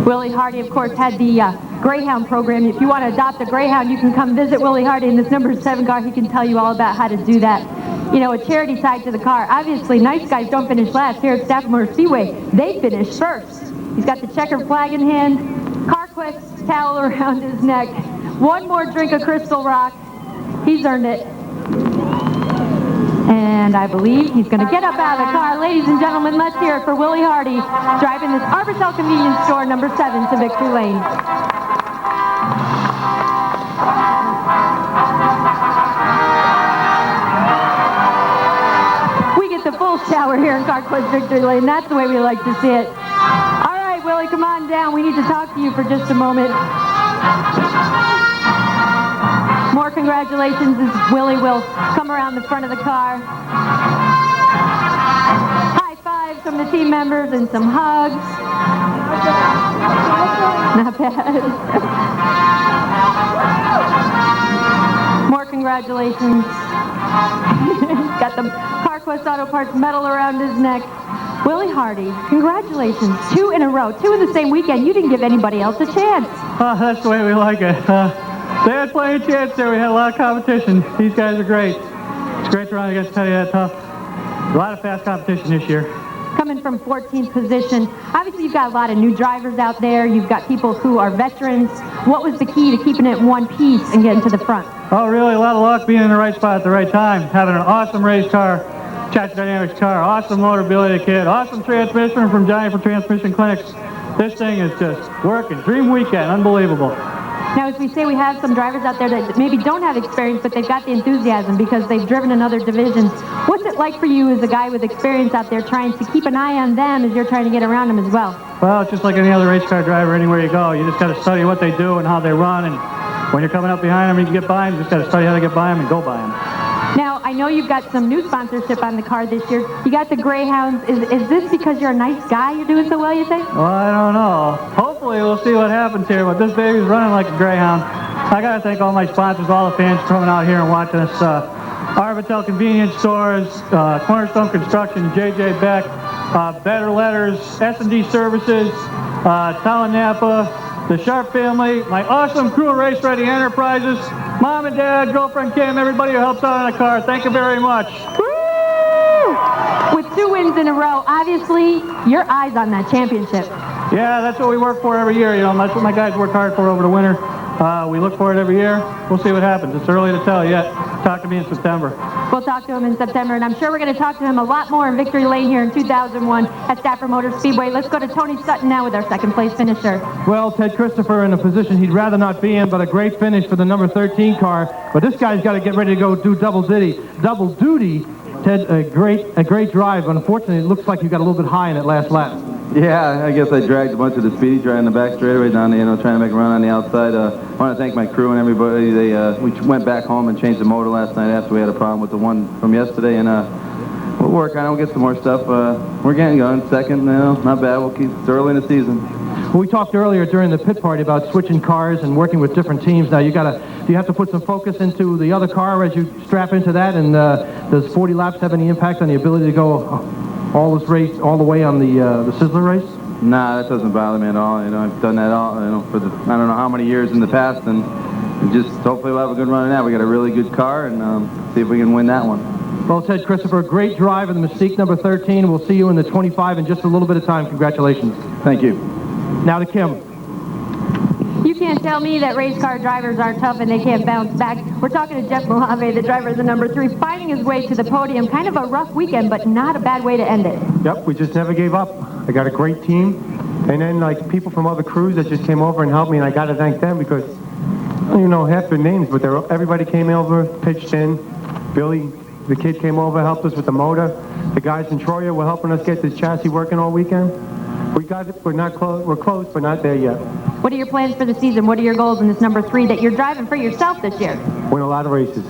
Willie Hardy, of course, had the Greyhound program. If you want to adopt a Greyhound, you can come visit Willie Hardy in this number 7 car. He can tell you all about how to do that. You know, a charity tied to the car. Obviously, nice guys don't finish last here at Stafford Motor Speedway. They finish first. He's got the checkered flag in hand, CarQuest towel around his neck. One more drink of Crystal Rock. He's earned it. And I believe he's going to get up out of the car. Ladies and gentlemen, let's hear it for Willie Hardy, driving this Arbortel Convenience Store number 7 to Victory Lane. We get the full shower here in CarQuest Victory Lane. That's the way we like to see it. All right, Willie, come on down. We need to talk to you for just a moment. More congratulations as Willie will come around the front of the car. High fives from the team members and some hugs. Not bad. More congratulations. Got the CarQuest Auto Parts medal around his neck. Willie Hardy, congratulations. 2 in a row. 2 in the same weekend. You didn't give anybody else a chance. That's the way we like it. They had plenty of chance there. We had a lot of competition. These guys are great. It's great to run against Teddy that tough. A lot of fast competition this year. Coming from 14th position, obviously you've got a lot of new drivers out there. You've got people who are veterans. What was the key to keeping it in one piece and getting to the front? Oh, really, a lot of luck, being in the right spot at the right time. Having an awesome race car, Chachi Dynamics car, awesome motorability kit, awesome transmission from Johnny for Transmission Clinics. This thing is just working. Dream weekend, unbelievable. Now, as we say, we have some drivers out there that maybe don't have experience, but they've got the enthusiasm because they've driven in other divisions. What's it like for you as a guy with experience out there trying to keep an eye on them as you're trying to get around them as well? Well, it's just like any other race car driver anywhere you go. You just got to study what they do and how they run, and when you're coming up behind them and you can get by them, you just got to study how to get by them and go by them. Now, I know you've got some new sponsorship on the car this year. You got the Greyhounds. Is this because you're a nice guy you're doing so well, you think? Well, I don't know. Hopefully we'll see what happens here, but this baby's running like a Greyhound. I got to thank all my sponsors, all the fans for coming out here and watching us. Arbortel Convenience Stores, Cornerstone Construction, J.J. Beck, Better Letters, S&D Services, Town Napa, the Sharp family, my awesome crew of Race Ready Enterprises, Mom and Dad, girlfriend Kim, everybody who helps out on the car. Thank you very much. Woo! With 2 wins in a row, obviously, your eyes on that championship. Yeah, that's what we work for every year. You know, that's what my guys work hard for over the winter. We look for it every year. We'll see what happens. It's early to tell yet. Talk to me in September. We'll talk to him in September, and I'm sure we're going to talk to him a lot more in Victory Lane here in 2001 at Stafford Motor Speedway. Let's go to Tony Sutton now with our second place finisher. Well, Ted Christopher in a position he'd rather not be in, but a great finish for the number 13 car. But this guy's got to get ready to go do double duty. Ted, a great drive. Unfortunately, it looks like you got a little bit high in that last lap. Yeah, I guess I dragged a bunch of the speedy dry in the back straightaway down there, trying to make a run on the outside. I want to thank my crew and everybody. We went back home and changed the motor last night after we had a problem with the one from yesterday, and we'll work on it. We'll get some more stuff. We're getting going. Second, not bad. We'll keep it's early in the season. Well, we talked earlier during the pit party about switching cars and working with different teams. Now, do you have to put some focus into the other car as you strap into that? And does 40 laps have any impact on the ability to go all this race all the way on the Sizzler race? Nah, that doesn't bother me at all. I've done that all, for the I don't know how many years in the past, and just hopefully we'll have a good run in that. We got a really good car, and see if we can win that one. Well, Ted Christopher, great drive in the Mystique number 13. We'll see you in the 25 in just a little bit of time. Congratulations. Thank you. You Now to Kim. can't can't tell me that race car drivers are tough and they can't bounce back. We're talking to Jeff Malave, the driver of the number 3, fighting his way to the podium. Kind of a rough weekend, but not a bad way to end it. Yep, we just never gave up. I got a great team. And then, like, people from other crews that just came over and helped me, and I got to thank them because I don't even know half their names, but everybody came over, pitched in. Billy, the kid, came over, helped us with the motor. The guys in Troya were helping us get this chassis working all weekend. We got it. We're not close. We're close, but not there yet. What are your plans for the season? What are your goals in this number 3 that you're driving for yourself this year? Win a lot of races.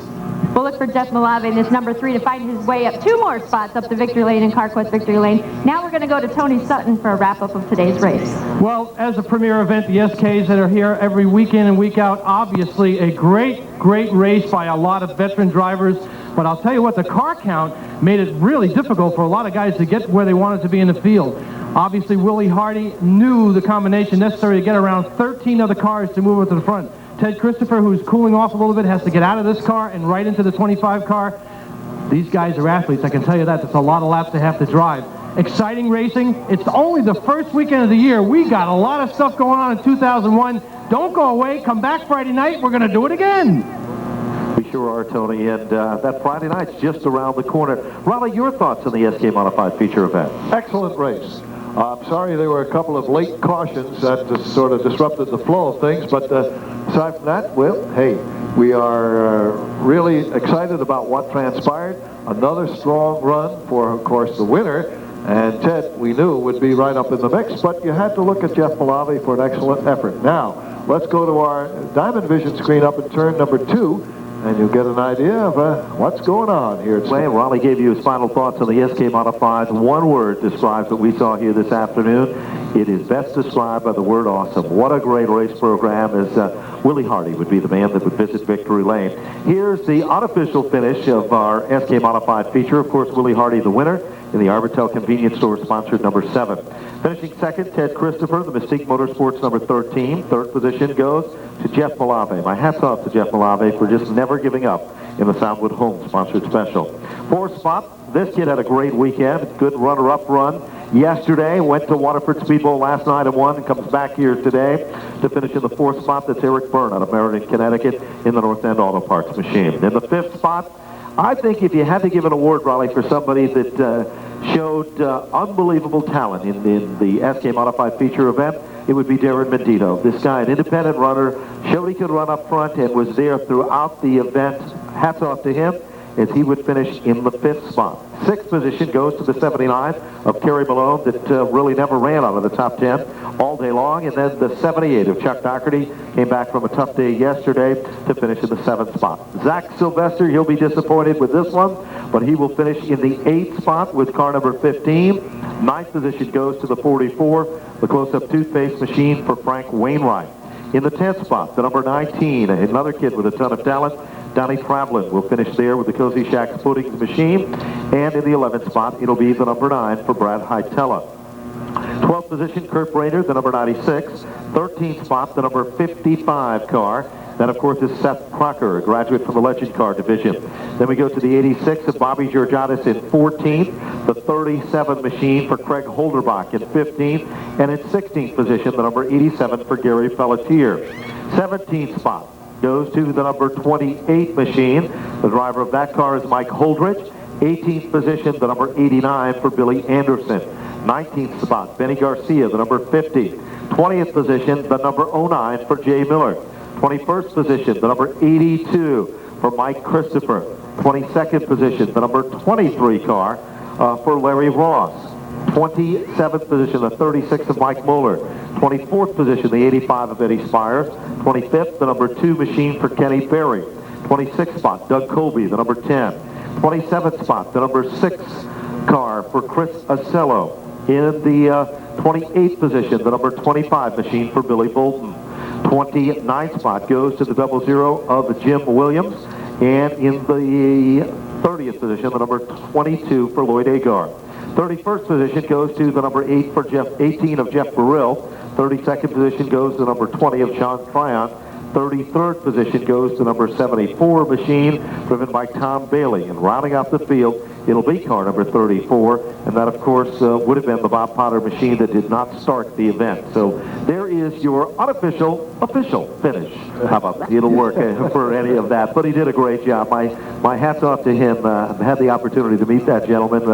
We'll look for Jeff Malave in this number 3 to fight his way up 2 more spots up the victory lane in CarQuest Victory Lane. Now we're going to go to Tony Sutton for a wrap-up of today's race. Well, as a premier event, the SKs that are here every week in and week out, obviously a great race by a lot of veteran drivers. But I'll tell you what, the car count made it really difficult for a lot of guys to get where they wanted to be in the field. Obviously, Willie Hardy knew the combination necessary to get around 13 other cars to move it to the front. Ted Christopher, who's cooling off a little bit, has to get out of this car and right into the 25 car. These guys are athletes, I can tell you that. That's a lot of laps they have to drive. Exciting racing. It's only the first weekend of the year. We got a lot of stuff going on in 2001. Don't go away. Come back Friday night. We're going to do it again. We sure are, Tony, and that Friday night's just around the corner. Raleigh, your thoughts on the SK Modified feature event? Excellent race. I'm sorry there were a couple of late cautions that just sort of disrupted the flow of things, but aside from that, well, hey, we are really excited about what transpired. Another strong run for, of course, the winner, and Ted, we knew, would be right up in the mix, but you had to look at Jeff Malave for an excellent effort. Now, let's go to our Diamond Vision screen up in turn number 2, and you'll get an idea of what's going on here. Raleigh gave you his final thoughts on the SK Modified. One word describes what we saw here this afternoon. It is best described by the word awesome. What a great race program. As Willie Hardy would be the man that would visit Victory Lane. Here's the unofficial finish of our SK Modified feature. Of course, Willie Hardy the winner in the Arbitel Convenience Store sponsored number 7. Finishing second, Ted Christopher, the Mystique Motorsports number 13. Third position goes to Jeff Malave. My hat's off to Jeff Malave for just never giving up in the Soundwood Home sponsored special. Fourth spot, this kid had a great weekend. Good runner-up run yesterday. Went to Waterford Speedway last night and won, and comes back here today to finish in the 4th spot. That's Eric Byrne out of Meriden, Connecticut in the North End Auto Parts machine. In the 5th spot, I think if you had to give an award, Raleigh, for somebody that showed unbelievable talent in the SK Modified feature event, it would be Darren Mendito. This guy, an independent runner, showed he could run up front and was there throughout the event. Hats off to him as he would finish in the 5th spot. 6th position goes to the 79 of Kerry Malone that really never ran out of the top 10 all day long. And then the 78 of Chuck Doherty came back from a tough day yesterday to finish in the 7th spot. Zach Sylvester, he'll be disappointed with this one, but he will finish in the 8th spot with car number 15. 9th position goes to the 44, the close-up toothpaste machine for Frank Wainwright. In the 10th spot, the number 19, another kid with a ton of talent, Donnie Travlin will finish there with the Cozy Shack's pudding machine. And in the 11th spot, it'll be the number 9 for Brad Heitella. 12th position, Kurt Brader, the number 96. 13th spot, the number 55 car. That, of course, is Seth Crocker, a graduate from the Legend Car division. Then we go to the 86 of Bobby Georgiadis in 14th. The 37 machine for Craig Holderbach in 15th. And in 16th position, the number 87 for Gary Pelletier. 17th spot goes to the number 28 machine. The driver of that car is Mike Holdridge. 18th position, the number 89 for Billy Anderson. 19th spot, Benny Garcia, the number 50. 20th position, the number 09 for Jay Miller. 21st position, the number 82 for Mike Christopher. 22nd position, the number 23 car for Larry Ross. 27th position, the 36 of Mike Mueller. 24th position, the 85 of Eddie Spires. 25th, the number 2 machine for Kenny Berry. 26th spot, Doug Colby, the number 10. 27th spot, the number 6 car for Chris Acello. In the 28th position, the number 25 machine for Billy Bolton. 29th spot goes to the 00 of Jim Williams. And in the 30th position, the number 22 for Lloyd Agar. 31st position goes to the number 18 of Jeff Burrill. 32nd position goes to the number 20 of Sean Tryon. 33rd position goes to number 74 machine, driven by Tom Bailey. And rounding out the field, it'll be car number 34, and that, of course, would have been the Bob Potter machine that did not start the event. So there is your unofficial, official finish. How about that? It'll work for any of that, but he did a great job. My hat's off to him. I had the opportunity to meet that gentleman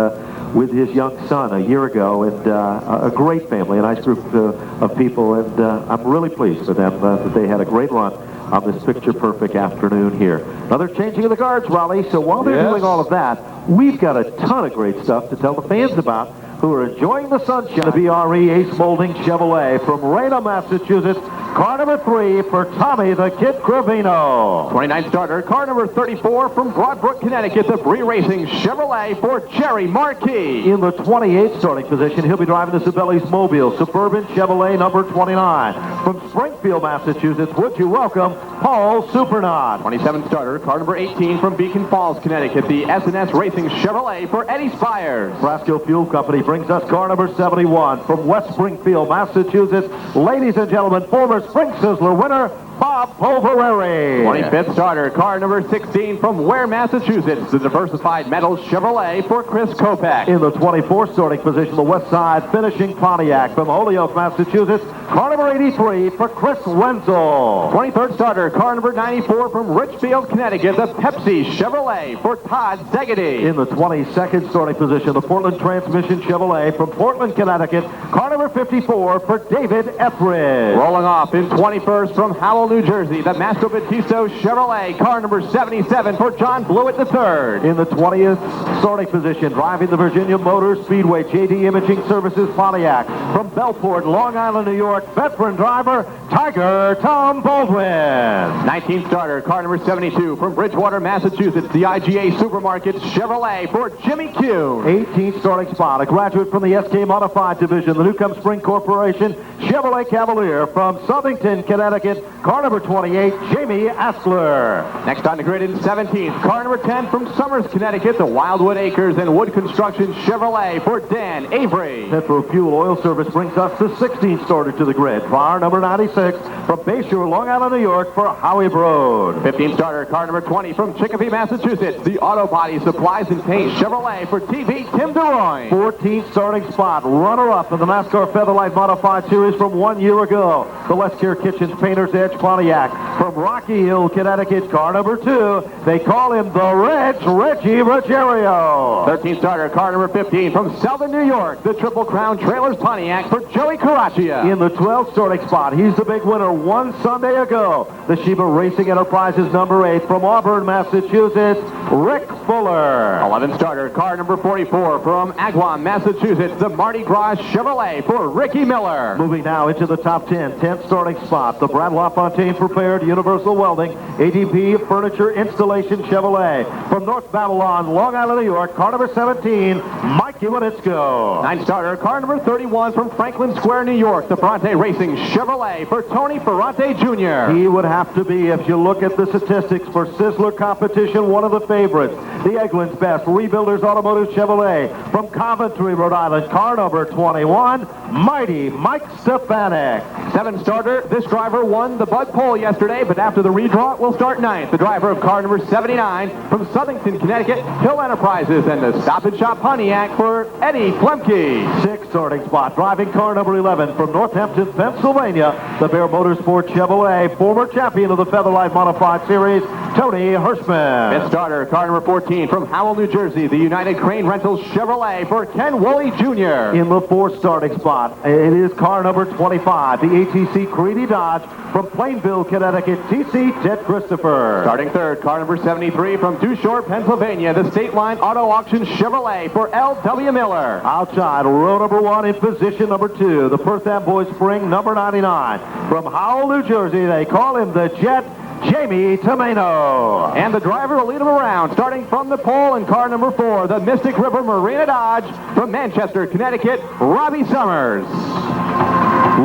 with his young son a year ago, and a great family, a nice group of people, and I'm really pleased for them that they had a great run on this picture-perfect afternoon here. Another changing of the guards, Raleigh, so while they're doing all of that, we've got a ton of great stuff to tell the fans about who are enjoying the sunshine. The BRE Ace Molding Chevrolet from Reno, Massachusetts. Car number 3 for Tommy the Kid Gravino. 29th starter, car number 34 from Broadbrook, Connecticut, the Bree Racing Chevrolet for Jerry Marquis. In the 28th starting position, he'll be driving the Sibeli's Mobile Suburban Chevrolet number 29. From Springfield, Massachusetts, would you welcome Paul Supernaut. 27th starter, car number 18 from Beacon Falls, Connecticut, the S&S Racing Chevrolet for Eddie Spires. Brasco Fuel Company brings us car number 71 from West Springfield, Massachusetts. Ladies and gentlemen, former Spring Sizzler winner, Bob Polvereri. 25th starter, car number 16 from Ware, Massachusetts, the Diversified Metals Chevrolet for Chris Kopak. In the 24th starting position, the West Side Finishing Pontiac from Holyoke, Massachusetts, car number 83 for Chris Wenzel. 23rd starter, car number 94 from Richfield, Connecticut, the Pepsi Chevrolet for Todd Zegedy. In the 22nd starting position, the Portland Transmission Chevrolet from Portland, Connecticut, car number 54 for David Etheridge. Rolling off in 21st from Howell, New Jersey, the Mastro Battisto Chevrolet, car number 77 for John Blewett III. In the 20th starting position, driving the Virginia Motor Speedway JD Imaging Services Pontiac from Belport, Long Island, New York, veteran driver Tiger Tom Baldwin. 19th starter, car number 72 from Bridgewater, Massachusetts, the IGA Supermarkets Chevrolet for Jimmy Q. 18th starting spot, a graduate from the SK Modified Division, the Newcomb Spring Corporation Chevrolet Cavalier from Southington, Connecticut, car number 28, Jamie Askler. Next on the grid in 17th, car number 10 from Summers, Connecticut, the Wildwood Acres and Wood Construction Chevrolet for Dan Avery. Petro Fuel Oil Service brings us the 16th starter to the grid, car number 96 from Bayshore, Long Island, New York for Howie Broad. 15th starter, car number 20 from Chicopee, Massachusetts, the Auto Body Supplies and Paint Chevrolet for TV Tim DeRoy. 14th starting spot, runner-up in the NASCAR Featherlight Modified Series from 1 year ago, the Let's Care Kitchens Painter's Edge Pontiac from Rocky Hill, Connecticut, car number 2. They call him the Reggie Ruggiero. 13th starter, car number 15 from Southern New York, the Triple Crown Trailers Pontiac for Joey Caraccia. In the 12th starting spot, he's the big winner one Sunday ago, the Sheba Racing Enterprises number 8 from Auburn, Massachusetts, Rick Fuller. 11th starter, car number 44 from Agawam, Massachusetts, the Mardi Gras Chevrolet for Ricky Miller. Moving now into the top 10, 10th starting spot, the Brad LaFontaine Prepared Universal Welding ADP Furniture Installation Chevrolet from North Babylon, Long Island, New York, car number 17, Mike Iwanitsko. 9th starter, car number 31 from Franklin Square, New York, the Ferrante Racing Chevrolet for Tony Ferrante Jr. He would have to be, if you look at the statistics for Sizzler competition, one of the favorites. The Eggland's Best Rebuilders Automotive Chevrolet from Coventry, Rhode Island, car number 21, Mighty Mike Stefanik. 7th starter, this driver won the Bud Pole yesterday, but after the redraw, will start 9th. The driver of car number 79 from Southington, Connecticut, Hill Enterprises, and the Stop and Shop Pontiac for Eddie Flemke. 6th starting spot, driving car number 11 from Northampton, Pennsylvania, the Bear Motorsport Chevrolet, former champion of the Featherlight Modified Series, Tony Hirschman. 5th starter, car number 14 from Howell, New Jersey, the United Crane Rentals Chevrolet for Ken Woolley Jr. In the 4th starting spot, it is car number 25, the ATC Creedy Dodge from Plainville, Connecticut, TC Ted Christopher. Starting 3rd, car number 73 from Dewshore, Pennsylvania, the State Line Auto Auction Chevrolet for L.W. Miller. Outside, row number 1 in position number 2, the Perth Amboy Spring number 99. From Howell, New Jersey, they call him the Jet, Jamie Tomeno. And the driver will lead him around, starting from the pole in car number 4, the Mystic River Marina Dodge from Manchester, Connecticut, Robbie Summers.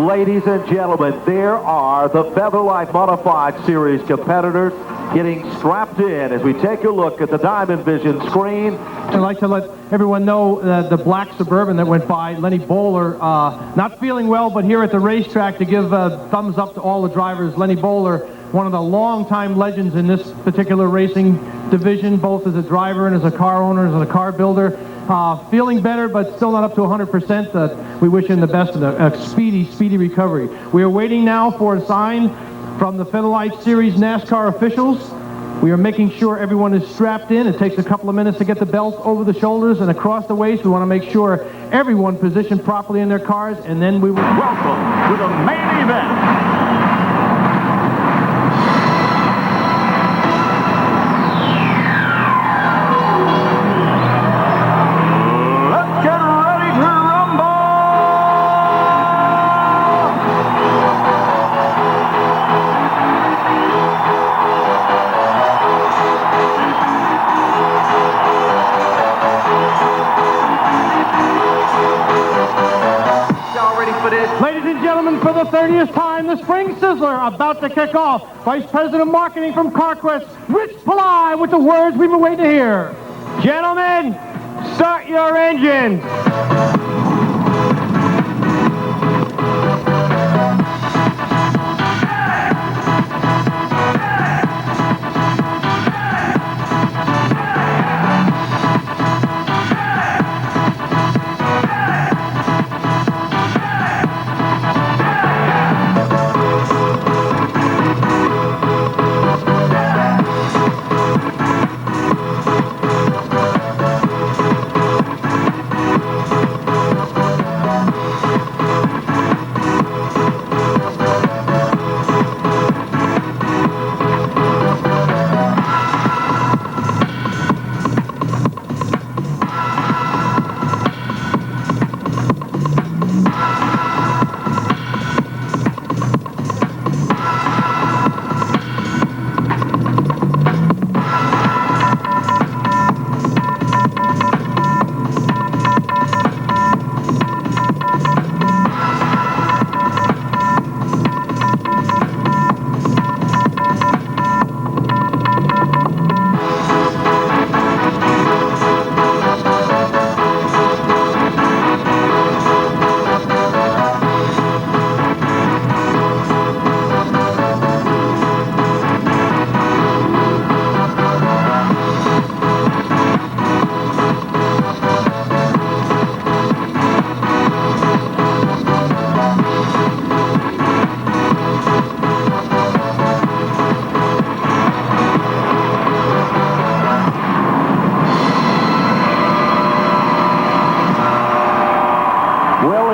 Ladies and gentlemen, there are the Featherlight Modified Series competitors getting strapped in as we take a look at the Diamond Vision screen. I'd like to let everyone know the black Suburban that went by, Lenny Bowler, not feeling well, but here at the racetrack to give a thumbs up to all the drivers. Lenny Bowler one of the long-time legends in this particular racing division, both as a driver and as a car owner, as a car builder. Feeling better, but still not up to 100%. We wish him the best and a speedy recovery. We are waiting now for a sign from the Featherlight Series NASCAR officials. We are making sure everyone is strapped in. It takes a couple of minutes to get the belts over the shoulders and across the waist. We want to make sure everyone positioned properly in their cars, and then we will... Welcome to the main event. Ladies and gentlemen, for the 30th time, the Spring Sizzler about to kick off. Vice President of Marketing from CarQuest, Rich Pillai, with the words we've been waiting to hear. Gentlemen, start your engines.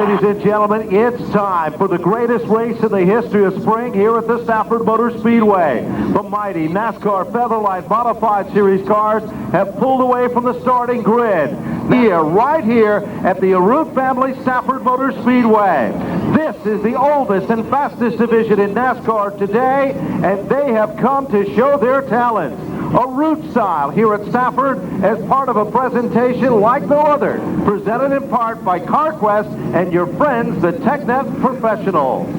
Ladies and gentlemen, it's time for the greatest race in the history of spring here at the Stafford Motor Speedway. The mighty NASCAR Featherlight Modified Series cars have pulled away from the starting grid. Right here at the Arute Family Stafford Motor Speedway. This is the oldest and fastest division in NASCAR today, and they have come to show their talents. A route style here at Stafford as part of a presentation like no other, presented in part by CarQuest and your friends, the TechNet Professionals.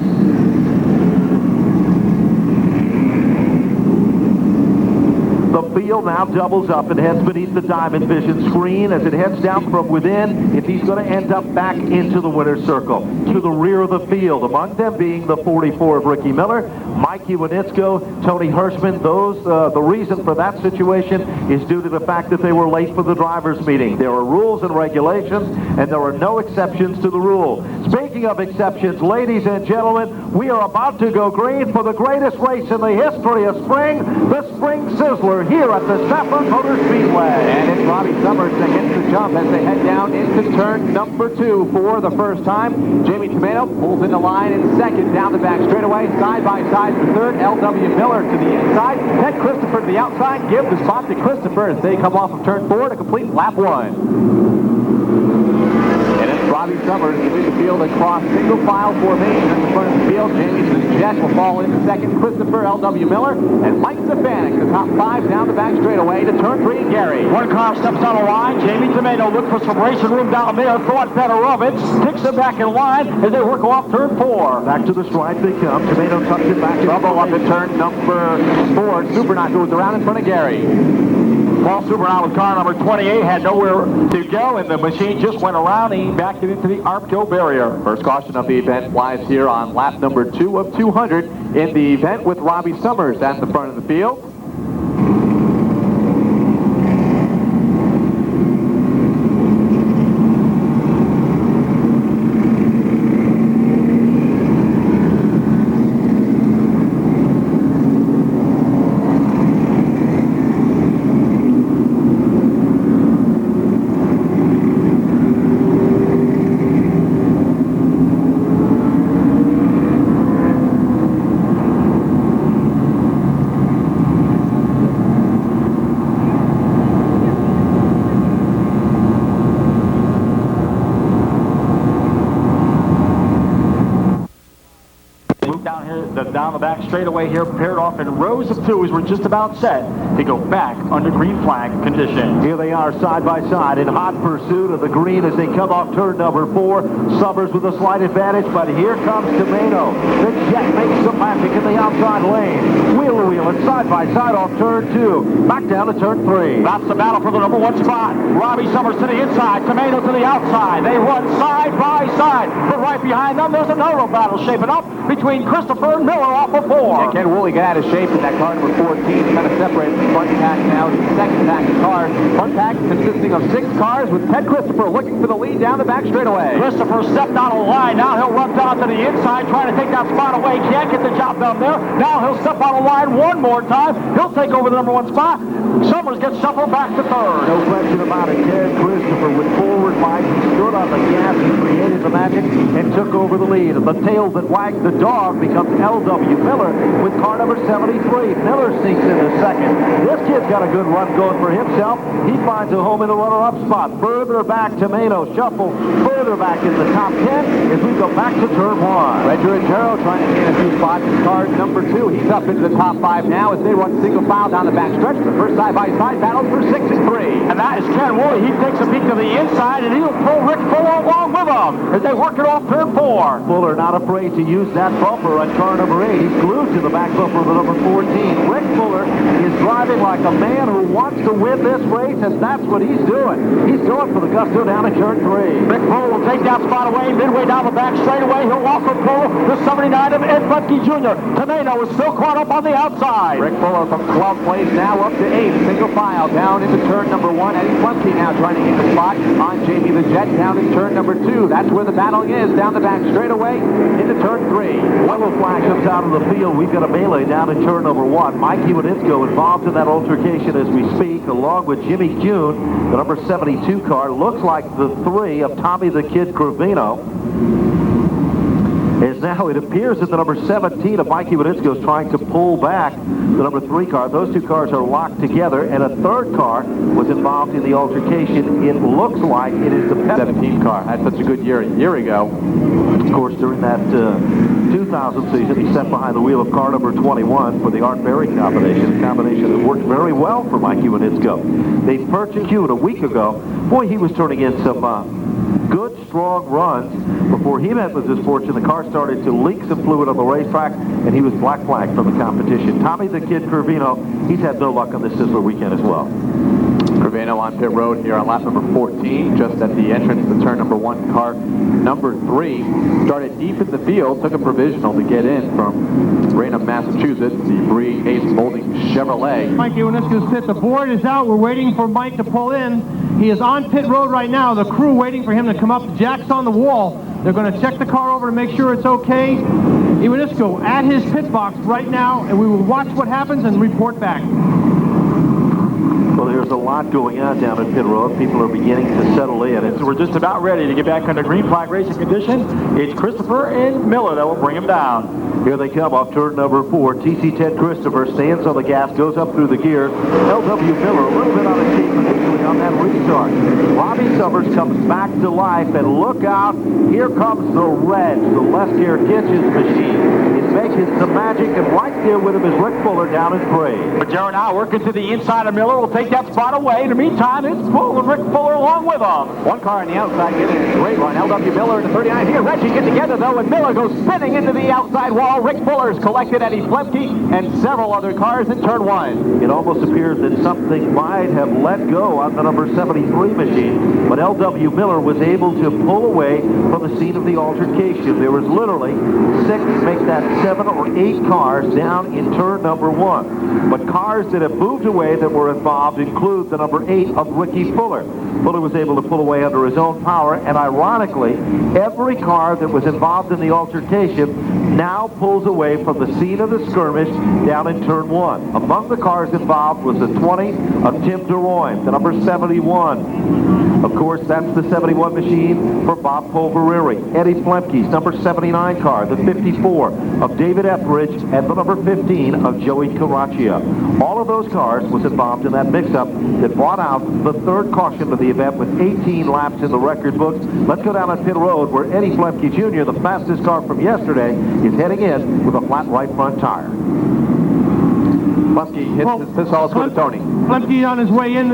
The field now doubles up and heads beneath the Diamond Vision screen as it heads down from within if he's going to end up back into the winner's circle. To the rear of the field, among them being the 44 of Ricky Miller, Mike Iwanitzko, Tony Hirschman. The reason for that situation is due to the fact that they were late for the drivers' meeting. There are rules and regulations, and there are no exceptions to the rule. Speaking of exceptions, ladies and gentlemen, we are about to go green for the greatest race in the history of spring, the Spring Sizzler, here at the Stafford Motor Speedway. And it's Robbie Summers that gets the jump as they head down into turn number 2 for the first time. Jamie Tomato pulls in the line in second, down the back straightaway, side by side for third. L.W. Miller to the inside. Ted Christopher to the outside. Give the spot to Christopher as they come off of turn 4 to complete lap 1. And it's Robbie Summers to lead the field across single file formation at the front of the field. Jamie Jet will fall into second. Christopher, L.W. Miller, and Mike Stefanik, the top 5 down the back straightaway to turn 3, Gary. One car steps on the line. Jamie Tomato look for some racing room down there. Thought better of it. Takes them back in line as they work off turn 4. Back to the stripe they come. Tomato tucks it back. Trouble up at turn number 4. Supernaut goes around in front of Gary. Paul Super now with car number 28, had nowhere to go, and the machine just went around and he backed it into the ARPCO barrier. First caution of the event flies here on lap number 2 of 200 in the event with Robbie Summers at the front of the field. Down the back straightaway here, paired off in rows of twos. We're just about set to go back under green flag condition. Here they are side by side in hot pursuit of the green as they come off turn number 4. Summers with a slight advantage, but here comes Tomeno. The Jet makes some magic in the outside lane. Wheel to wheel and side by side off turn 2. Back down to turn 3. That's the battle for the number 1 spot. Robbie Summers to the inside, Tomeno to the outside. They run side by side, but right behind them there's another battle shaping up between Christopher and Miller off of 4. Yeah, Ken Woolley got out of shape in that car number 14. Kind of separates the front pack now. The second pack of cars. Front pack consisting of 6 cars with Ted Christopher looking for the lead down the back straightaway. Christopher stepped out of the line. Now he'll run down to the inside trying to take that spot away. Can't get the job done there. Now he'll step out of the line one more time. He'll take over the number 1 spot. Summers gets shuffled back to 3rd. No question about it. Ted Christopher with forward light. He stood on the gas. He created the magic and took over the lead. The tail that wagged the dog becomes L.W. Miller with car number 73. Miller sinks into 2nd. This kid's got a good run going for himself. He finds a home in the runner-up spot. Further back, Tomeno shuffle further back in the top 10 as we go back to turn 1. Ledger and Jarrow trying to gain a few spots in car number 2. He's up into the top 5 now as they run single file down the back stretch. The first side-by-side battles for 6 and 3. And that is Ken Woolley. He takes a peek to the inside and he'll pull Rick Fuller along with him as they work it off turn 4. Fuller not afraid to use that bumper on car number 8. He's glued to the back bumper of the number 14. Rick Fuller is driving like a man who wants to win this race, and that's what he's doing. He's going for the gusto down in turn 3. Rick Fuller will take that spot away midway down the back straightaway. He'll also pull the 79 of Ed Butke Jr. Tomeno is still caught up on the outside. Rick Fuller from 12th place now up to 8th. Single file down into turn number 1. Eddie Butke now trying to get the spot on Jamie the Jet down in turn number 2. That's where the battling is, down the back straightaway into turn 3. Yellow flag comes out of the field. We've got a melee down in turn number 1. Mikey Winitsko involved in that altercation as we speak, along with Jimmy Kuhn, the number 72 car. Looks like the 3 of Tommy the Kid Crovino. As now it appears that the number 17 of Mikey Winitsko is trying to pull back the number 3 car. Those 2 cars are locked together, and a 3rd car was involved in the altercation. It looks like it is the 17 car. Had such a good year a year ago. Of course, during that 2000 season, he sat behind the wheel of car number 21 for the Art Berry combination, a combination that worked very well for Mikey Winitsko. They purchased Kuhn a week ago. Boy, he was turning in some good, strong runs. Before he met with his fortune, the car started to leak some fluid on the racetrack, and he was black flagged from the competition. Tommy the Kid Crovino, he's had no luck on this Sizzler weekend as well. Crovino on pit road here on lap number 14, just at the entrance to turn number 1. Car number 3 started deep in the field, took a provisional to get in from Raynham, Massachusetts, the Bree Ace Molding Chevrolet. Mike Iwaniska's pit. The board is out. We're waiting for Mike to pull in. He is on pit road right now. The crew waiting for him to come up. Jack's on the wall. They're going to check the car over to make sure it's okay. Iwaniska at his pit box right now, and we will watch what happens and report back. Well, there's a lot going on down at pit road. People are beginning to settle in. So we're just about ready to get back under green flag racing condition. It's Christopher and Miller that will bring him down. Here they come off turn number 4. TC Ted Christopher stands on the gas, goes up through the gear. L.W. Miller a little bit on his feet initially on that restart. Robbie Summers comes back to life, and look out, here comes the red, the Les Care Kitchens machine. It's making some magic, and right there with him is Rick Fuller down in 3. But Jared now working to the inside of Miller will take that spot away. In the meantime, it's pulling Rick Fuller along with him. One car on the outside getting a great run. LW Miller in the 39. Here, Reggie get together though, and Miller goes spinning into the outside wall. Rick Fuller's collected Eddie Flemke and several other cars in turn 1. It almost appears that something might have let go on the number 73 machine, but LW Miller was able to pull away from the scene of the altercation. There was literally 6, make that 7 or 8 cars down in turn number 1. But cars that have moved away that were involved include the number 8 of Ricky Fuller. Fuller was able to pull away under his own power, and ironically, every car that was involved in the altercation now pulls away from the scene of the skirmish down in turn 1. Among the cars involved was the 20 of Tim DeRoy, the number 71. Of course, that's the 71 machine for Bob Polvereri. Eddie Flemke's number 79 car, the 54 of David Etheridge, and the number 15 of Joey Caraccia. All of those cars was involved in that mix-up that brought out the third caution of the event with 18 laps in the record books. Let's go down on pit road where Eddie Flemke Jr., the fastest car from yesterday, is heading in with a flat right front tire. Flemke hits this all to Tony. Flemke on his way in,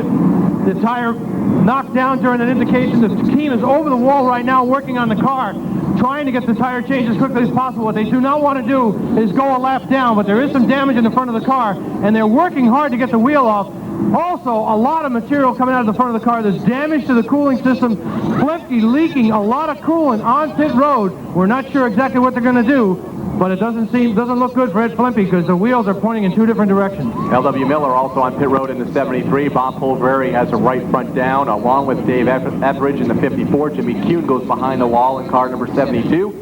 the tire knocked down during an indication. The team is over the wall right now working on the car, trying to get the tire changed as quickly as possible. What they do not want to do is go a lap down, but there is some damage in the front of the car, and they're working hard to get the wheel off. Also, a lot of material coming out of the front of the car. There's damage to the cooling system. Flemke leaking a lot of coolant on pit road. We're not sure exactly what they're going to do, but it doesn't look good for Ed Flemke because the wheels are pointing in 2 different directions. LW Miller also on pit road in the 73. Bob Polvereri has a right front down along with Dave Etheridge in the 54. Jimmy Kuhn goes behind the wall in car number 72.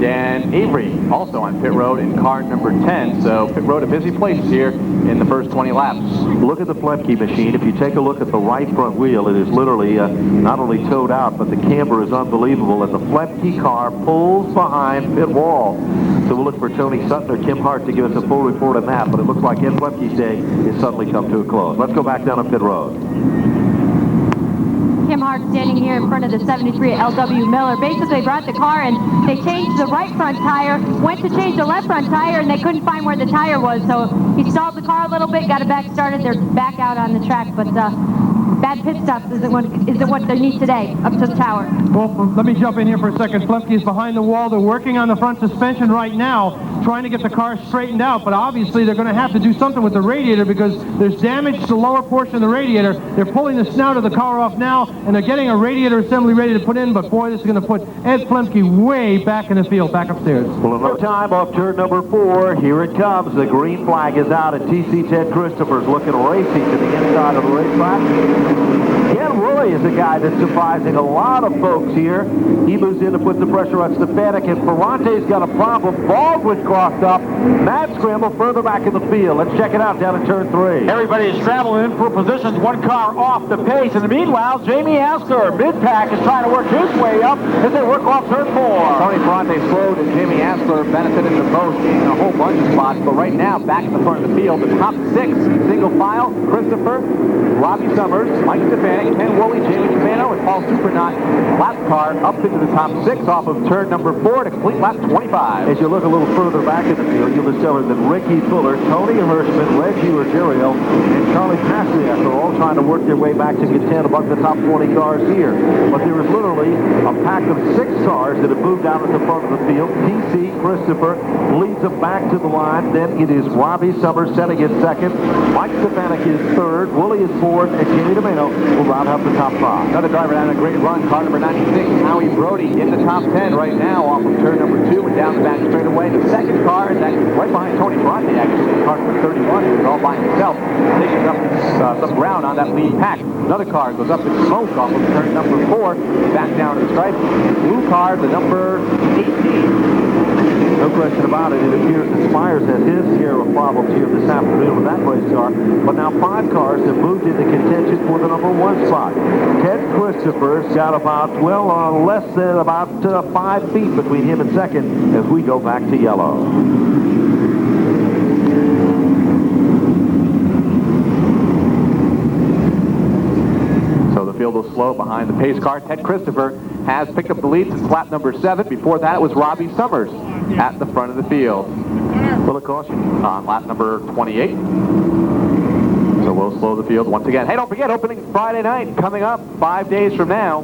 Dan Avery also on pit road in car number 10. So pit road a busy place here in the first 20 laps. Look at the Flemke machine. If you take a look at the right front wheel, it is literally not only towed out, but the camber is unbelievable. And the Flemke car pulls behind pit wall. So we'll look for Tony Sutton or Kim Hart to give us a full report on that. But it looks like Ed Flemke's day has suddenly come to a close. Let's go back down on pit road. Kim Hart standing here in front of the 73 LW Miller. Basically brought the car and they changed the right front tire, went to change the left front tire, and they couldn't find where the tire was. So he stalled the car a little bit, got it back started. They're back out on the track, but bad pit stops isn't what they need today up to the tower. Well, let me jump in here for a second. Flemke is behind the wall. They're working on the front suspension right now, trying to get the car straightened out, but obviously they're going to have to do something with the radiator because there's damage to the lower portion of the radiator. They're pulling the snout of the car off now, and they're getting a radiator assembly ready to put in, but boy, this is going to put Ed Flemke way back in the field, back upstairs. Well, another time off turn number 4. Here it comes. The green flag is out, and TC Ted Christopher's looking racy to the inside of the racetrack. Ken Roy is a guy that's surprising a lot of folks here. He moves in to put the pressure on Stefanik, and Ferrante's got a problem. Baldwin crossed up. Matt Scramble further back in the field. Let's check it out down in turn 3. Everybody is scrambling in for positions, one car off the pace. And meanwhile, Jamie Askler, mid-pack, is trying to work his way up as they work off turn 4. Tony Ferrante slowed, and Jamie Askler benefited the most in a whole bunch of spots. But right now, back in the front of the field, the top 6, single file, Christopher, Robbie Summers, Mike Stefanik, Ken Woolley, Jamie Camano, and Paul Supernaut. Lap car up into the top 6 off of turn number 4 to complete lap 25. As you look a little further back in the field, you'll discover that Ricky Fuller, Tony Hirschman, Reggie Ruggiero, and Charlie Pastriak are all trying to work their way back to contend among the top 20 cars here. But there is literally a pack of 6 cars that have moved out at the front of the field. TC Christopher leads them back to the line. Then it is Robbie Summers setting in second. Mike Stefanik is third. Woolley is fourth. And Jimmy DeMeno will round out the top 5. Another driver down a great run, car number 96, Howie Brody in the top 10 right now off of turn number 2 and down the back straightaway. The second car is actually right behind Tony Ferrante, actually, car number 31, who's all by himself, taking up some ground on that lead pack. Another car goes up in smoke off of turn number 4, back down to the stripe. Blue car, the number 18. No question about it. It appears that Spires has his share of problems here this afternoon with that race car. But now 5 cars have moved into contention for the number 1 spot. Ted Christopher's got about, well, less than about 5 feet between him and second as we go back to yellow. So the field will slow behind the pace car. Ted Christopher has picked up the lead since lap number 7. Before that, it was Robbie Summers at the front of the field. Full of caution. On lap number 28. So we'll slow the field once again. Hey, don't forget, opening Friday night coming up 5 days from now.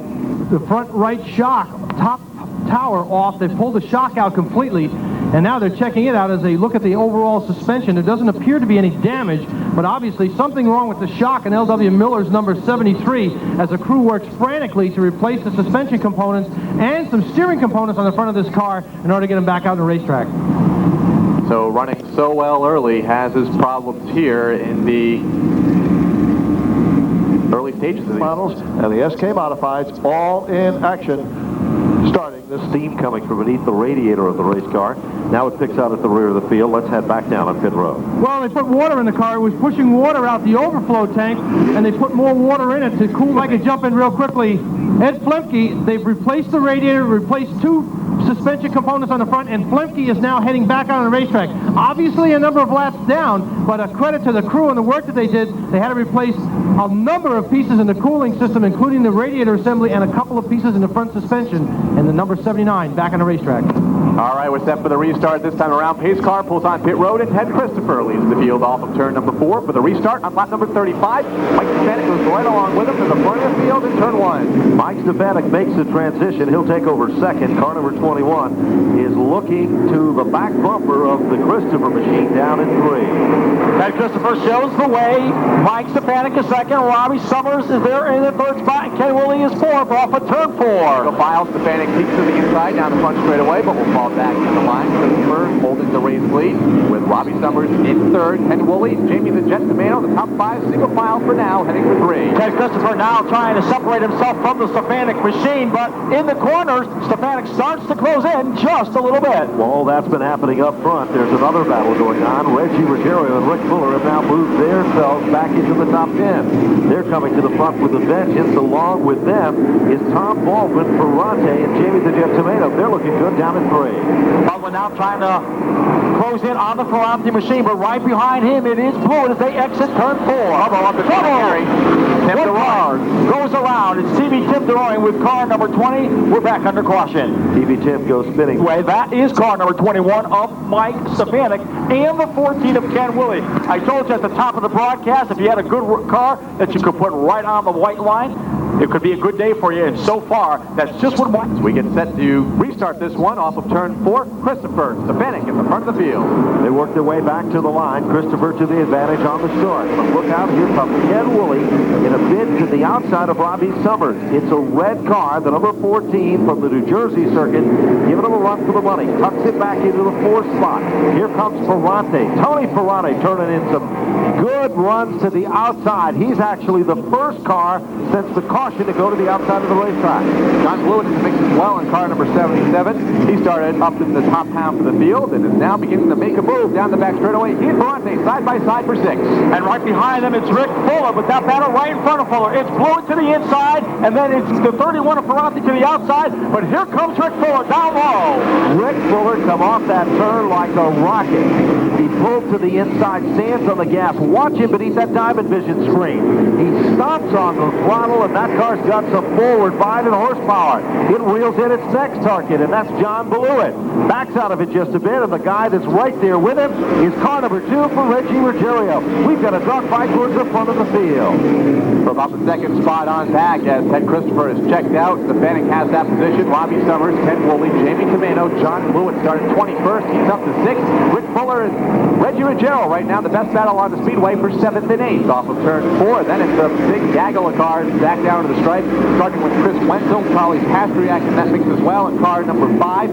The front right shock, top tower off. They pulled the shock out completely, and now they're checking it out as they look at the overall suspension. There doesn't appear to be any damage, but obviously something wrong with the shock in L.W. Miller's number 73 as the crew works frantically to replace the suspension components and some steering components on the front of this car in order to get them back out on the racetrack. So running so well early has his problems here in the early stages of these models, and the SK Modifieds all in action. Starting. The steam coming from beneath the radiator of the race car. Now it picks out at the rear of the field. Let's head back down on pit road. Well, they put water in the car. It was pushing water out the overflow tank, and they put more water in it to cool. I can jump in real quickly. Ed Flemke, they've replaced the radiator, replaced 2 suspension components on the front, and Flemke is now heading back out on the racetrack. Obviously a number of laps down, but a credit to the crew and the work that they did. They had to replace a number of pieces in the cooling system, including the radiator assembly and a couple of pieces in the front suspension, and the number 79 back on the racetrack. All right, we're set for the restart this time around. Pace car pulls on pit road, and Ted Christopher leads the field off of turn number 4 for the restart on lap number 35. Mike Stefanik goes right along with him to the front of the field in turn 1. Mike Stefanik makes the transition. He'll take over second. Car number 21 is looking to the back bumper of the Christopher machine down in 3. Ted Christopher shows the way. Mike Stefanik is second. Robbie Summers is there in the 3rd spot, and Ken Woolley is 4th off of turn 4. So Miles Stefanik peeks to the inside down the front straightaway, but will fall back to the line. Christopher holding the race lead with Robbie Summers in 3rd. Ken Woolley, Jamie the Jet Tomato, the top 5 single file for now, heading for 3. Ted Christopher now trying to separate himself from the Stefanik machine, but in the corners, Stefanik starts to close in just a little bit. Well, that's been happening up front. There's another battle going on. Reggie Ruggiero and Rick Fuller have now moved themselves back into the top 10. They're coming to the front with a vengeance. Along with them is Tom Baldwin, Ferrante, and Jamie the Jet Tomato. They're looking good down at 3. Baldwin now trying to close in on the Ferrante machine, but right behind him it is Blue as they exit turn 4. Up the Tim DeRoy goes around. It's TV Tim DeRoy with car number 20. We're back under caution. TV Tim goes spinning. Way, that is car number 21 of Mike Stefanik and the 14 of Ken Woolley. I told you at the top of the broadcast, if you had a good car that you could put right on the white line, it could be a good day for you, and so far, that's just what Mike. We get set to restart this one off of turn 4. Christopher Stefanik in the front of the field. They work their way back to the line. Christopher to the advantage on the start. But look out, here comes Ken Woolley in a bid to the outside of Robbie Summers. It's a red car, the number 14 from the New Jersey circuit, giving him a run for the money. Tucks it back into the 4th spot. Here comes Ferrante. Tony Ferrante turning in some good runs to the outside. He's actually the first car since the caution to go to the outside of the racetrack. John Blewett is mixing well in car number 77. He started up in the top half of the field and is now beginning to make a move down the back straightaway. He and Ferrante side by side for 6. And right behind them, it's Rick Fuller, but that battle right in front of Fuller. It's Blewett to the inside, and then it's the 31 of Ferrante to the outside, but here comes Rick Fuller down low. Rick Fuller come off that turn like a rocket. He pulled to the inside, stands on the gas. Watch him beneath that Diamond Vision screen. He stops on the throttle, and that car's got some forward bite and horsepower. It wheels in its next target, and that's John Blewett. Backs out of it just a bit, and the guy that's right there with him is car number 2 for Reggie Ruggiero. We've got a dogfight towards the front of the field. For about the 2nd spot on back as Ted Christopher is checked out. Stefanik has that position. Robbie Summers, Ken Woolley, Jamie Tomato, John Blewett started 21st. He's up to 6th. Rick Fuller and Reggie Ruggiero right now the best battle on the speedway for 7th and 8th off of turn 4. Then it's a big gaggle of cars back down to the stripe, starting with Chris Wenzel, Charlie Pastriak in that mix as well, and car number 5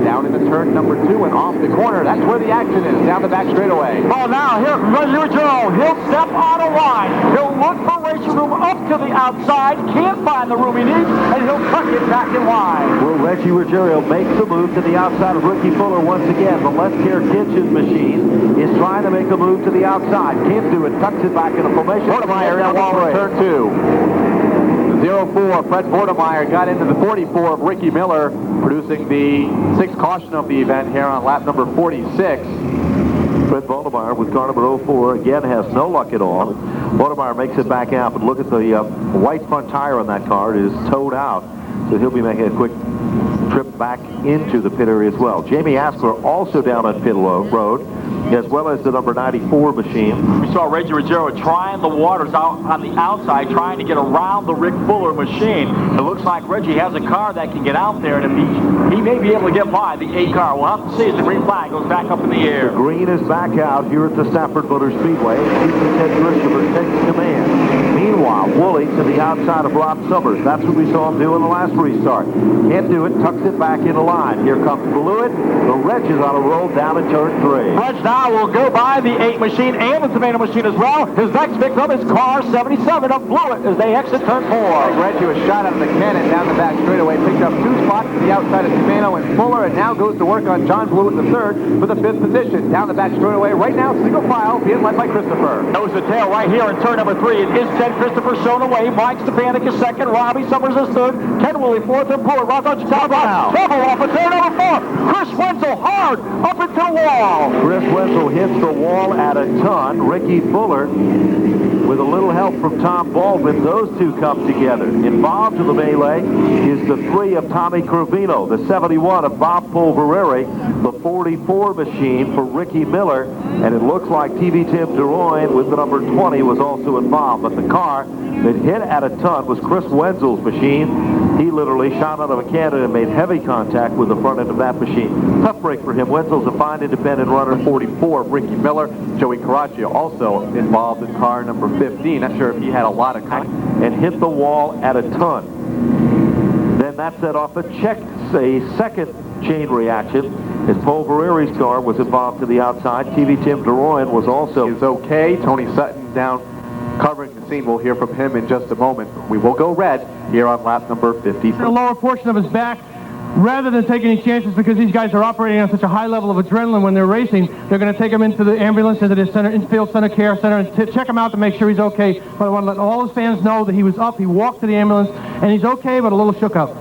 down into turn number 2 and off the corner. That's where the action is, down the back straightaway. Well, now here Reggie Ruggiero. He'll step on a line. He'll look for racing room up to the outside, can't find the room he needs, and he'll tuck it back in line. Well, Reggie Ruggiero makes the move to the outside of Ricky Fuller once again. The Let's Care Kitchen machine is trying to make a move to the outside. Can't do it, tucks it back in a formation. Bordemeyer down turn 2. 04, Fred Bordemeyer got into the 44 of Ricky Miller, producing the 6th caution of the event here on lap number 46. Fred Bordemeyer with car number 04 again has no luck at all. Bordemeyer makes it back out, but look at the white front tire on that car. It is towed out. so he'll be making a quick trip back into the pit area as well. Jamie Askler also down on pit road, as well as the number 94 machine. We saw Reggie Ruggiero trying the waters out on the outside, trying to get around the Rick Fuller machine. It looks like Reggie has a car that can get out there, and if he may be able to get by the 8 car. We'll have to see as the green flag goes back up in the air. The green is back out here at the Stafford Motor Speedway. Ted Christopher takes command. Meanwhile, Woolley to the outside of Rob Summers. That's what we saw him do in the last restart. Can't do it, tucks it back into line. Here comes Blewett. The Reg is on a roll down in turn 3. Reg now will go by the 8 machine and the tomato machine as well. His next victim is car 77 of Blewett as they exit turn 4. Reg was shot out of the cannon down the back straightaway, picked up 2 spots to the outside of Tomato and Fuller, and now goes to work on John Blewett the 3rd for the 5th position. Down the back straightaway right now, single file, being led by Christopher. Nose to tail right here in turn number 3. It is Ted Christopher shown away. Mike Stefanik is 2nd. Robbie Summers is 3rd. Ken Woolley 4th, and Fuller rounds out Trouble off at turn number 4. Chris Wenzel hard up into the wall. Chris Wenzel hits the wall at a ton. Ricky Fuller, with a little help from Tom Baldwin, those two come together. Involved in the melee is the 3 of Tommy Crovino, the 71 of Bob Polvereri, the 44 machine for Ricky Miller, and it looks like TV Tim DeRoyan with the number 20 was also involved, but the car that hit at a ton was Chris Wenzel's machine. He literally shot out of a cannon and made heavy contact with the front end of that machine. Tough break for him. Wenzel's a fine independent runner. 44 of Ricky Miller. Joey Caraccio also involved in car number 15. Not sure if he had a lot of contact. And hit the wall at a ton. Then that set off a second chain reaction as Polvereri's car was involved to the outside. TV Tim DeRoyan was also okay. Tony Sutton down covering the scene. We'll hear from him in just a moment. We will go red here on lap number 50. The lower portion of his back, rather than take any chances because these guys are operating on such a high level of adrenaline when they're racing, they're going to take him into the ambulance, into the center, infield center care center, and check him out to make sure he's okay. But I want to let all his fans know that he was up, he walked to the ambulance, and he's okay, but a little shook up.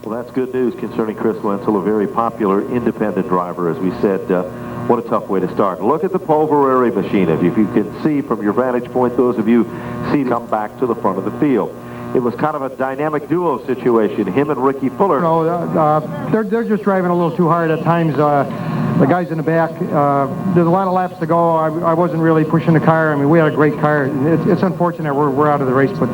Well, that's good news concerning Chris Wenzel, a very popular independent driver, as we said. What a tough way to start. Look at the Polvereri machine. If you can see from your vantage point, those of you see come back to the front of the field. It was kind of a dynamic duo situation, him and Ricky Fuller. No, they're just driving a little too hard at times. The guys in the back, there's a lot of laps to go. I wasn't really pushing the car. I mean, we had a great car. It's unfortunate we're out of the race, but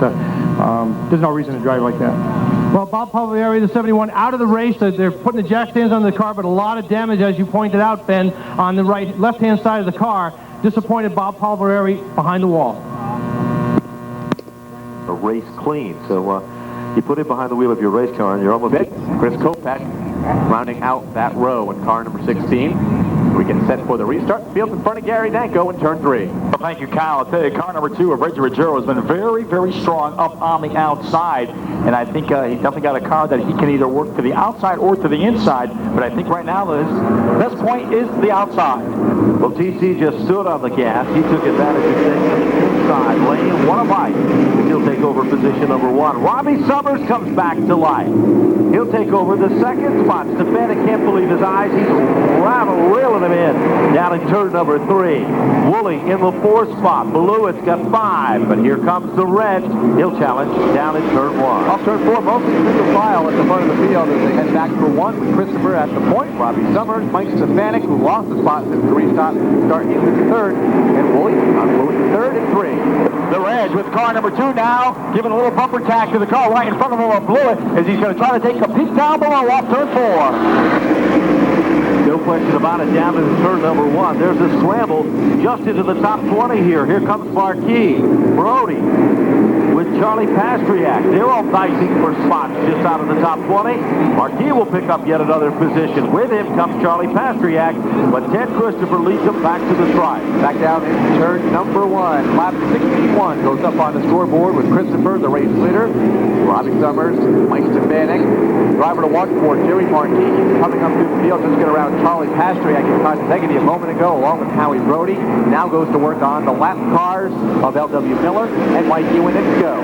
there's no reason to drive like that. Well, Bob Polvereri, the 71, out of the race. They're putting the jack stands on the car, but a lot of damage, as you pointed out, Ben, on the left-hand side of the car. Disappointed Bob Polvereri behind the wall. A race clean, so you put it behind the wheel of your race car, and you're almost... Chris Kopak rounding out that row in car number 16. We get set for the restart. Field in front of Gary Danko in turn 3. Well, thank you, Kyle. I'll tell you, car number 2 of Reggie Ruggiero has been very, very strong up on the outside. And I think he definitely got a car that he can either work to the outside or to the inside. But I think right now his best point is the outside. Well, TC just stood on the gas. He took advantage of things on the inside lane. What a bite. He'll take over position number 1. Robbie Summers comes back to life. He'll take over the second spot. Stefanik can't believe his eyes. He's reeling him in down in turn number 3. Woolley in the 4th spot. Blewett's got 5, but here comes the Reg. He'll challenge down in turn 1. Off turn 4, mostly single file at the front of the field as they head back for 1 with Christopher at the point. Robbie Summers, Mike Stefanik, who lost the spot since the restart, start in the 3rd, and Woolley on Blewett 3rd and 3. The Reg with car number 2 now, giving a little bumper tack to the car right in front of him of Blewett as he's going to try to take a peek down below off turn 4. No question about it, down into turn number 1. There's a scramble just into the top 20 here. Here comes Marquis, Brody with Charlie Pastriak. They're all dicing for spots just out of the top 20. Marquis will pick up yet another position. With him comes Charlie Pastriak, but Ted Christopher leads him back to the stripe. Back down into turn number 1. Lap 61 goes up on the scoreboard with Christopher, the race leader. Robbie Summers, Mike Stefanik. Driver to watch for Jerry Marquis coming up through the field, just get around Charlie Pastriak in consecutive a moment ago, along with Howie Brody. Now goes to work on the lap cars of L.W. Miller and Mike Ewan and go.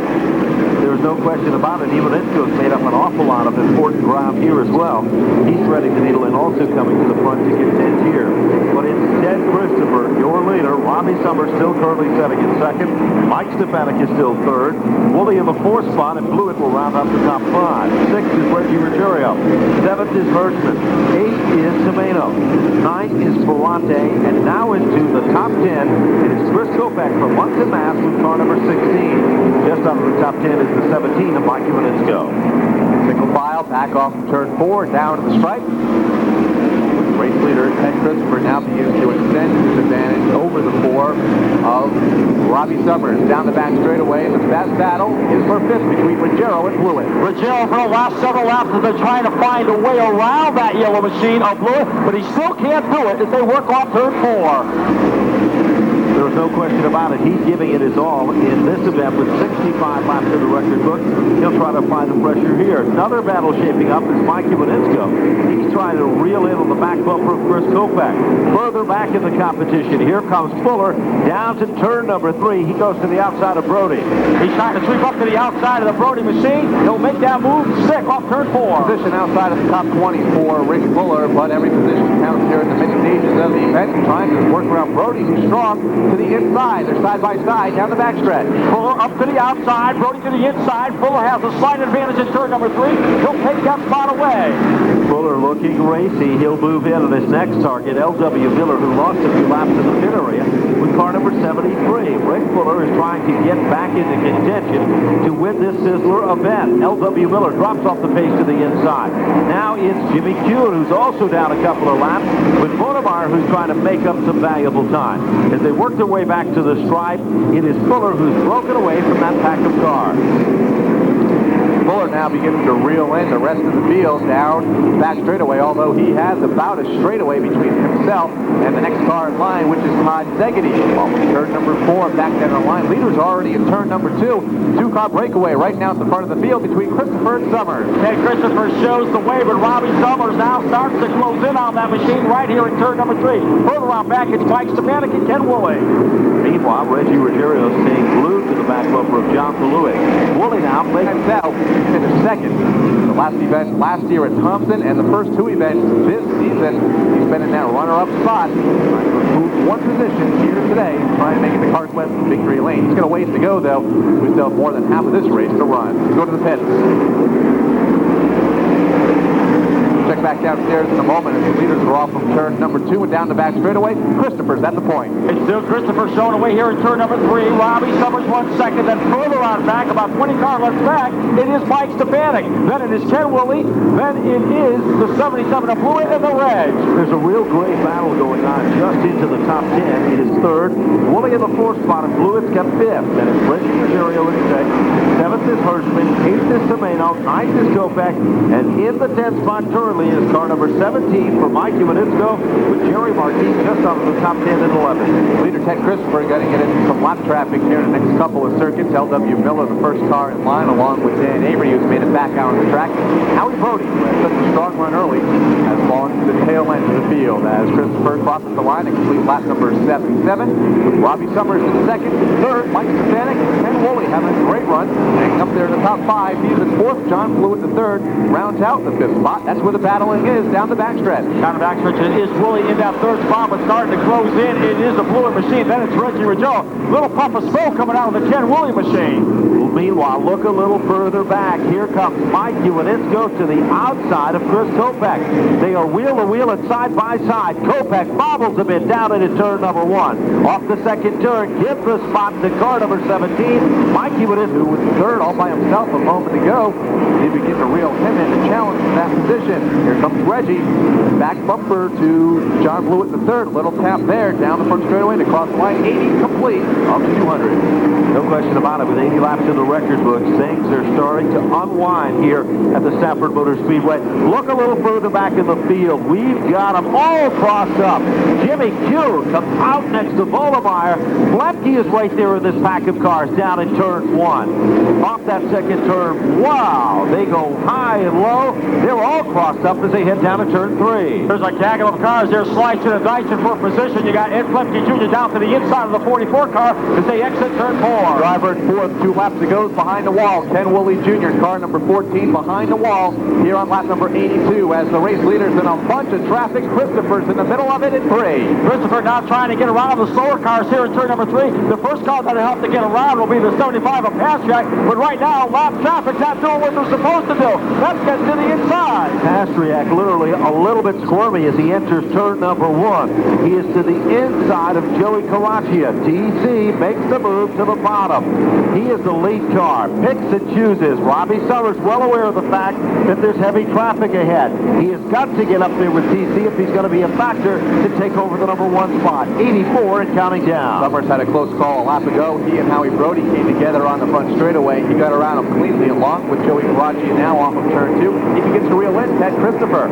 There there's no question about it. Ivanisco's made up an awful lot of important ground here as well. He's threading the needle and also coming to the front to contend here. But it's Ted Christopher, your leader. Robbie Summers still currently setting in second. Mike Stefanik is still third. Woolley in the fourth spot, and Blewett will round up the top five. Sixth is Reggie Ruggiero. Seventh is Hirschman. Eighth is Tomeno. Ninth is Ferrante, and now into the top 10. It is Chris Kopeck from Munson, Mass. with car number 16. Just out of the top 10 is the 17 of Mike Ivanisco. Single file, back off from turn 4, down to the stripe. Race leader Ted Christopher now begins to extend his advantage over the 4 of Robbie Summers. Down the back straightaway, the best battle is for 5th between Ruggiero and Blewett. Ruggiero for the last several laps has been trying to find a way around that yellow machine of Blewett, but he still can't do it as they work off turn 4. There's no question about it. He's giving it his all in this event with 65 laps in the record book. He'll try to apply the pressure here. Another battle shaping up is Mike Ivanisco. He's trying to reel in on the back bumper of Chris Kopeck. Further back in the competition, here comes Fuller down to turn number 3. He goes to the outside of Brody. He's trying to sweep up to the outside of the Brody machine. He'll make that move, stick off turn 4. Position outside of the top 20 for Rick Fuller, but every position counts here in the mid stages of the event. Trying to work around Brody, who's strong, to the inside. They're side by side down the backstretch. Fuller up to the outside, Brody to the inside. Fuller has a slight advantage in turn number 3. He'll take that spot away. Fuller looking racy. He'll move in on his next target, L.W. Miller, who lost a few laps in the pit area with car number 73. Rick Fuller is trying to get back into contention to win this Sizzler event. L.W. Miller drops off the pace to the inside. Now it's Jimmy Kuhn, who's also down a couple of laps, with Bonemeyer, who's trying to make up some valuable time. As they work their way back to the stripe, it is Fuller who's broken away from that pack of cars. Fuller now begins to reel in the rest of the field down back straightaway, although he has about a straightaway between himself and the next car in line, which is Todd Zegedy. Turn number 4, back down the line. Leader's already in turn number 2. Two-car breakaway right now at the front of the field between Christopher and Summers. Ted Christopher shows the way, but Robbie Summers now starts to close in on that machine right here in turn number 3. Further on back, it's Mike Stefanik and Ken Woolley. Meanwhile, Reggie Ruggiero staying glued to the back bumper of John Blewett. Woolley now plays out. Finished second. The last event last year at Thompson, and the first 2 events this season, he's been in that runner-up spot. Trying to move 1 position here today, trying to make it to Cars West victory lane. He's got a ways to go, though. We still have more than half of this race to run. Let's go to the pits. Check back downstairs in a moment as the leaders are off from turn number 2 and down the back straightaway. Christopher's at the point. It's still Christopher showing away here in turn number 3. Robbie Summers 1 second, then further on back, about 20 car lengths back, it is Mike Stefanik. Then it is Ken Woolley. Then it is the 77 of Blewett and the Reg. There's a real great battle going on just into the top 10. It is 3rd. Woolley in the 4th spot, and Blewett's got 5th. Then it's Reggie Ruggiero in 6th. 7th is Hirschman. 8th is Tomeno. 9th is Kopeck. And in the 10th spot currently is car number 17 for Mike Ivanisco, with Jerry Martin just out of the top 10 and 11. Leader Ted Christopher got to get into some lap traffic here in the next couple of circuits. L.W. Miller, the first car in line, along with Dan Avery, who's made it back out on the track. Howie Brody, who had such a strong run early, has fallen to the tail end of the field as Christopher crosses the line and completes lap number 77. With Robbie Summers in 2nd. 3rd, Mike Stefanik and Ken Woolley having a great run. And up there in the top 5, he's in 4th. John Blewett the 3rd. Rounds out the 5th spot. That's where the battling is, down the backstretch. Down the backstretch, it is Woolley in that 3rd spot, but starting to close in. It is a Blewett machine. Then it's Reggie Ruggiero. Little puff of smoke coming out of the Ken Woolley machine. Well, meanwhile, look a little further back. Here comes Mike Ivanisco to the outside of Chris Kopeck. They are wheel to wheel and side by side. Kopeck bobbles a bit down into turn number 1. Off the 2nd turn, gives the spot to car number 17. Mike Ivanisco, who was 3rd all by himself a moment ago, they begin to reel him in to challenge for that position. Here comes Reggie. Back bumper to John Blewett the 3rd. Little tap there down the front straightaway to cross line 80 complete of 200. No question about it. With 80 laps in the record book, things are starting to unwind here at the Stafford Motor Speedway. Look a little further back in the field. We've got them all crossed up. Jimmy Kuhn comes out next to Bonemeyer. Lemke is right there in this pack of cars down in turn 1. Off that 2nd turn, wow, they go high and low. They're all crossed up as they head down to turn 3. There's a gaggle of cars there slicing and dicing for position. You got Ed Lemke Jr. down to the inside of the 44 car as they exit turn 4. 4. Driver at fourth, 2 laps to go behind the wall. Ken Woolley Jr., car number 14 behind the wall here on lap number 82 as the race leader's in a bunch of traffic. Christopher's in the middle of it at 3. Christopher now trying to get around the slower cars here in turn number 3. The first car that'll help to get around will be the 75 of Pastriak, but right now, lap traffic's not doing what they're supposed to do. Let's get to the inside. Pastriak literally a little bit squirmy as he enters turn number 1. He is to the inside of Joey Caraccia. TC makes the move to the bottom. He is the lead car, picks and chooses. Robbie Summers well aware of the fact that there's heavy traffic ahead. He has got to get up there with TC if he's going to be a factor to take over the number 1 spot. 84 and counting down. Summers had a close call a lap ago. He and Howie Brody came together on the front straightaway. He got around him cleanly along with Joey Caraccia now off of turn 2. He begins to reel in Ted Christopher.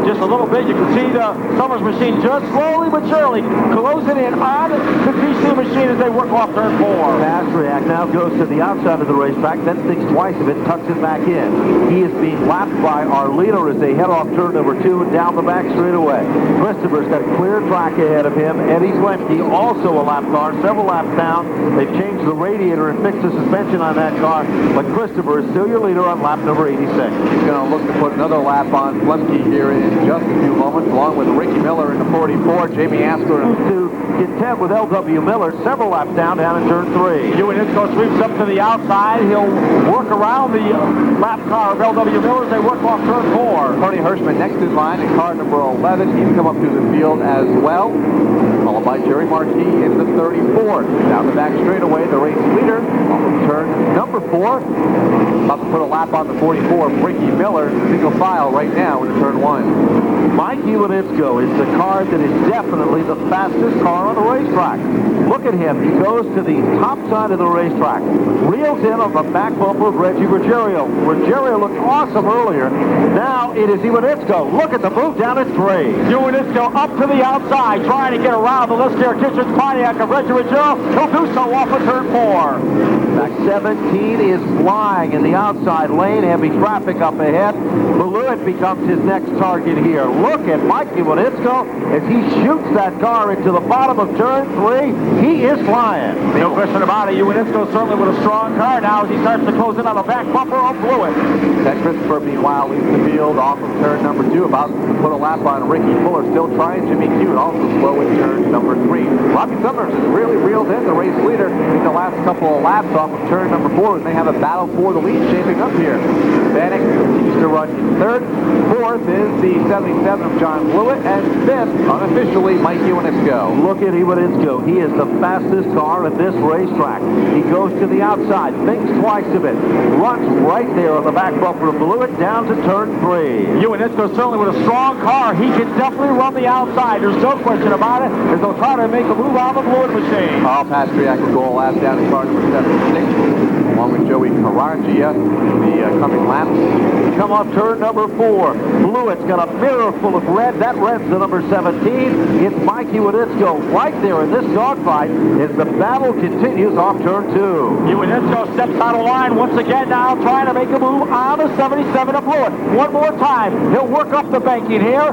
Just a little bit. You can see the Summers machine just slowly but surely closing in on the TC machine as they work off turn 4. Pastriak now goes to the outside of the racetrack, then thinks twice of it, tucks it back in. He is being lapped by our leader as they head off turn number 2 and down the back straightaway. Christopher's got clear track ahead of him. Eddie Zlemke, also a lap car, several laps down. They've changed the radiator and fixed the suspension on that car, but Christopher is still your leader on lap number 86. He's going to look to put another lap on Zlemke here in just a few moments, along with Ricky Miller in the 44. Jamie Asker to contend with L.W. Miller, several laps down in turn 3. Ewanitsko sweeps up to the outside. He'll work around the lap car of L.W. Miller as they work off turn 4. Tony Hirschman next in line in car number 11. He's come up through the field as well, followed by Jerry Markey in the 34. Down the back straightaway, the race leader off of turn number 4. About to put a lap on the 44. Ricky Miller, single file right now into turn 1. Mike Ewanitsko is the car that is definitely the fastest car on the racetrack. Look at him. He goes to the top side of the racetrack, reels in on the back bumper of Reggie Ruggiero. Ruggiero looked awesome earlier. Now it is Ewanitsko. Look at the move down at 3. Ewanitsko up to the outside, trying to get around the Liskier Kitchens Pontiac of Reggie Ruggiero. He'll do so off of turn 4. Back 17 is flying in the outside lane. Heavy traffic up ahead. Beluit becomes his next target here. Look at Mike Ewanitsko as he shoots that car into the bottom of turn 3. He is flying. No question about it. Ewanitsko certainly with a strong car now as he starts to close in on the back bumper of Beluit. Ted Christopher, meanwhile, leads the field off of turn number 2, about to put a lap on Ricky Fuller, still trying Jimmy Cute, also slow in turn number 3. Robbie Summers has really reeled in the race leader in the last couple of laps off of turn number 4, and they have a battle for the lead shaping up here. Vanek continues to run in 3rd. 4th is the 77 of John Blewett, and 5th, unofficially, Mike Ewanitsko. Look at Ewanitsko. He is the fastest car at this racetrack. He goes to the outside, thinks twice of it, runs right there on the back bumper of Beluit down to turn 3. Ewanitsko certainly with a strong car. He can definitely run the outside. There's no question about it, as they'll try to make a move on the Beluit machine. Paul Pastriak will go a lap down in car number 76, along with Joey Caraccia in the coming laps. Come off turn number 4. Beluit's got a mirror full of red. That red's the number 17. It's Mike Ewanitsko right there in this dogfight as the battle continues off turn 2. Ewanitsko steps out of line once again now, trying to make a move on the 77 of Beluit. One more time. He'll work up the banking here,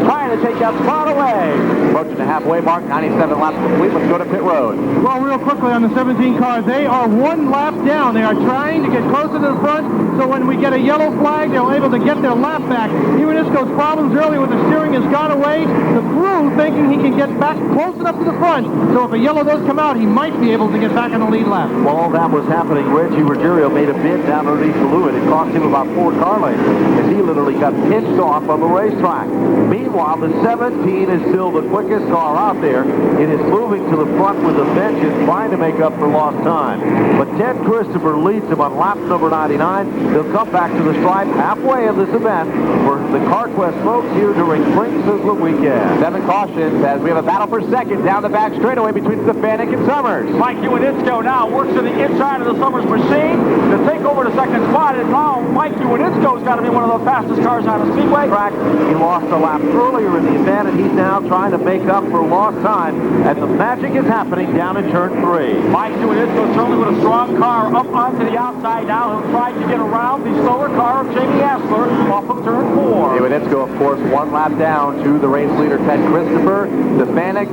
trying to take that spot away. Approaching the halfway mark, 97 laps complete. Let's go to pit road. Well, real quickly on the 17 car, they are 1 lap down. They are trying to get closer to the front, so when we get a yellow flag, they're able to get their lap back. Ewanitsko's problems early with the steering has gone away. The crew thinking he can get back close enough to the front, so if a yellow does come out, he might be able to get back on the lead lap. While all that was happening, Reggie Ruggiero made a bid down underneath Beluit. It cost him about 4 car lengths as he literally got pinched off on the racetrack. Meanwhile, the 17 is still the quickest car out there. It is moving to the front with the benches, trying to make up for lost time. But Ted Christopher leads him on lap number 99. He'll come back to the stripe halfway of this event for the CarQuest folks here during Spring Sizzler weekend. 7 cautions as we have a battle for second down the back straightaway between Stefanik and Summers. Mike Ewanitsko now works to the inside of the Summers machine to take over the second spot, and now Mike Mike Iwanitsko's got to be one of the fastest cars on the speedway. Track. He lost a lap earlier in the event, and he's now trying to make up for lost time. And the magic is happening down in turn 3. Mike Iwanitsko certainly with a strong car up onto the outside now. He'll try to get around the slower car of Jamie Asler off of turn 4. Iwanitsko, of course, one lap down to the race leader, Ted Christopher, Stefanik,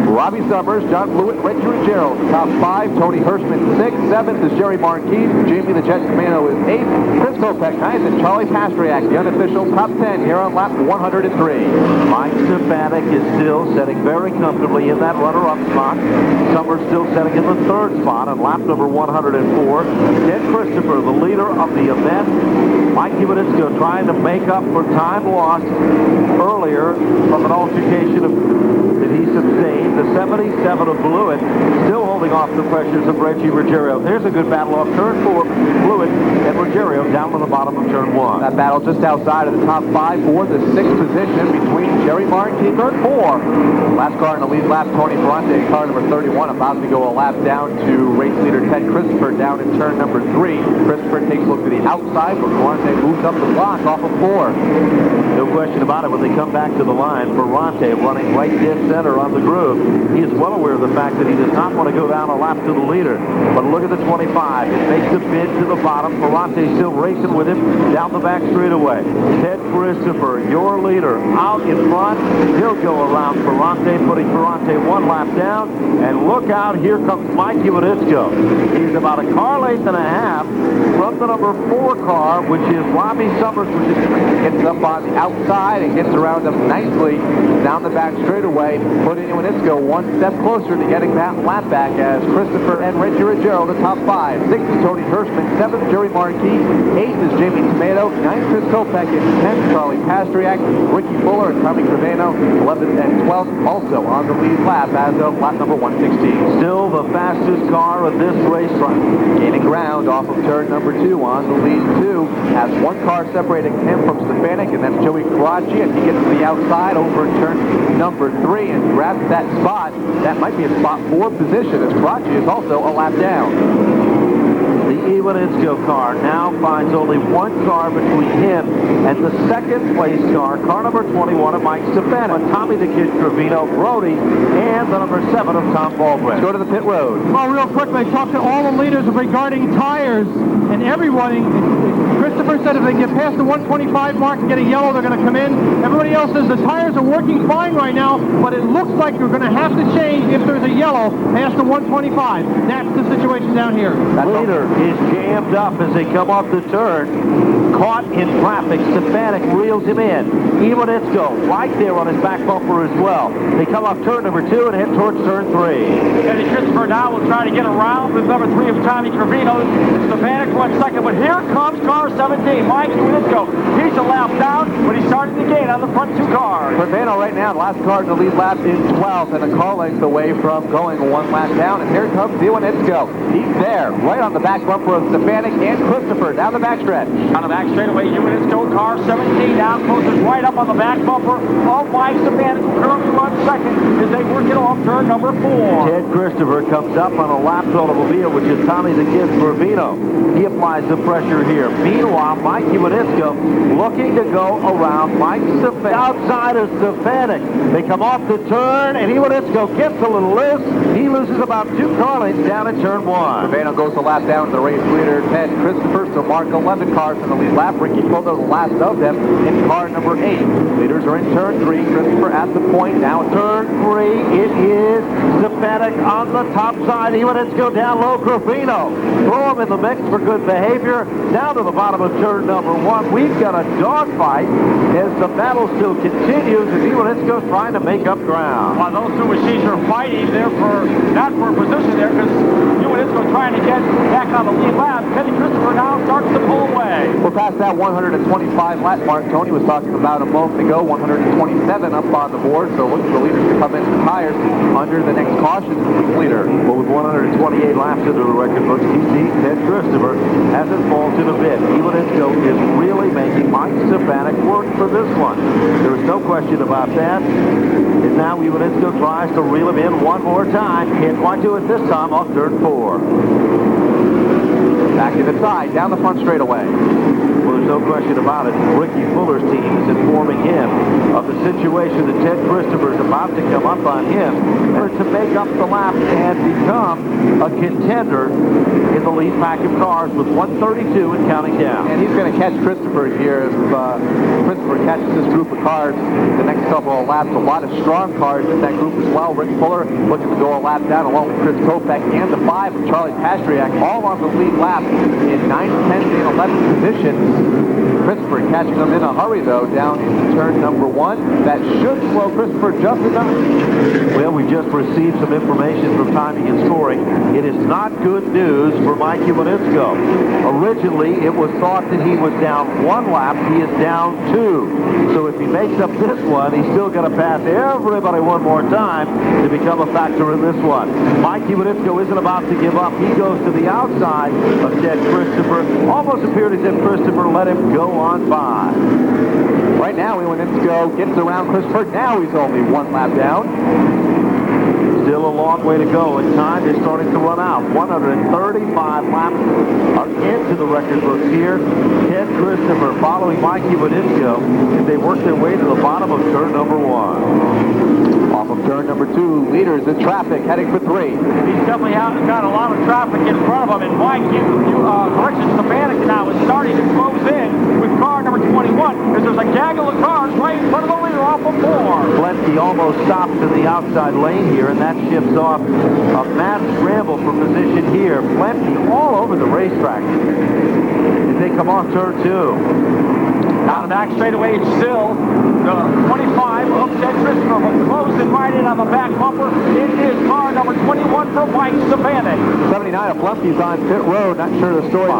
Robbie Summers, John Blewett, Reggie Ruggiero. Top 5, Tony Hirschman 6th, 7th is Jerry Marquis, Jamie the Jet Commando is 8th, Chris Kopech 9th, and Charlie Pastriak, the unofficial top 10 here on lap 103. Mike Stefanik is still sitting very comfortably in that runner-up spot. Summers still sitting in the 3rd spot on lap number 104. Ted Christopher, the leader of the event. Mike Iwanitsko trying to make up for time lost earlier from an altercation that he sustained. The 77 of Blewett still holding off the pressures of Reggie Ruggiero. There's a good battle off turn 4. Blewett and Ruggiero down to the bottom of turn 1. That battle just outside of the top 5 for the 6th position between Jerry Martin, turn 4. Last car in the lead lap, Tony Ferrante, car number 31, about to go a lap down to race leader Ted Christopher down in turn number 3. Christopher takes a look to the outside, but Ferrante moves up the block off of 4. No question about it. When they come back to the line, Ferrante running right dead center on the groove. He is well aware of the fact that he does not want to go down a lap to the leader. But look at the 25. It makes a bid to the bottom. Ferrante still racing with him down the back straightaway. Ted Christopher, your leader, out in front. He'll go around Ferrante, putting Ferrante one lap down. And look out, here comes Mike Iwanitsko. He's about a car length and a half from the number 4 car, which is Robbie Summers, which gets up on the outside and gets around them nicely down the back straightaway, putting Iwanitsko one step closer to getting that lap back as Christopher and Reggie Ruggiero, the top 5. 6th is Tony Hirschman, 7th Jerry Marquis, 8th is Jamie Tomato, 9th Chris Kopech, and 10th Charlie Pastriak, Ricky Fuller, and Tommy Gravano, 11th and 12th also on the lead lap as of lap number 116. Still the fastest car of this racetrack. Gaining ground off of turn number 2 on the lead 2. Has one car separating him from Stefanik, and that's Joey Karachi, and he gets to the outside over turn number 3 and grabs that spot. That might be a spot 4 position as Karachi is also a lap down. The Iwanitsko car now finds only one car between him and the 2nd place car number 21 of Mike Stefanik. Tommy the Kid Gravino, Brody, and the number 7 of Tom Baldwin. Let's go to the pit road. Well, real quick, they talked to all the leaders regarding tires, and everybody, Christopher said if they get past the 125 mark and get a yellow, they're going to come in. Everybody else says the tires are working fine right now, but it looks like you're going to have to change if there's a yellow past the 125. That's the situation down here. That leader is jammed up as they come off the turn. Caught in traffic. Stefanik reels him in. Iwanitsko right there on his back bumper as well. They come off turn number 2 and head towards turn 3. Eddie Christopher now will try to get around with number 3 of Tommy Gravino. Stefanik went 2nd, but here comes car 17, Mike Iwanitsko. He's a lap down, but he's starting to gain on the front 2 cars. Gravino right now, the last car in the lead lap in 12th, and a car length away from going one lap down. And here comes Iwanitsko. He's there, right on the back bumper of Stefanik and Christopher down the backstretch. On the back straightaway, Iwanitsko, car 17 down, closes right up on the back bumper of Mike Stefanik, who currently runs 2nd as they work it off turn number 4. Ted Christopher comes up on a lap automobile, which is Tommy the Kid Gravino. He applies the pressure here. Meanwhile, Mike Iwanitsko looking to go around Mike Stefanik. Outside of Stefanik. They come off the turn, and Iwanitsko gets a little loose. He loses about 2 car lengths down at turn 1. Gravino goes a lap down to the race leader, Ted Christopher, so mark 11 cars in the lead lap. Ricky Fuller, the last of them, in car number 8. Leaders are in turn 3. Christopher at the point. Now turn 3. It is Stefanik on the top side. Iwanitsko down low. Gravino. Throw him in the mix for good behavior. Down to the bottom of turn number 1. We've got a dogfight as the battle still continues as Iwanitsko's trying to make up ground. While those 2 machines are fighting there for, not for a position there, because Iwanitsko trying to get back on the lead lap. Teddy Christopher now starts to pull away. We're past that 125 lap mark Tony was talking about a moment ago. 127 up on the board, so look for the leaders to come in the tires under the next caution leader. Well, with 128 laps into the record books, you see Ted Christopher hasn't faltered a bit. Iwanitsko is really making Mike Stefanik work for this one. There is no question about that. And now Iwanitsko tries to reel him in one more time. Can't quite do it this time off turn 4. Back to the side, down the front straightaway. Well, there's no question about it. Ricky Fuller's team is informing him of the situation that Ted Christopher is about to come up on him to make up the lap and become a contender in the lead pack of cars with 132 and counting down. And he's going to catch Christopher here if Christopher catches this group of cars the next couple of laps. A lot of strong cars in that group as well. Rick Fuller looking to go a lap down along with Chris Kopech and the 5 of Charlie Pastriak, all on the lead lap in 9th, 10th, and 11th positions. Christopher catching them in a hurry, though, down into turn number 1. That should slow Christopher just enough. Well, we just received some information from timing and scoring. It is not good news for Mike Iwanicko. Originally, it was thought that he was down 1 lap. He is down 2. So if he makes up this one, he's still going to pass everybody one more time to become a factor in this one. Mike Iwanicko isn't about to give up. He goes to the outside of Ted Christopher. Almost appeared as if Christopher let him go on by. Right now, Iwanicko gets around Christopher. Now he's only 1 lap down. Still a long way to go, and time is starting to run out. 135 laps are into the record books here. Ted Christopher following Mike Iwanicko as they work their way to the bottom of turn number 1. Off of turn number 2, leaders in traffic heading for 3. He's definitely got a lot of traffic in front of him, and Mike, correction, Stefanik now is starting to close in with car number 21, as there's a gaggle of cars right in front of the leader off of 4. Plenty almost stops in the outside lane here, and that shifts off a mad scramble for position here. Plenty all over the racetrack as they come off turn 2. Down the back straightaway, it's still the 25 of Ted Christopher, but closing right in on the back bumper. It is car number 21 for Mike Stefanik. 79 of Flunky's on pit road, not sure the story.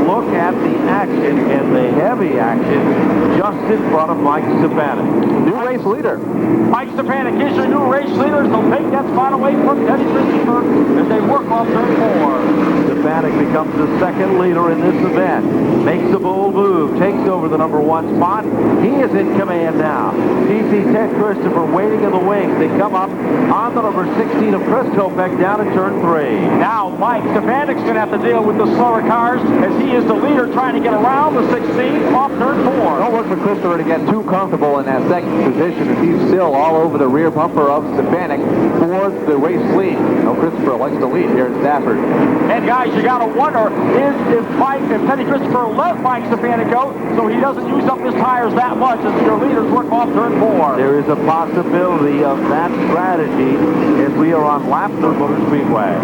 Look at the action and the heavy action just in front of Mike Stefanik. New race leader. Mike Stefanik is your new race leader. They'll take that spot away from Ted Christopher as they work off turn 4. Stefanik becomes the 2nd leader in this event. Makes a bold move, takes over the number 1 spot. He is in command now. He sees Ted Christopher waiting in the wings. They come up on the number 16 of Chris Kopech down in turn 3. Now Mike Stefanik's going to have to deal with the slower cars as he is the leader trying to get around the 16 off turn 4. Don't look for Christopher to get too comfortable in that 2nd position as he's still all over the rear bumper of Stefanik for the race lead. No, Christopher likes to lead here at Stafford. And guys, you got to wonder if Teddy Christopher let Mike Stefanik go so he doesn't use up his tires that much as your leaders work off turn 4. There is a possibility of that strategy as we are on lap Motor Speedway.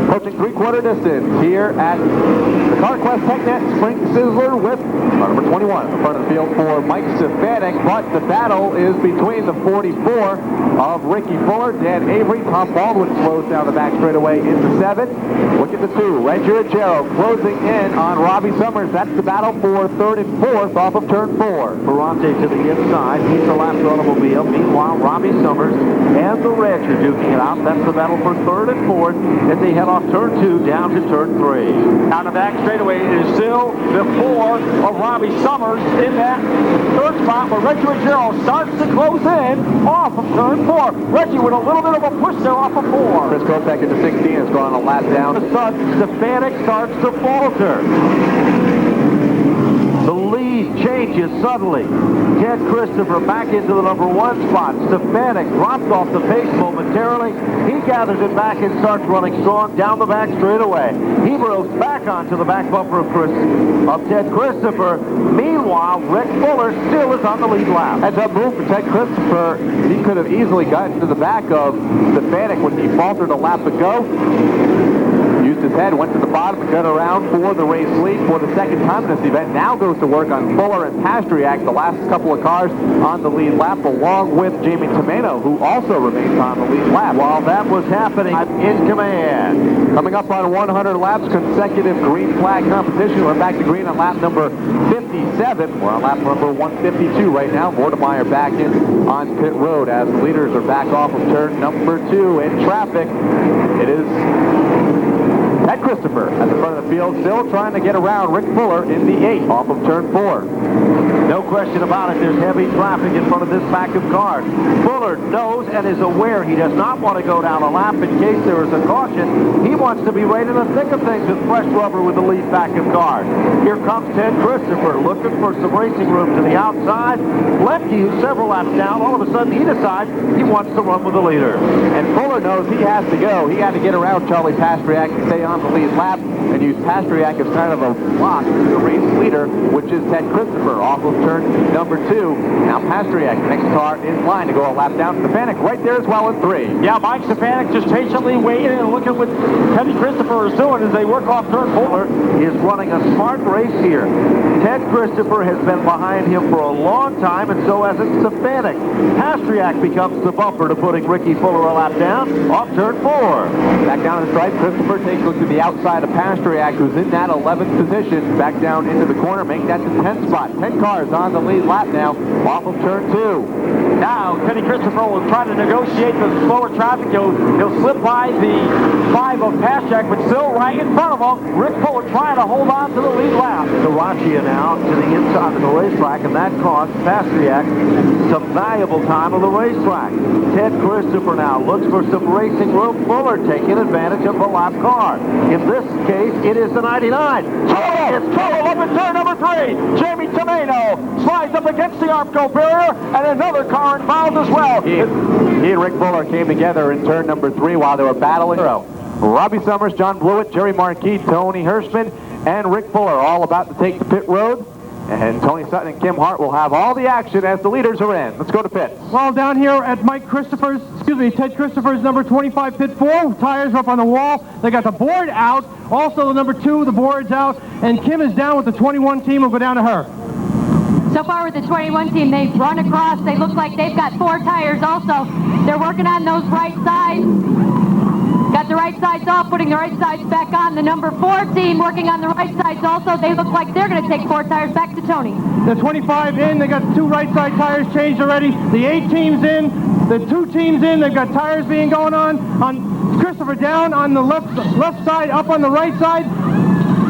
Approaching 3/4 distance here at the CarQuest TechNet Spring Sizzler with number 21 in the front of the field for Mike Stefanik, but the battle is between the 44 of Ricky Fuller, Dan Avery. Tom Baldwin slows down the back straightaway into 7. Look at the 2, Red Girochero closing in on Robbie Summers. That's the battle for 3rd and 4th off of turn 4. Ferrante to the inside, he's the last automobile. Meanwhile, Robbie Summers and the Reds are duking it out. That's the battle for 3rd and 4th as they head off turn 2 down to turn 3. Down the back straightaway is still the 4 of Robbie Summers in that 3rd spot, but Reggie Ruggiero starts to close in off of turn 4. Reggie with a little bit of a push there off of 4. Chris Kopech into 16 has gone a lap down. The Stefanik starts to falter. The lead changes suddenly. Ted Christopher back into the number 1 spot. Stefanik dropped off the pace momentarily. He gathers it back and starts running strong down the back straightaway. He broke back onto the back bumper of Ted Christopher. Meanwhile, Rick Fuller still is on the lead lap. Heads up move for Ted Christopher. He could have easily gotten to the back of Stefanik when he faltered a lap ago. Used his head, went to the bottom, got around for the race lead for the 2nd time in this event. Now goes to work on Fuller and Pastriak, the last couple of cars on the lead lap, along with Jamie Tomeno, who also remains on the lead lap. While that was happening, in command. Coming up on 100 laps, consecutive green flag competition. We're back to green on lap number 57. We're on lap number 152 right now. Vortemeyer back in on pit road as the leaders are back off of turn number 2 in traffic. It is Ted Christopher at the front of the field, still trying to get around Rick Fuller in the 8 off of turn 4. No question about it, there's heavy traffic in front of this pack of cars. Fuller knows and is aware he does not want to go down a lap in case there is a caution. He wants to be right in the thick of things with fresh rubber with the lead pack of cars. Here comes Ted Christopher looking for some racing room to the outside. Lemke, who's several laps down, all of a sudden he decides he wants to run with the leader. And Fuller knows he has to go. He had to get around Charlie Pastriak to stay on the lead lap and use Pastriak as kind of a block to the race leader, which is Ted Christopher off of turn number 2. Now Pastriak, next car in line to go a lap down. Stefanik right there as well in 3. Yeah, Mike Stefanik just patiently waiting and looking what Teddy Christopher is doing as they work off turn 4. He is running a smart race here. Ted Christopher has been behind him for a long time, and so has Stefanik. Pastriak becomes the bumper to putting Ricky Fuller a lap down off turn 4. Back down the stripe, Christopher takes a look to the outside of Pastriak, who's in that 11th position. Back down into the corner, make that the 10th spot. 10 cars on the lead lap now, off of turn 2. Now, Teddy Christopher will try to negotiate the slower traffic. He'll slip by the 5 of Pastriak, but still right in front of him. Rick Fuller trying to hold on to the lead lap. Garachia now to the inside of the racetrack, and that cost Pastriak some valuable time on the racetrack. Ted Christopher now looks for some racing room. Fuller taking advantage of the lap car. In this case, it is the 99. It's Fuller up in turn number 3. Jamie Tomeno slides up against the Armco barrier, and another car involved as well. He and Rick Fuller came together in turn number 3 while they were battling. Robbie Summers, John Blewett, Jerry Marquis, Tony Hirschman, and Rick Fuller all about to take the pit road. And Tony Sutton and Kim Hart will have all the action as the leaders are in. Let's go to pits. Well, down here at Ted Christopher's number 25 pit 4, tires are up on the wall. They got the board out. Also the number 2, the board's out. And Kim is down with the 21 team. We'll go down to her. So far with the 21 team, they've run across. They look like they've got 4 tires also. They're working on those right sides. Got the right sides off, putting the right sides back on. The number 4 team working on the right sides also. They look like they're going to take 4 tires back to Tony. The 25 in, they got 2 right side tires changed already. The 8 teams in, the 2 teams in, they've got tires being going on Christopher down on the left side, up on the right side.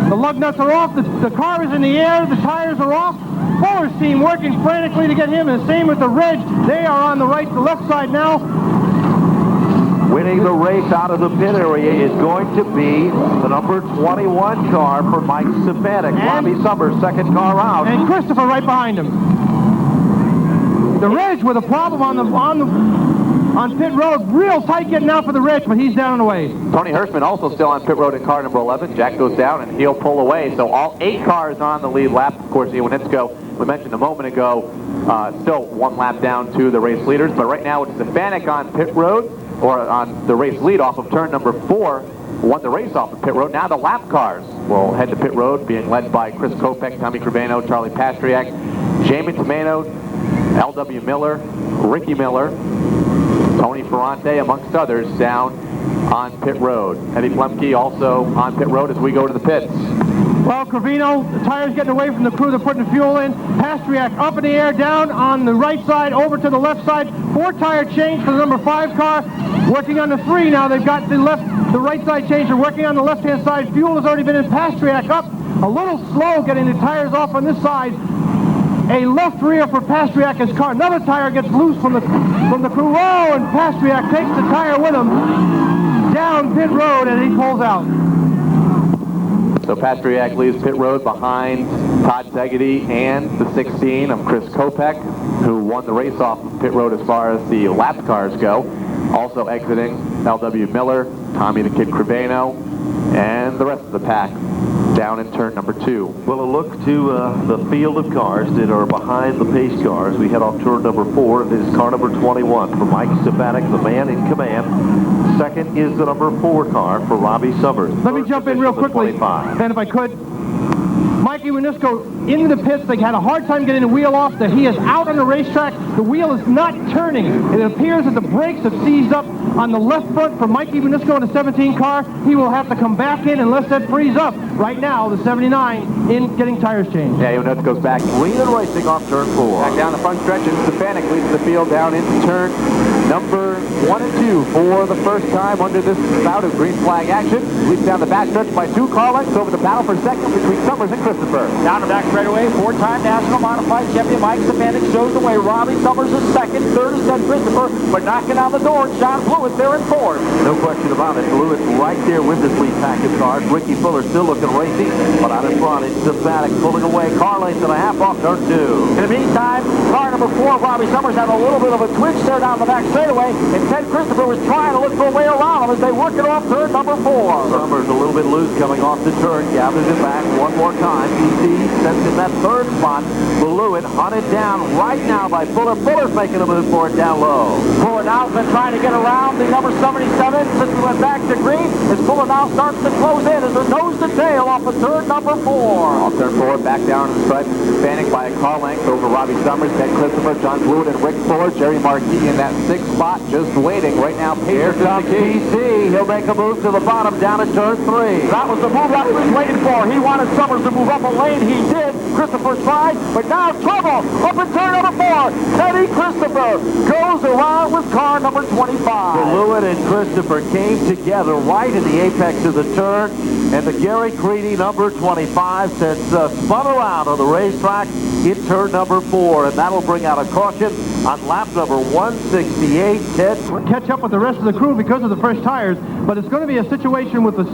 The lug nuts are off, the car is in the air, the tires are off. Fuller's team working frantically to get him, and the same with the Reg. They are on the left side now. Winning the race out of the pit area is going to be the number 21 car for Mike Stefanik. Robbie Summers, second car out. And Christopher right behind him. The Reg with a problem on pit road. Real tight getting out for the Reg, but he's down and away. Tony Hirschman also still on pit road in car number 11. Jack goes down and he'll pull away. So all 8 cars on the lead lap. Of course, Iwanitsko, we mentioned a moment ago, still 1 lap down to the race leaders. But right now it's Stefanik on pit road, or on the race lead off of turn number 4, won the race off of pit road. Now the lap cars will head to pit road, being led by Chris Kopech, Tommy Criveno, Charlie Pastriak, Jamie Tomeno, L.W. Miller, Ricky Miller, Tony Ferrante, amongst others, down on pit road. Eddie Plemke also on pit road as we go to the pits. Well, Criveno, the tires getting away from the crew. They're putting the fuel in. Pastriak up in the air, down on the right side, over to the left side. 4 tire change for the number 5 car. Working on the 3 now. They've got the right side change. They're working on the left-hand side. Fuel has already been in. Pastriak up. A little slow getting the tires off on this side. A left rear for Pastriak's car. Another tire gets loose from the crew. Oh, and Pastriak takes the tire with him down pit road, and he pulls out. So Pastriak leaves pit road behind Todd Segedy and the 16 of Chris Kopech, who won the race off of pit road as far as the lap cars go. Also exiting L.W. Miller, Tommy the Kid Criveno, and the rest of the pack down in turn number 2. Well, a look to the field of cars that are behind the pace cars. We head off turn number 4. It is car number 21 for Mike Stefanik, the man in command. Second is the number 4 car for Robbie Summers. Let me jump in real quickly, and if I could. Mike Mikey Winusko into the pits. They had a hard time getting the wheel off. He is out on the racetrack. The wheel is not turning. It appears that the brakes have seized up on the left front for Mikey Winusko in the 17 car. He will have to come back in unless that frees up. Right now, the 79 in getting tires changed. Yeah, Winusko goes back. Leland racing off turn 4. Back down the front stretch, and Stefanik leads the field down into turn number 1 and 2 for the first time under this bout of green flag action. Leads down the back stretch by 2 car lengths over the battle for second between Summers and Christopher. Down the back straightaway, 4-time national modified champion Mike Stefanik shows the way. Robbie Summers is second, third is then Christopher, but knocking on the door, John Blewett there in fourth. No question about it. Blewett right there with this lead pack of cars. Ricky Fuller still looking racy, but out in front it's Stefanik pulling away. Car length and a half off turn 2. In the meantime, car number 4, Robbie Summers, had a little bit of a twitch there down the back straightaway, and Ted Christopher was trying to look for a way around him as they work it off turn number 4. Summers a little bit loose coming off the turn, gathers it back one more time. PC sends in that third spot. Blewett hunted down right now by Fuller. Fuller's making a move for it down low. Fuller now has been trying to get around the number 77 since we went back to green. As Fuller now starts to close in as a nose to tail off of turn number 4. Off turn 4, back down the stripe. Stefanik by a car length over Robbie Summers, Ted Christopher, John Blewett, and Rick Fuller. Jerry Marquis in that 6th spot, just waiting right now. Here comes PC. He'll make a move to the bottom down at turn 3. That was the move that he was waiting for. He wanted Summers to move up a lane. He did. Christopher tried, but now trouble up in turn number 4. Teddy Christopher goes around with car number 25. Blewett and Christopher came together right in the apex of the turn, and the Gary Creedy number 25 says spun around on the racetrack in turn number 4, and that'll bring out a caution on lap number 168. Ted, catch up with the rest of the crew because of the fresh tires, but it's going to be a situation with the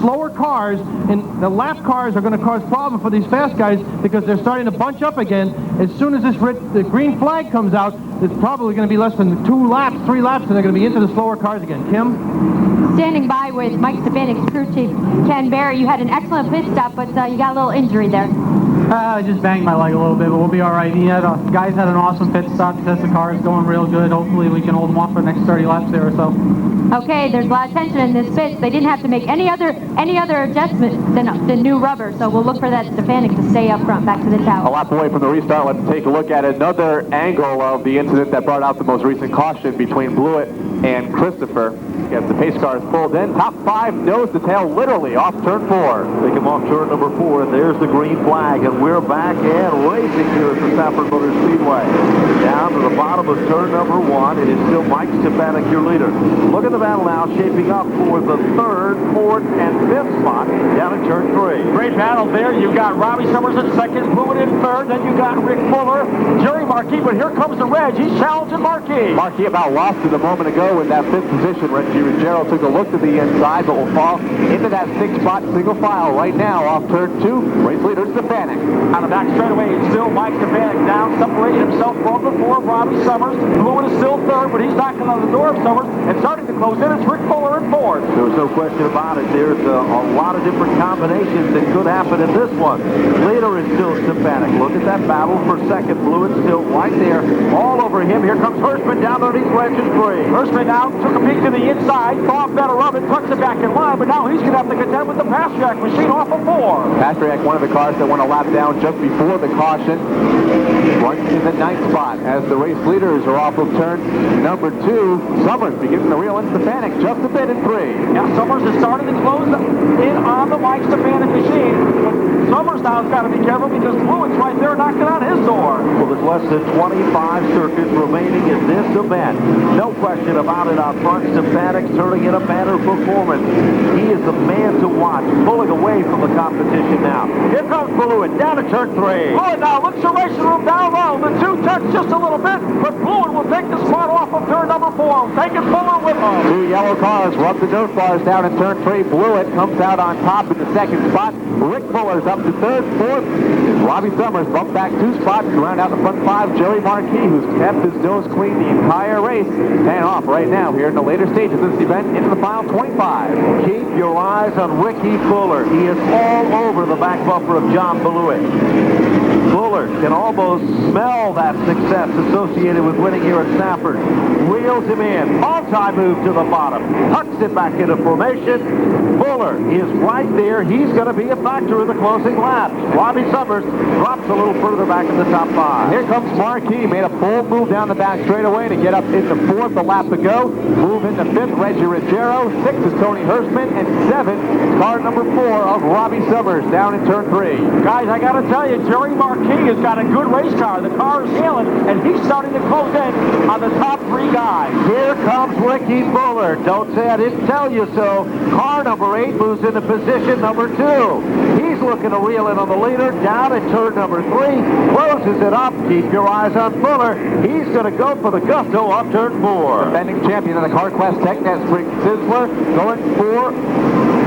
slower cars, and the lap cars are going to cause problems for these fast guys because they're starting to bunch up again. As soon as the green flag comes out, it's probably going to be less than 2 laps, 3 laps, and they're going to be into the slower cars again. Kim? Standing by with Mike Stefanik's crew chief, Ken Barry. You had an excellent pit stop, but you got a little injury there. I just banged my leg a little bit, but we'll be all right. Guys had an awesome pit stop because the car is going real good. Hopefully we can hold them off for the next 30 laps there or so. Okay, there's a lot of tension in this pit. They didn't have to make any other adjustment than new rubber, so we'll look for that Stefanik to stay up front, back to the tower. A lap away from the restart, let's take a look at another angle of the incident that brought out the most recent caution between Blewett and Christopher. As the pace car is pulled in, top 5 nose to tail, literally off turn 4. They come off turn number 4, and there's the green flag, and we're back and racing here at the Stafford Speedway. Down to the bottom of turn number 1, it is still Mike Stefanik, your leader. Look at the battle now shaping up for the 3rd, 4th, and 5th spot down in turn 3. Great battle there. You've got Robbie Summers in 2nd, Blewett in 3rd, then you got Rick Fuller, Jerry Marquis, but here comes the Reg. He's challenging Marquis. Marquis about lost it a moment ago in that 5th position. Reggie Ruggiero took a look to the inside, but will fall into that 6th spot single file right now off turn 2. Race leader Stefanik. On the back straightaway, it's still Mike Stefanik down, separating himself from the 4 of Robbie Summers. Blewett is still 3rd, but he's knocking on the door of Summers, and starting to close in, it's Rick Fuller in 4th. There's no question about it. There's a lot of different combinations that could happen in this one. Leader is still Stefanik. Look at that battle for 2nd. Blewett still right there, all over him. Here comes Hirschman down underneath Reg's 3. Hirschman now took a peek to the inside, thought better of it, tucks it back in line, but now he's going to have to contend with the Pastriak machine off of 4. Pastriak, one of the cars that went a lap down just before the caution, runs in the 9th spot as the race leaders are off of turn number 2. Summers beginning to reel in Stefanik just a bit in 3. Now Summers is starting to close in on the Mike Stefanik machine, but Summers now has got to be careful because Blewett's right there knocking on his door. Well, there's less than 25 circuits remaining in this event. No question about it out front. Stefanik turning in a banner performance. He is the man to watch, pulling away from the competition now. Here comes Blewett down to turn 3. Blewett now looks the racing room down low. The 2 touch just a little bit, but Blewett will take the spot off of turn number 4. Taking Fuller with him. 2 yellow cars rub the dirt bars down in turn 3. Blewett comes out on top in the 2nd spot. Rick Fuller's up to 3rd, 4th. Robbie Summers bumped back 2 spots to round out the front 5. Jerry Marquis, who's kept his nose clean the entire race, paying off right now here in the later stages of this event into the final 25. Keep your eyes on Ricky Fuller. He is all over the back bumper of John Blewett. Fuller can almost smell that success associated with winning here at Stafford. Reels him in. Multi-move to the bottom. Tucks it back into formation. Fuller is right there. He's going to be a factor in the closing laps. Robbie Summers drops a little further back in the top 5. Here comes Marquis. Made a bold move down the back straightaway to get up into 4th, a lap to go. Move into 5th, Reggie Ruggiero. 6th is Tony Hirschman. And 7th, car number 4 of Robbie Summers down in turn 3. Guys, I got to tell you, Jerry Marquis has got a good race car. The car is hailing, and he's starting to close in on the top 3 guys. Here comes Ricky Fuller. Don't say I didn't tell you so. Car number 8 moves into position number 2. He's looking to reel in on the leader. Down at turn number 3. Closes it up. Keep your eyes on Fuller. He's going to go for the gusto off turn 4. Defending champion of the Car Class Tech, that's Spring Sizzler, going for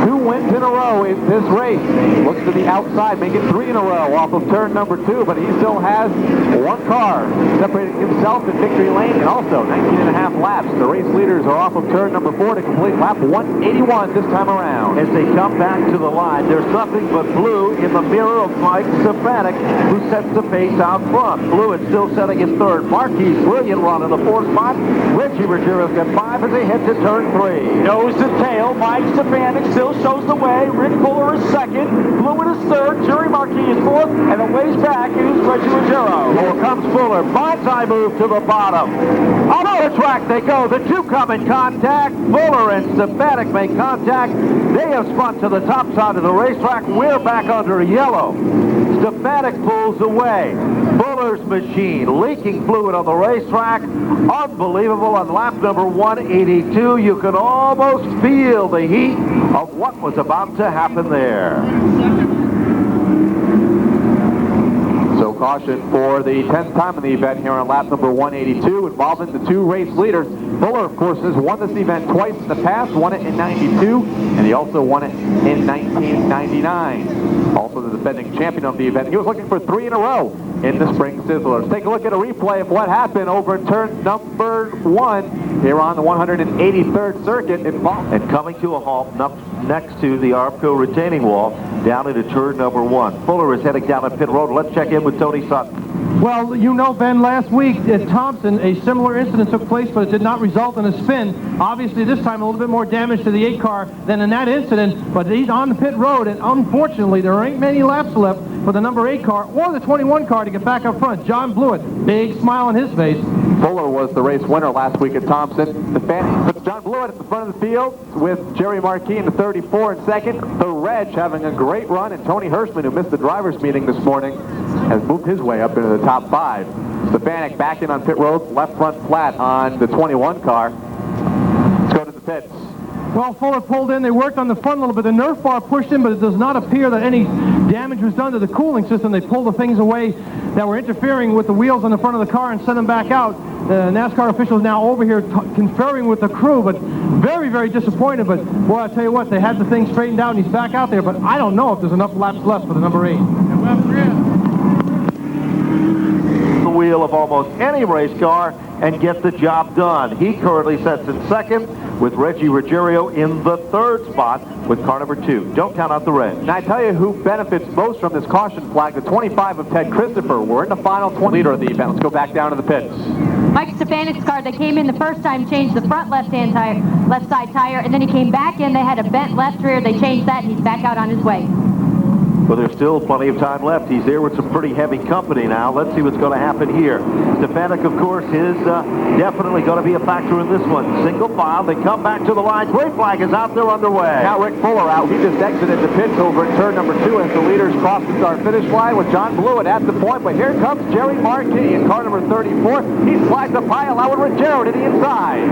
2 wins in a row in this race. Looks to the outside, make it 3 in a row off of turn number 2, but he still has 1 car separating himself in victory lane and also 19.5 laps. The race leaders are off of turn number 4 to complete lap 181 this time around. As they come back to the line, there's nothing but blue in the mirror of Mike Stefanik, who sets the pace out front. Blue is still setting his 3rd. Marquis brilliant run in the 4th spot. Reggie Ruggiero's got 5 as they head to turn 3. Nose to tail, Mike Stefanik still shows the way. Rick Fuller is 2nd. Blue in his 3rd. Jerry Marquis is 4th. And a ways back, it is Reggie Ruggiero. Here comes Fuller. Bonsai move to the bottom. On the track they go. The 2 come in contact. Fuller and Stefanik make contact. They have spun to the top side of the racetrack. We're back under yellow. Stefanik pulls away. Fuller's machine leaking fluid on the racetrack. Unbelievable. On lap number 182, you could almost feel the heat of what was about to happen there. So caution for the 10th time in the event here on lap number 182, involving the 2 race leaders. Fuller, of course, has won this event twice in the past, won it in 92, and he also won it in 1999. Also the defending champion of the event. He was looking for 3 in a row in the Spring Sizzler. Let's take a look at a replay of what happened over turn number 1 here on the 183rd circuit. And coming to a halt next to the Arpco retaining wall down into turn number 1. Fuller is heading down the pit road. Let's check in with Tony Sutton. Well, you know, Ben, last week at Thompson, a similar incident took place, but it did not result in a spin. Obviously, this time a little bit more damage to the 8 car than in that incident, but he's on the pit road, and unfortunately, there ain't many laps left for the number 8 car or the 21 car to get back up front. John Blewett, big smile on his face. Fuller was the race winner last week at Thompson. The fan puts John Blewett at the front of the field with Jerry Marquis in the 34 and 2nd. The Reg having a great run, and Tony Hirschman, who missed the driver's meeting this morning, has moved his way up into the top 5. Stefanik back in on pit road, left front flat on the 21 car. Let's go to the pits. Well, Fuller pulled in. They worked on the front a little bit. The Nerf bar pushed in, but it does not appear that any damage was done to the cooling system. They pulled the things away that were interfering with the wheels on the front of the car and sent them back out. The NASCAR officials now over here conferring with the crew, but very, very disappointed. But, boy, I'll tell you what, they had the thing straightened out, and he's back out there. But I don't know if there's enough laps left for the number 8. The wheel of almost any race car and get the job done. He currently sits in 2nd with Reggie Ruggiero in the 3rd spot with car number 2. Don't count out the Reg. And I tell you who benefits most from this caution flag, the 25 of Ted Christopher. We're in the final 20 leader of the event. Let's go back down to the pits. Mike Stefanik's car that came in the first time changed the front left side tire, and then he came back in. They had a bent left rear. They changed that, and he's back out on his way. But there's still plenty of time left. He's there with some pretty heavy company now. Let's see what's going to happen here. Stefanik, of course, is definitely going to be a factor in this one. Single file. They come back to the line. Gray flag is out there underway. Now Rick Fuller out. He just exited the pits over at turn number 2 as the leaders cross the start finish line with John Blewett at the point. But here comes Jerry Marquis in car number 34. He slides the pile out with Ruggiero to the inside.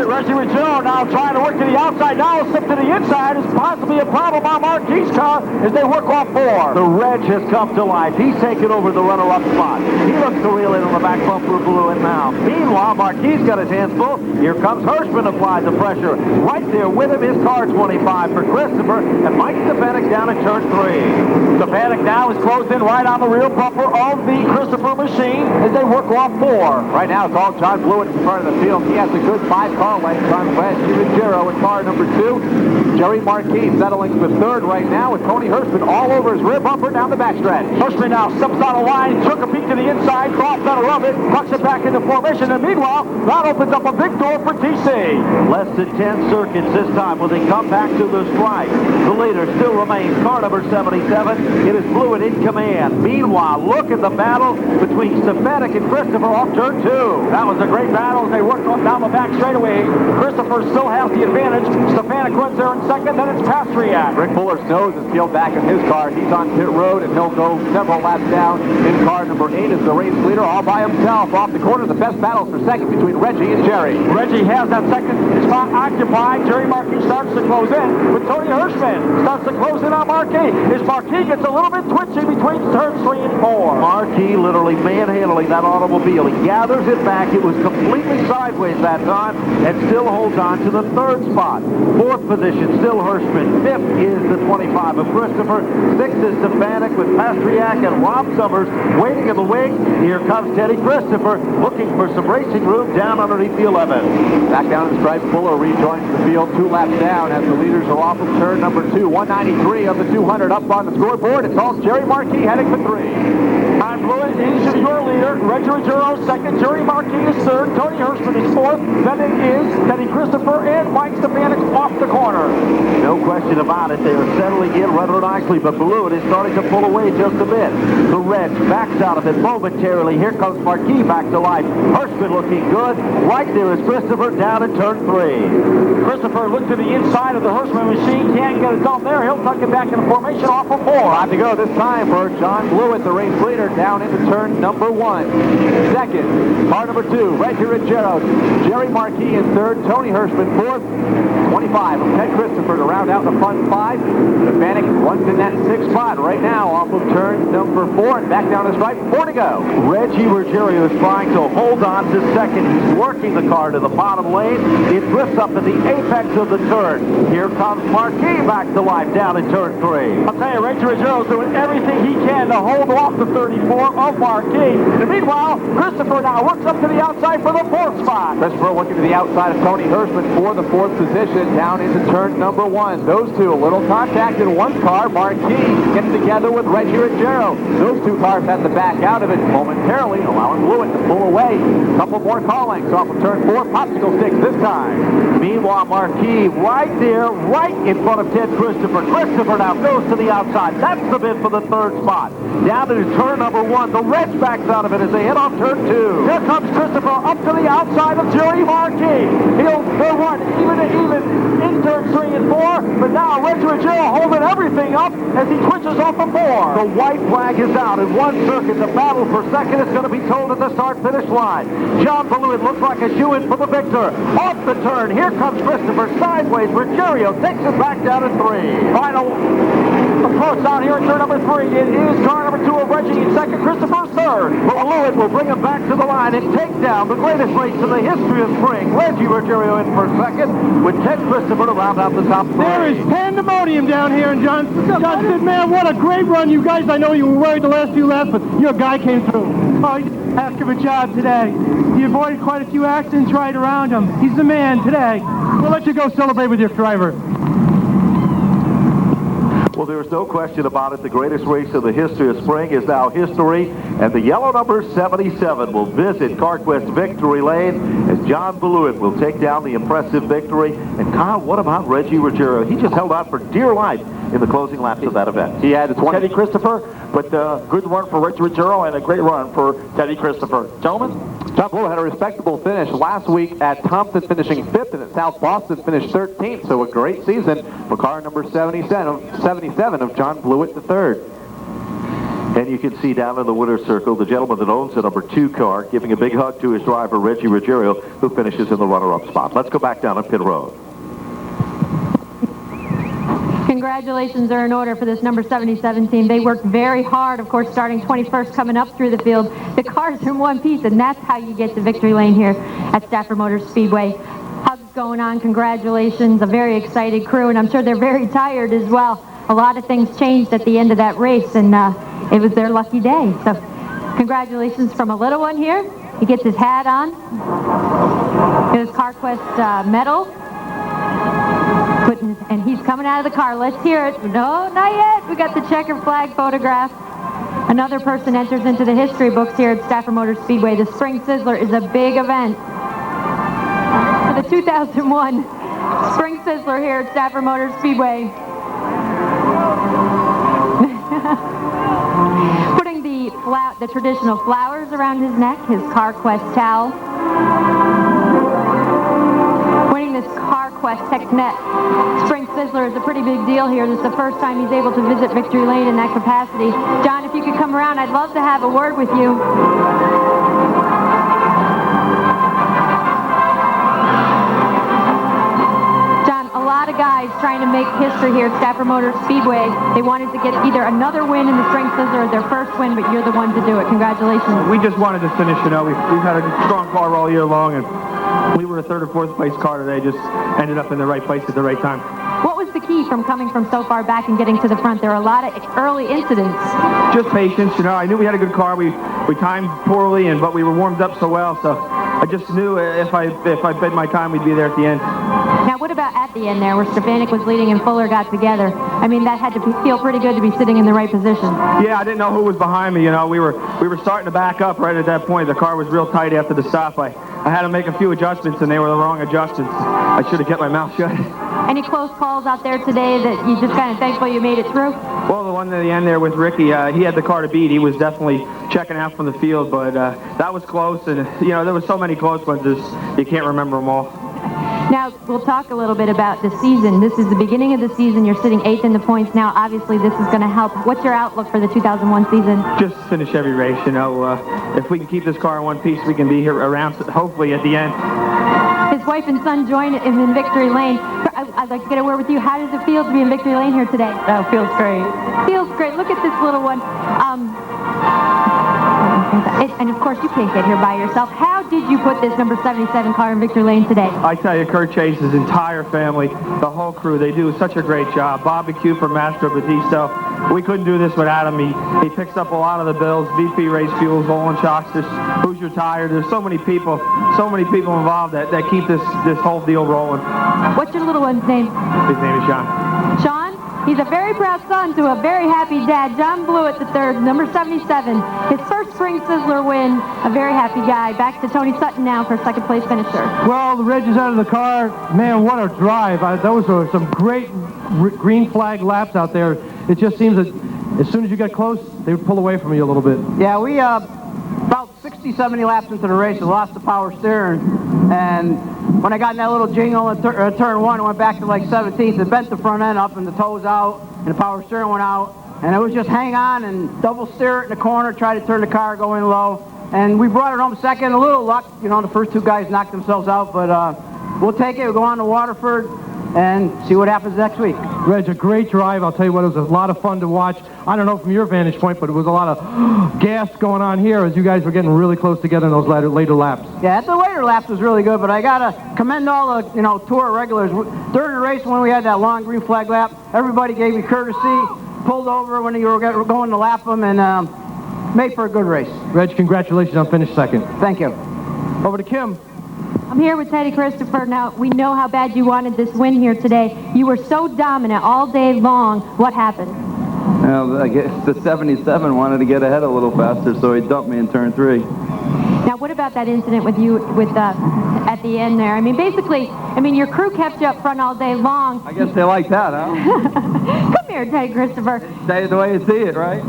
Reggie Ruggiero now trying to work to the outside. Now a slip to the inside is possibly a problem on Marquis' car as they work off 4. The Reg has come to life. He's taken over the runner-up spot. He looks to reel in on the back bumper of Blue and now. Meanwhile, Marquis got his hands full. Here comes Hirschman applied the pressure. Right there with him is car 25 for Christopher and Mike Stefanik down at turn 3. Stefanik now is closed in right on the rear bumper of the Christopher machine as they work off 4. Right now it's all John Blewett in front of the field. He has a good 5-car length on Reggie Ruggiero in car number 2. Jerry Marquis settling for 3rd right now with Tony Hirschman all over his rear bumper down the backstretch. Hirschman now steps on the line, took a peek to the inside, thought better of it, tucks it back into formation, and meanwhile, that opens up a big door for TC. Less than 10 circuits this time when they come back to the stripe. The leader still remains car number 77. It is Blewett in command. Meanwhile, look at the battle between Stefanik and Christopher off turn 2. That was a great battle as they worked on down the back straightaway. Christopher still has the advantage. Stefanik runs there in 2nd, then it's Pastriak. Rick Fuller's nose is peeled back in his car. He's on pit road, and he'll go several laps down in car number 8 as the race leader all by himself. Off the corner, the best battles for 2nd between Reggie and Jerry. Reggie has that 2nd spot occupied. Jerry Marquis starts to close in, with Tony Hirschman starts to close in on Marquis. His Marquis gets a little bit twitchy between turns 3 and 4. Marquis literally manhandling that automobile. He gathers it back. It was completely sideways that time and still holds on to the 3rd spot. 4th position, still Hirschman. 5th is the 25 of Christopher. 6th is Stefanik with Pastriak and Rob Summers waiting in the wings. Here comes Teddy Christopher looking for some racing room down underneath the 11. Back down in the stripe, Fuller rejoins the field 2 laps down as the leaders are off of turn number 2. 193 of the 200 up on the scoreboard. It's all Jerry Marquis heading for 3. John Blewett is your leader. Reggie Ruggiero 2nd. Jerry Marquis is 3rd. Tony Hirschman is 4th. Then it is Teddy Christopher and Mike Stefanik off the corner. No question about it. They are settling in rather nicely, but Blewett is starting to pull away just a bit. The Reds backs out of it momentarily. Here comes Marquis back to life. Hirschman looking good. Right there is Christopher down in turn 3. Christopher looked to the inside of the Hirschman machine. Can't get it done there. He'll tuck it back into formation off of 4. Time to go this time for John Blewett, the race leader, down into turn number 1. 2nd, car number 2, Reggie Ruggiero. Jerry Marquis in 3rd. Tony Hirschman 4th. 25 of Ted Christopher to round out the front 5. Stefanik runs in that 6th spot right now off of turn number 4 and back down the stripe. 4 to go. Reggie Ruggiero is trying to hold on to 2nd. He's working the car to the bottom lane. It drifts up at the apex of the turn. Here comes Marquis back to life down in turn 3. I'll tell you, Reggie Ruggiero is doing everything he can to hold off the 34 of Marquis. And meanwhile, Christopher now works up to the outside for the 4th spot. Christopher looking to the outside of Tony Hirschman for the 4th position down into turn number 1. Those two, a little contact in one car. Marquis gets together with Reggie Ruggiero. Those 2 cars have to back out of it momentarily, allowing Blewett to pull away. A couple more car lengths off of turn 4. Popsicle sticks this time. Meanwhile, Marquis right there, right in front of Ted Christopher. Christopher now goes to the outside. That's the bid for the 3rd spot. Down to turn number 1. The Reds backs out of it as they head off turn 2. Here comes Christopher up to the outside of Jerry Marquis. They'll run even to even in turn 3 and 4, but now Reggie Ruggiero holding everything up as he twitches off of 4. The white flag is out in 1 circuit. The battle for 2nd is going to be told at the start-finish line. John Blewett looks like a shoe-in for the victor. Off the turn, here comes Christopher sideways. Ruggiero takes it back down to 3. Final approach down here in turn number 3. It is car number 2 of Reggie in 2nd, Christopher 3rd. But Blewett will bring him back to the line and take down the greatest race in the history of spring. Reggie Ruggiero in for 2nd with Ted Christopher to round out the top 3. There is pandemonium down here, and John said, man, what a great run, you guys. I know you were worried the last few laps, but your guy came through. Oh, he did a heck of a job today. He avoided quite a few accidents right around him. He's the man today. We'll let you go celebrate with your driver. Well, there's no question about it. The greatest race in the history of spring is now history, and the yellow number 77 will visit CarQuest Victory Lane as John Blewett will take down the impressive victory. And Kyle, what about Reggie Ruggiero? He just held out for dear life in the closing laps of that event. He had the 20 Teddy Christopher, but good run for Reggie Ruggiero and a great run for Teddy Christopher. Gentlemen? John Blewett had a respectable finish last week at Thompson, finishing 5th, and at South Boston finished 13th. So a great season for car number 77 of John Blewett III. And you can see down in the winner's circle the gentleman that owns the number 2 car giving a big hug to his driver, Reggie Ruggiero, who finishes in the runner-up spot. Let's go back down on pit road. Congratulations are in order for this number 77 team. They worked very hard, of course, starting 21st, coming up through the field. The cars are in one piece, and that's how you get to victory lane here at Stafford Motor Speedway. Hugs going on, congratulations, a very excited crew, and I'm sure they're very tired as well. a lot of things changed at the end of that race, and it was their lucky day. So congratulations from a little one here. He gets his hat on, his CarQuest medal, and he's coming out of the car. Let's hear it. No, not yet. We got the checker flag photograph. Another person enters into the history books here at Stafford Motor Speedway. The Spring Sizzler is a big event. For the 2001 Spring Sizzler here at Stafford Motor Speedway. Putting the traditional flowers around his neck, his CarQuest towel. Winning this CarQuest TechNet Spring Sizzler is a pretty big deal here. This is the first time he's able to visit Victory Lane in that capacity. John, if you could come around, I'd love to have a word with you. A lot of guys trying to make history here at Stafford Motor Speedway. They wanted to get either another win in the Spring Sizzler or their first win, but you're the one to do it. Congratulations. We just wanted to finish, you know. We've had a strong car all year long, and we were a third or fourth place car today. Just ended up in the right place at the right time. What was the key from coming from so far back and getting to the front? There were a lot of early incidents. Just patience, you know. I knew we had a good car. We timed poorly, but we were warmed up so well, so I just knew if I bid my time, we'd be there at the end. Now, what about at the end there, where Stefanik was leading and Fuller got together? I mean, that had to feel pretty good to be sitting in the right position. Yeah, I didn't know who was behind me. You know, we were starting to back up right at that point. The car was real tight after the stop. I had to make a few adjustments, and they were the wrong adjustments. I should have kept my mouth shut. Any close calls out there today that you just kind of thankful you made it through? Well, the one at the end there with Ricky, he had the car to beat. He was definitely checking out from the field, but that was close, and you know, there were so many close ones, you can't remember them all. Now, we'll talk a little bit about the season. This is the beginning of the season. You're sitting 8th in the points now. Obviously, this is going to help. What's your outlook for the 2001 season? Just finish every race, you know. If we can keep this car in one piece, we can be here around, hopefully, at the end. His wife and son join him in Victory Lane. I'd like to get a word with you. How does it feel to be in Victory Lane here today? Oh, feels great. Feels great. Look at this little one. And of course, you can't get here by yourself. How did you put this number 77 car in Victory Lane today? I tell you, Kurt Chase's entire family, the whole crew, they do such a great job. Bobby Cooper, Master Batisto. We couldn't do this without him. He picks up a lot of the bills. VP Race Fuels, Olin Shocks, Hoosier Tire. There's so many people involved that keep this whole deal rolling. What's your little one's name? His name is Sean. Sean? He's a very proud son to a very happy dad. John Blewett III, number 77. His first Spring Sizzler win. A very happy guy. Back to Tony Sutton now for second place finisher. Well, the Reg is out of the car. Man, what a drive. Those were some great green flag laps out there. It just seems that as soon as you get close, they would pull away from you a little bit. Yeah, we about 60, 70 laps into the race, lost the power steering, and when I got in that little jingle at turn 1, I went back to like 17th. It bent the front end up and the toes out, and the power steering went out, and it was just hang on and double steer it in the corner, try to turn the car, go in low, and we brought it home second. A little luck, you know, the first two guys knocked themselves out, but we'll take it. We'll go on to Waterford and see what happens next week. Reg, a great drive. I'll tell you what, it was a lot of fun to watch. I don't know from your vantage point, but it was a lot of gas going on here as you guys were getting really close together in those later laps. Yeah, the later laps was really good, but I got to commend all the, you know, tour regulars. During the race when we had that long green flag lap, everybody gave me courtesy, pulled over when you were going to lap them, and made for a good race. Reg, congratulations on finishing second. Thank you. Over to Kim. I'm here with Teddy Christopher. Now, we know how bad you wanted this win here today. You were so dominant all day long. What happened? Well, I guess the 77 wanted to get ahead a little faster, so he dumped me in turn 3. Now, what about that incident with you at the end there? I mean, basically, your crew kept you up front all day long. I guess they like that, huh? Come here, Teddy Christopher. Say it the way you see it, right?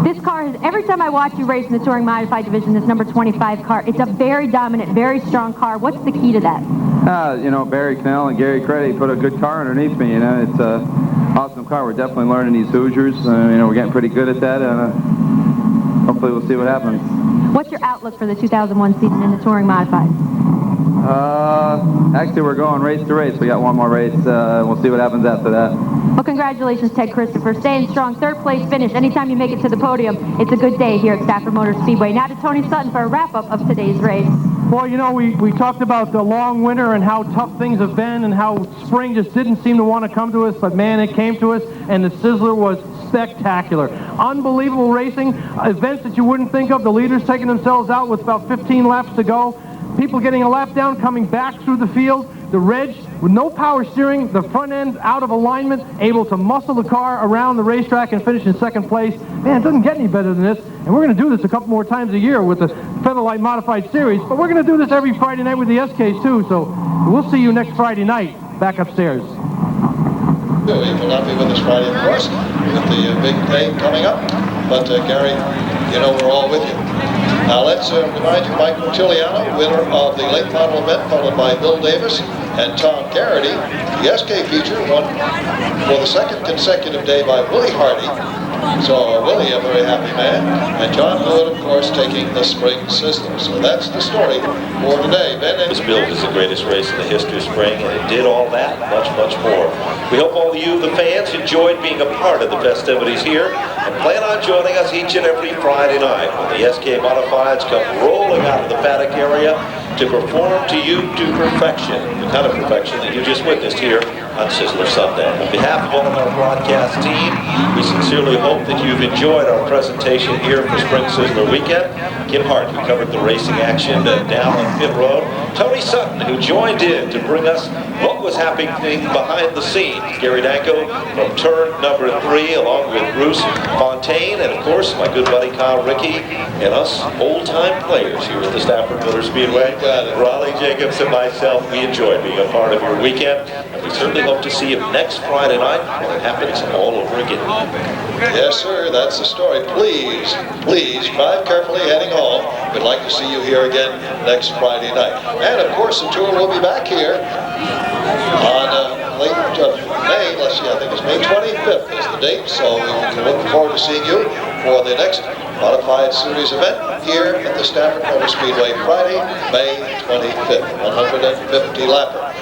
This car is, every time I watch you race in the Touring Modified Division, this number 25 car, it's a very dominant, very strong car. What's the key to that? Barry Knell and Gary Creddy put a good car underneath me, It's an awesome car. We're definitely learning these Hoosiers. We're getting pretty good at that, and hopefully we'll see what happens. What's your outlook for the 2001 season in the Touring Modified? Actually, we're going race to race. We got one more race. We'll see what happens after that. Well, congratulations, Ted Christopher. Staying strong, third place finish. Anytime you make it to the podium, it's a good day here at Stafford Motor Speedway. Now to Tony Sutton for a wrap-up of today's race. Well, you know, we talked about the long winter and how tough things have been and how spring just didn't seem to want to come to us, but man, it came to us, and the Sizzler was spectacular. Unbelievable racing, events that you wouldn't think of, the leaders taking themselves out with about 15 laps to go, people getting a lap down, coming back through the field, the reg with no power steering, the front end out of alignment, able to muscle the car around the racetrack and finish in second place. Man, it doesn't get any better than this, and we're going to do this a couple more times a year with the Featherlight Modified Series, but we're going to do this every Friday night with the SKs too, so we'll see you next Friday night back upstairs. He will not be with us Friday, of course, with the big day coming up. But Gary, you know we're all with you. Now let's remind you, Mike Martiliano, winner of the late model event, followed by Bill Davis and Tom Garrity. The SK feature won for the second consecutive day by Willie Hardy. So Willie, a very happy man, and John Wood, of course, taking the Spring Sizzler. So that's the story for today. Ben, this build is the greatest race in the history of spring, and it did all that, much, much more. We hope all of you, the fans, enjoyed being a part of the festivities here, and plan on joining us each and every Friday night when the SK Modifieds come rolling out of the paddock area to perform to you to perfection, the kind of perfection that you just witnessed here on Sizzler Sunday. On behalf of all of our broadcast team, we sincerely hope that you've enjoyed our presentation here for Spring Sizzler Weekend. Kim Hart, who covered the racing action down on pit road. Tony Sutton, who joined in to bring us what was happening behind the scenes. Gary Danko from turn number 3, along with Bruce Fontaine, and of course my good buddy Kyle Rickey, and us old-time players here at the Stafford Motor Speedway. Raleigh Jacobs and myself, we enjoyed being a part of your weekend, and we certainly hope to see you next Friday night when it happens all over again. Yes, sir, that's the story. Please, please drive carefully heading home. We'd like to see you here again next Friday night. And of course, the tour will be back here on late May. Let's see, I think it's May 25th is the date. So we're looking forward to seeing you for the next Modified Series event here at the Stafford Motor Speedway Friday, May 25th, 150 lapper.